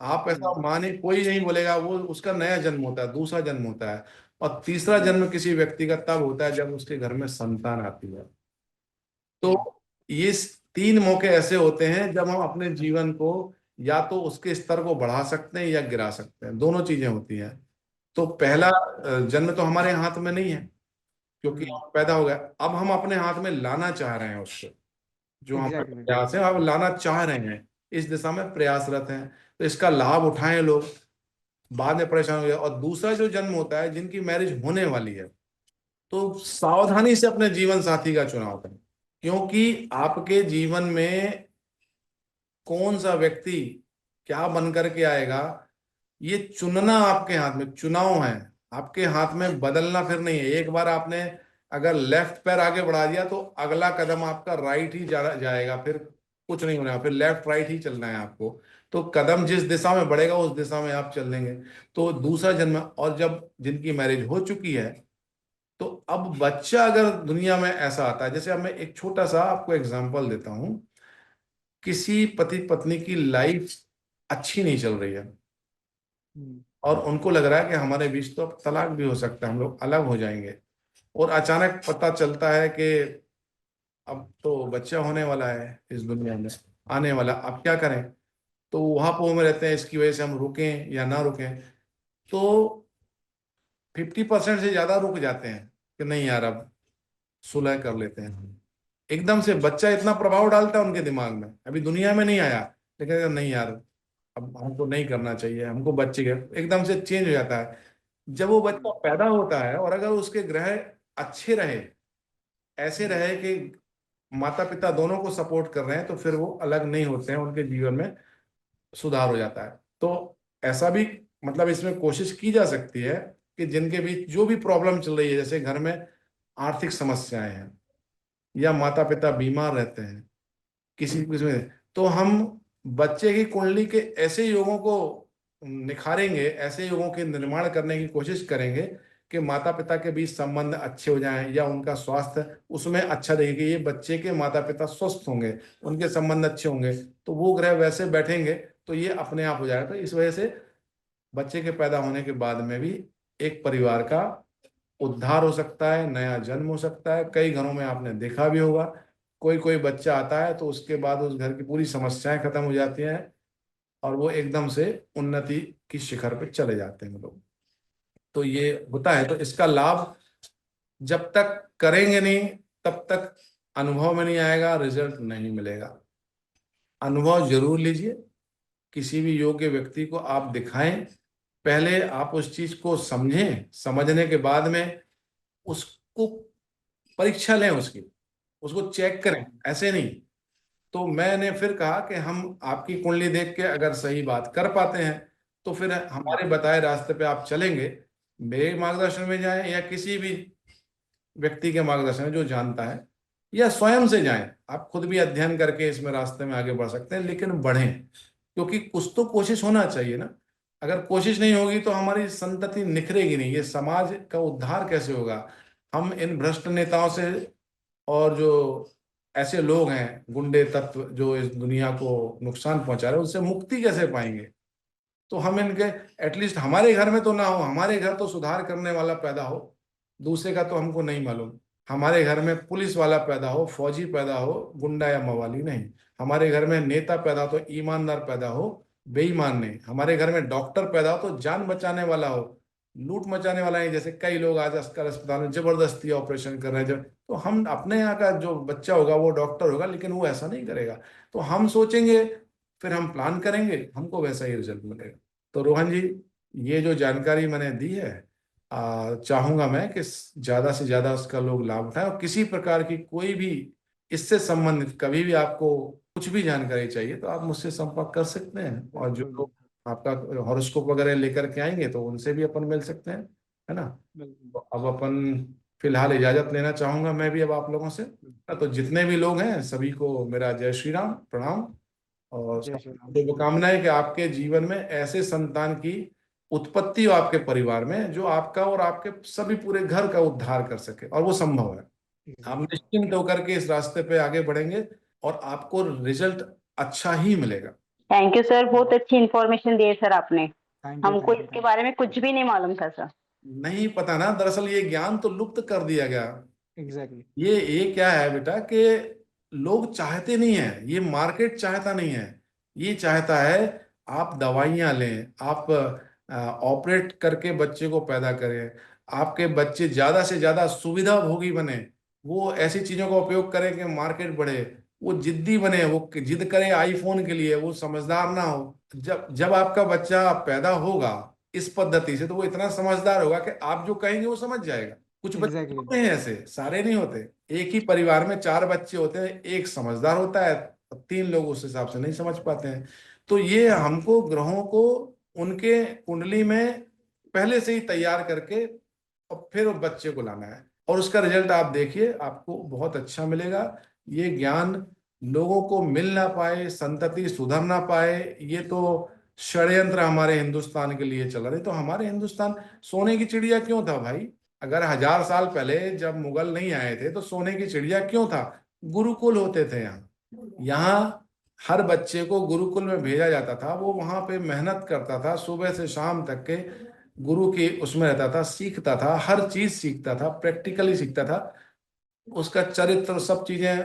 आप ऐसा हम्म, माने, कोई नहीं बोलेगा, वो उसका नया जन्म होता है, दूसरा जन्म होता है। और तीसरा जन्म किसी व्यक्ति का तब होता है जब उसके घर में संतान आती है। तो हम्म, ये 3 मौके ऐसे होते हैं जब हम अपने जीवन को या तो उसके स्तर को बढ़ा सकते हैं या गिरा सकते हैं, दोनों चीजें होती हैं। तो पहला हम्म, जन्म तो हमारे हाथ में नहीं है, क्योंकि हम्म, हम पैदा हो गए। अब हम अपने हाथ में लाना चाह रहे हैं उसको, जो हमारे एग्जैक्टली। प्रयास है अब लाना चाह रहे हैं, इस दिशा में प्रयासरत हैं। तो इसका लाभ उठाएं लोग, बाद में परेशान हो गए। और दूसरा जो जन्म होता है जिनकी मैरिज होने वाली है, तो सावधानी से अपने जीवन साथी का चुनाव करें, क्योंकि आपके जीवन में कौन सा व्यक्ति क्या बन करके आएगा, ये चुनना आपके हाथ में, चुनाव है आपके हाथ में, बदलना फिर नहीं है। एक बार आपने अगर लेफ्ट पैर आगे बढ़ा दिया, तो अगला कदम आपका राइट ही जाएगा, फिर कुछ नहीं होना, फिर लेफ्ट राइट ही चलना है आपको। तो कदम जिस दिशा में बढ़ेगा उस दिशा में आप चल देंगे। तो दूसरा जन्म, और जब जिनकी मैरिज हो चुकी है, तो अब बच्चा अगर दुनिया में ऐसा आता है, जैसे अब मैं एक छोटा सा आपको एग्जांपल देता हूं। किसी पति पत्नी की लाइफ अच्छी नहीं चल रही है, हम्म, और उनको लग रहा है कि हमारे बीच तो अब तलाक भी हो सकता है, हम लोग अलग हो जाएंगे। और अचानक पता चलता है कि अब तो बच्चा होने वाला है इस दुनिया में, आने वाला, अब क्या करें। तो वहां पर में रहते हैं, इसकी वजह से हम रुकें या ना रुकें। तो 50% से ज्यादा रुक जाते हैं कि नहीं यार, अब सुलह कर लेते हैं। एकदम से बच्चा इतना प्रभाव डालता है उनके दिमाग में, अभी दुनिया में नहीं आया, लेकिन नहीं यार, अब हमको नहीं करना चाहिए, हमको बच्चे के एकदम से चेंज हो जाता है। जब वो बच्चा हम्म, पैदा होता है, और अगर उसके ग्रह अच्छे रहे, ऐसे हम्म, रहे कि माता पिता दोनों को सपोर्ट कर रहे हैं, तो फिर वो अलग नहीं होते हैं, उनके जीवन में सुधार हो जाता है। तो ऐसा भी, मतलब इसमें कोशिश की जा सकती है कि जिनके बीच जो भी प्रॉब्लम चल रही है, जैसे घर में आर्थिक समस्याएं हैं, या माता पिता बीमार रहते हैं, किसी किसी में, तो हम बच्चे की कुंडली के ऐसे योगों को निखारेंगे, ऐसे योगों के निर्माण करने की कोशिश करेंगे कि माता पिता के बीच संबंध अच्छे हो जाएं, या उनका स्वास्थ्य उसमें अच्छा रहेगी, ये बच्चे के माता पिता स्वस्थ होंगे, उनके संबंध अच्छे होंगे, तो वो ग्रह वैसे बैठेंगे, तो ये अपने आप हो जाएगा। तो इस वजह से बच्चे के पैदा होने के बाद में भी एक परिवार का उद्धार हो सकता है, नया जन्म हो सकता है। कई घरों में आपने देखा भी होगा, कोई कोई बच्चा आता है तो उसके बाद उस घर की पूरी समस्याएं खत्म हो जाती हैं, और वो एकदम से उन्नति की शिखर पे चले जाते हैं लोग। तो ये होता है। तो इसका लाभ जब तक करेंगे नहीं, तब तक अनुभव में नहीं आएगा, रिजल्ट नहीं मिलेगा। अनुभव जरूर लीजिए, किसी भी योग्य व्यक्ति को आप दिखाएं, पहले आप उस चीज को समझें, समझने के बाद में उसको परीक्षा लें उसकी, उसको चेक करें, ऐसे नहीं। तो मैंने फिर कहा कि हम आपकी कुंडली देख के अगर सही बात कर पाते हैं तो फिर हमारे बताए रास्ते पे आप चलेंगे, मेरे मार्गदर्शन में जाएं या किसी भी व्यक्ति के मार्गदर्शन में जो जानता है, या स्वयं से जाएं। आप खुद भी अध्ययन करके इसमें रास्ते में आगे बढ़ सकते हैं, लेकिन बढ़ें, क्योंकि कुछ तो कोशिश होना चाहिए ना। अगर कोशिश नहीं होगी तो हमारी संतति निखरेगी नहीं, ये समाज का उद्धार कैसे होगा। हम इन भ्रष्ट नेताओं से और जो ऐसे लोग हैं गुंडे तत्व जो इस दुनिया को नुकसान पहुंचा रहे हैं, उनसे मुक्ति कैसे पाएंगे। तो हम इनके, एटलीस्ट हमारे घर में तो ना हो, हमारे घर तो सुधार करने वाला पैदा हो, दूसरे का तो हमको नहीं मालूम। हमारे घर में पुलिस वाला पैदा हो, फौजी पैदा हो, गुंडा या मवाली नहीं। हमारे घर में नेता पैदा हो तो ईमानदार पैदा हो, बेईमान नहीं। हमारे घर में डॉक्टर पैदा हो तो जान बचाने वाला हो, लूट मचाने वाला नहीं। जैसे कई लोग आज अस्कर अस्पताल में जबरदस्ती ऑपरेशन कर रहे हैं, जब तो हम अपने यहाँ का जो बच्चा होगा वो डॉक्टर होगा, लेकिन वो ऐसा नहीं करेगा। तो हम सोचेंगे, फिर हम प्लान करेंगे, हमको वैसा ही रिजल्ट मिलेगा। तो रोहन जी, ये जो जानकारी मैंने दी है, चाहूंगा मैं कि ज्यादा से ज्यादा उसका लोग लाभ उठाएं, और किसी प्रकार की कोई भी इससे संबंधित कभी भी आपको कुछ भी जानकारी चाहिए तो आप मुझसे संपर्क कर सकते हैं। और जो बिल्कुल लोग आपका हॉरोस्कोप वगैरह लेकर के आएंगे तो उनसे भी अपन मिल सकते हैं, है ना। बिल्कुल। तो अब अपन फिलहाल इजाजत लेना चाहूंगा मैं भी अब आप लोगों से। तो जितने भी लोग हैं सभी को मेरा जय श्री राम, प्रणाम। और जय श्री राम। शुभकामना है कि आपके जीवन में ऐसे संतान की उत्पत्ति हो आपके परिवार में, जो आपका और आपके सभी पूरे घर का उद्धार कर सके, और वो संभव है। आप एग्जैक्टली। निश्चिंत होकर के इस रास्ते पे आगे बढ़ेंगे और आपको रिजल्ट अच्छा ही मिलेगा। थैंक यू सर, बहुत अच्छी इन्फॉर्मेशन दी है सर आपने। थैंक यू, हमको थैंक यू, इसके थैंक बारे में कुछ भी नहीं मालूम था सर। नहीं पता ना, दरअसल ये ज्ञान तो लुप्त कर दिया गया। यू। एग्जैक्टली। ये क्या है बेटा कि लोग चाहते नहीं है, ये मार्केट चाहता नहीं है। ये चाहता है आप दवाइयां लें, आप ऑपरेट करके बच्चे को पैदा करें, आपके बच्चे ज्यादा से ज्यादा सुविधा भोगी बने, वो ऐसी चीजों का उपयोग करें कि मार्केट बढ़े, वो जिद्दी बने, वो जिद करे आईफोन के लिए, वो समझदार ना हो। जब जब आपका बच्चा पैदा होगा इस पद्धति से, तो वो इतना समझदार होगा कि आप जो कहेंगे वो समझ जाएगा। कुछ बच्चे एग्जैक्टली। होते हैं ऐसे, सारे नहीं होते। एक ही परिवार में चार बच्चे होते हैं, एक समझदार होता है, तीन लोग उस हिसाब से नहीं समझ पाते हैं। तो ये हमको ग्रहों को उनके कुंडली में पहले से ही तैयार करके और फिर उस बच्चे को लाना है, और उसका रिजल्ट आप देखिए, आपको बहुत अच्छा मिलेगा। ये ज्ञान लोगों को मिल ना पाए, संतति सुधर ना पाए, ये तो षड्यंत्र हमारे हिंदुस्तान के लिए चल रहे। तो हमारे हिंदुस्तान सोने की चिड़िया क्यों था भाई? अगर 1000 साल पहले जब मुगल नहीं आए थे तो सोने की चिड़िया क्यों था? गुरुकुल होते थे यहाँ। यहाँ हर बच्चे को गुरुकुल में भेजा जाता था, वो वहां पे मेहनत करता था, सुबह से शाम तक के गुरु के उसमें रहता था, सीखता था, हर चीज सीखता था, प्रैक्टिकली सीखता था। उसका चरित्र सब चीजें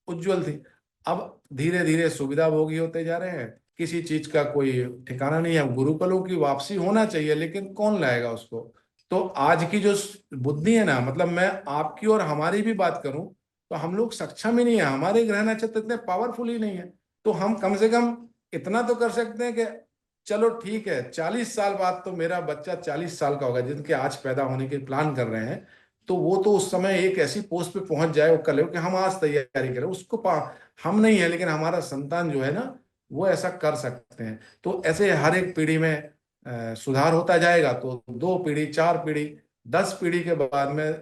उज्जवल थी। अब धीरे धीरे सुविधा भोगी होते जा रहे हैं, किसी चीज का कोई ठिकाना नहीं है। गुरुकुलों की वापसी होना चाहिए, लेकिन कौन लाएगा उसको? तो आज की जो बुद्धि है ना, मतलब मैं आपकी और हमारी भी बात करूं तो हम लोग सक्षम ही नहीं है, हमारे ग्रह नक्षत्र इतने पावरफुल ही नहीं है। तो हम कम से कम इतना तो कर सकते हैं कि चलो ठीक है, 40 साल बाद तो मेरा बच्चा 40 साल का होगा, जिनके आज पैदा होने के प्लान कर रहे हैं, तो वो तो उस समय एक ऐसी पोस्ट पे पहुंच जाए, वो कर कि हम आज तैयारी करें उसको हम नहीं है, लेकिन हमारा संतान जो है ना, वो ऐसा कर सकते हैं। तो ऐसे हर एक पीढ़ी में सुधार होता जाएगा, तो 2 पीढ़ी, 4 पीढ़ी, 10 पीढ़ी के बाद में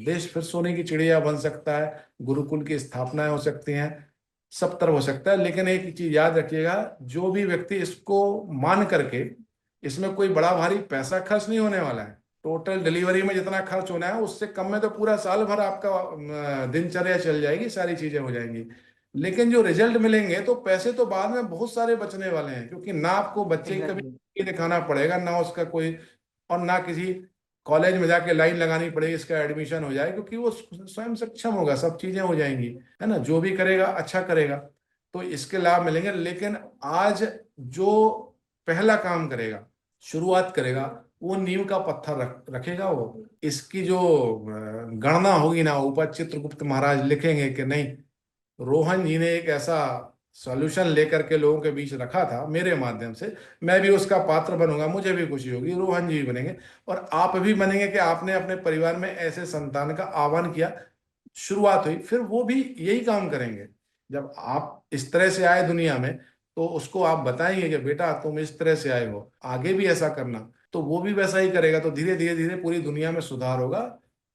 देश फिर सोने की चिड़िया बन सकता है, गुरुकुल की स्थापनाएं हो सकती हैं, सब तरह हो सकता है। लेकिन एक चीज याद रखिएगा, जो भी व्यक्ति इसको मान करके, इसमें कोई बड़ा भारी पैसा खर्च नहीं होने वाला है। टोटल डिलीवरी में जितना खर्च होना है उससे कम में तो पूरा साल भर आपका दिनचर्या चल जाएगी, सारी चीजें हो जाएंगी। लेकिन जो रिजल्ट मिलेंगे तो पैसे तो बाद में बहुत सारे बचने वाले हैं, क्योंकि ना आपको बच्चे की एग्जैक्टली। कभी दिखाना पड़ेगा, ना उसका कोई, और ना किसी कॉलेज में जाके लाइन लगानी पड़ेगी इसका एडमिशन हो जाए, क्योंकि वो स्वयं सक्षम होगा, सब चीजें हो जाएंगी, है ना। जो भी करेगा अच्छा करेगा, तो इसके लाभ मिलेंगे। लेकिन आज जो पहला काम करेगा, शुरुआत करेगा, वो नींव का पत्थर रखेगा। वो इसकी जो गणना होगी ना, ऊपर चित्रगुप्त महाराज लिखेंगे कि नहीं, रोहन जी ने एक ऐसा सॉल्यूशन लेकर के लोगों के बीच रखा था, मेरे माध्यम से मैं भी उसका पात्र बनूंगा, मुझे भी खुशी होगी, रोहन जी भी बनेंगे और आप भी बनेंगे कि आपने अपने परिवार में ऐसे संतान का आह्वान किया शुरुआत हुई, फिर वो भी यही काम करेंगे। जब आप इस तरह से आए दुनिया में, तो उसको आप बताएंगे कि बेटा तुम इस तरह से आए हो, आगे भी ऐसा करना, तो वो भी वैसा ही करेगा। तो धीरे धीरे धीरे पूरी दुनिया में सुधार होगा।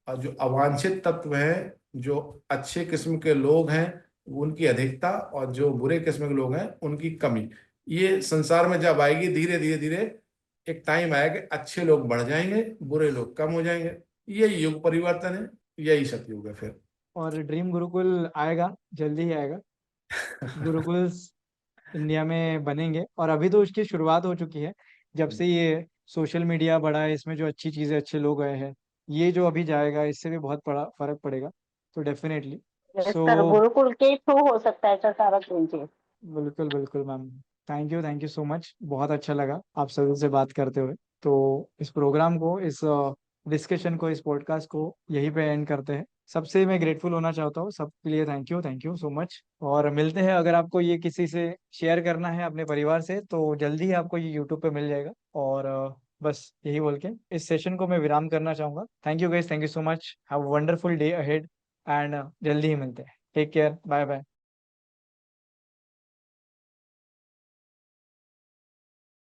और जो अवांछित तत्व हैं, जो अच्छे किस्म के लोग हैं, उनकी अधिकता, और जो बुरे किस्म के लोग हैं उनकी कमी, ये संसार में जब आएगी, धीरे धीरे धीरे एक टाइम आएगा कि अच्छे लोग बढ़ जाएंगे, बुरे लोग कम हो जाएंगे। यही युग परिवर्तन है, यही सतयुग है फिर। और ड्रीम गुरुकुल आएगा, जल्दी ही आएगा। गुरुकुल इंडिया में बनेंगे, और अभी तो उसकी शुरुआत हो चुकी है। जब से ये सोशल मीडिया बढ़ा है, इसमें जो अच्छी चीज़ें, अच्छे लोग आए हैं, ये जो अभी जाएगा इससे भी बहुत बड़ा फर्क पड़ेगा। तो definitely. Yes so sir, Gurukul के थ्रू हो सकता है सर सारा चेंजेस। बिल्कुल बिल्कुल ma'am. Thank you so much, बहुत अच्छा लगा आप सभी से बात करते हुए। तो इस प्रोग्राम को, इस डिस्कशन को, इस पॉडकास्ट को यहीं पे एंड करते हैं। सबसे मैं ग्रेटफुल होना चाहता हूँ, सबके लिए थैंक यू सो मच। और मिलते हैं, अगर आपको ये किसी से शेयर करना है अपने परिवार से, तो जल्दी ही आपको ये यूट्यूब पे मिल जाएगा। और बस यही बोल के इस सेशन को मैं विराम करना चाहूंगा। Thank you guys, thank you so much, have a wonderful day ahead, and जल्दी ही मिलते हैं। Take care, bye bye.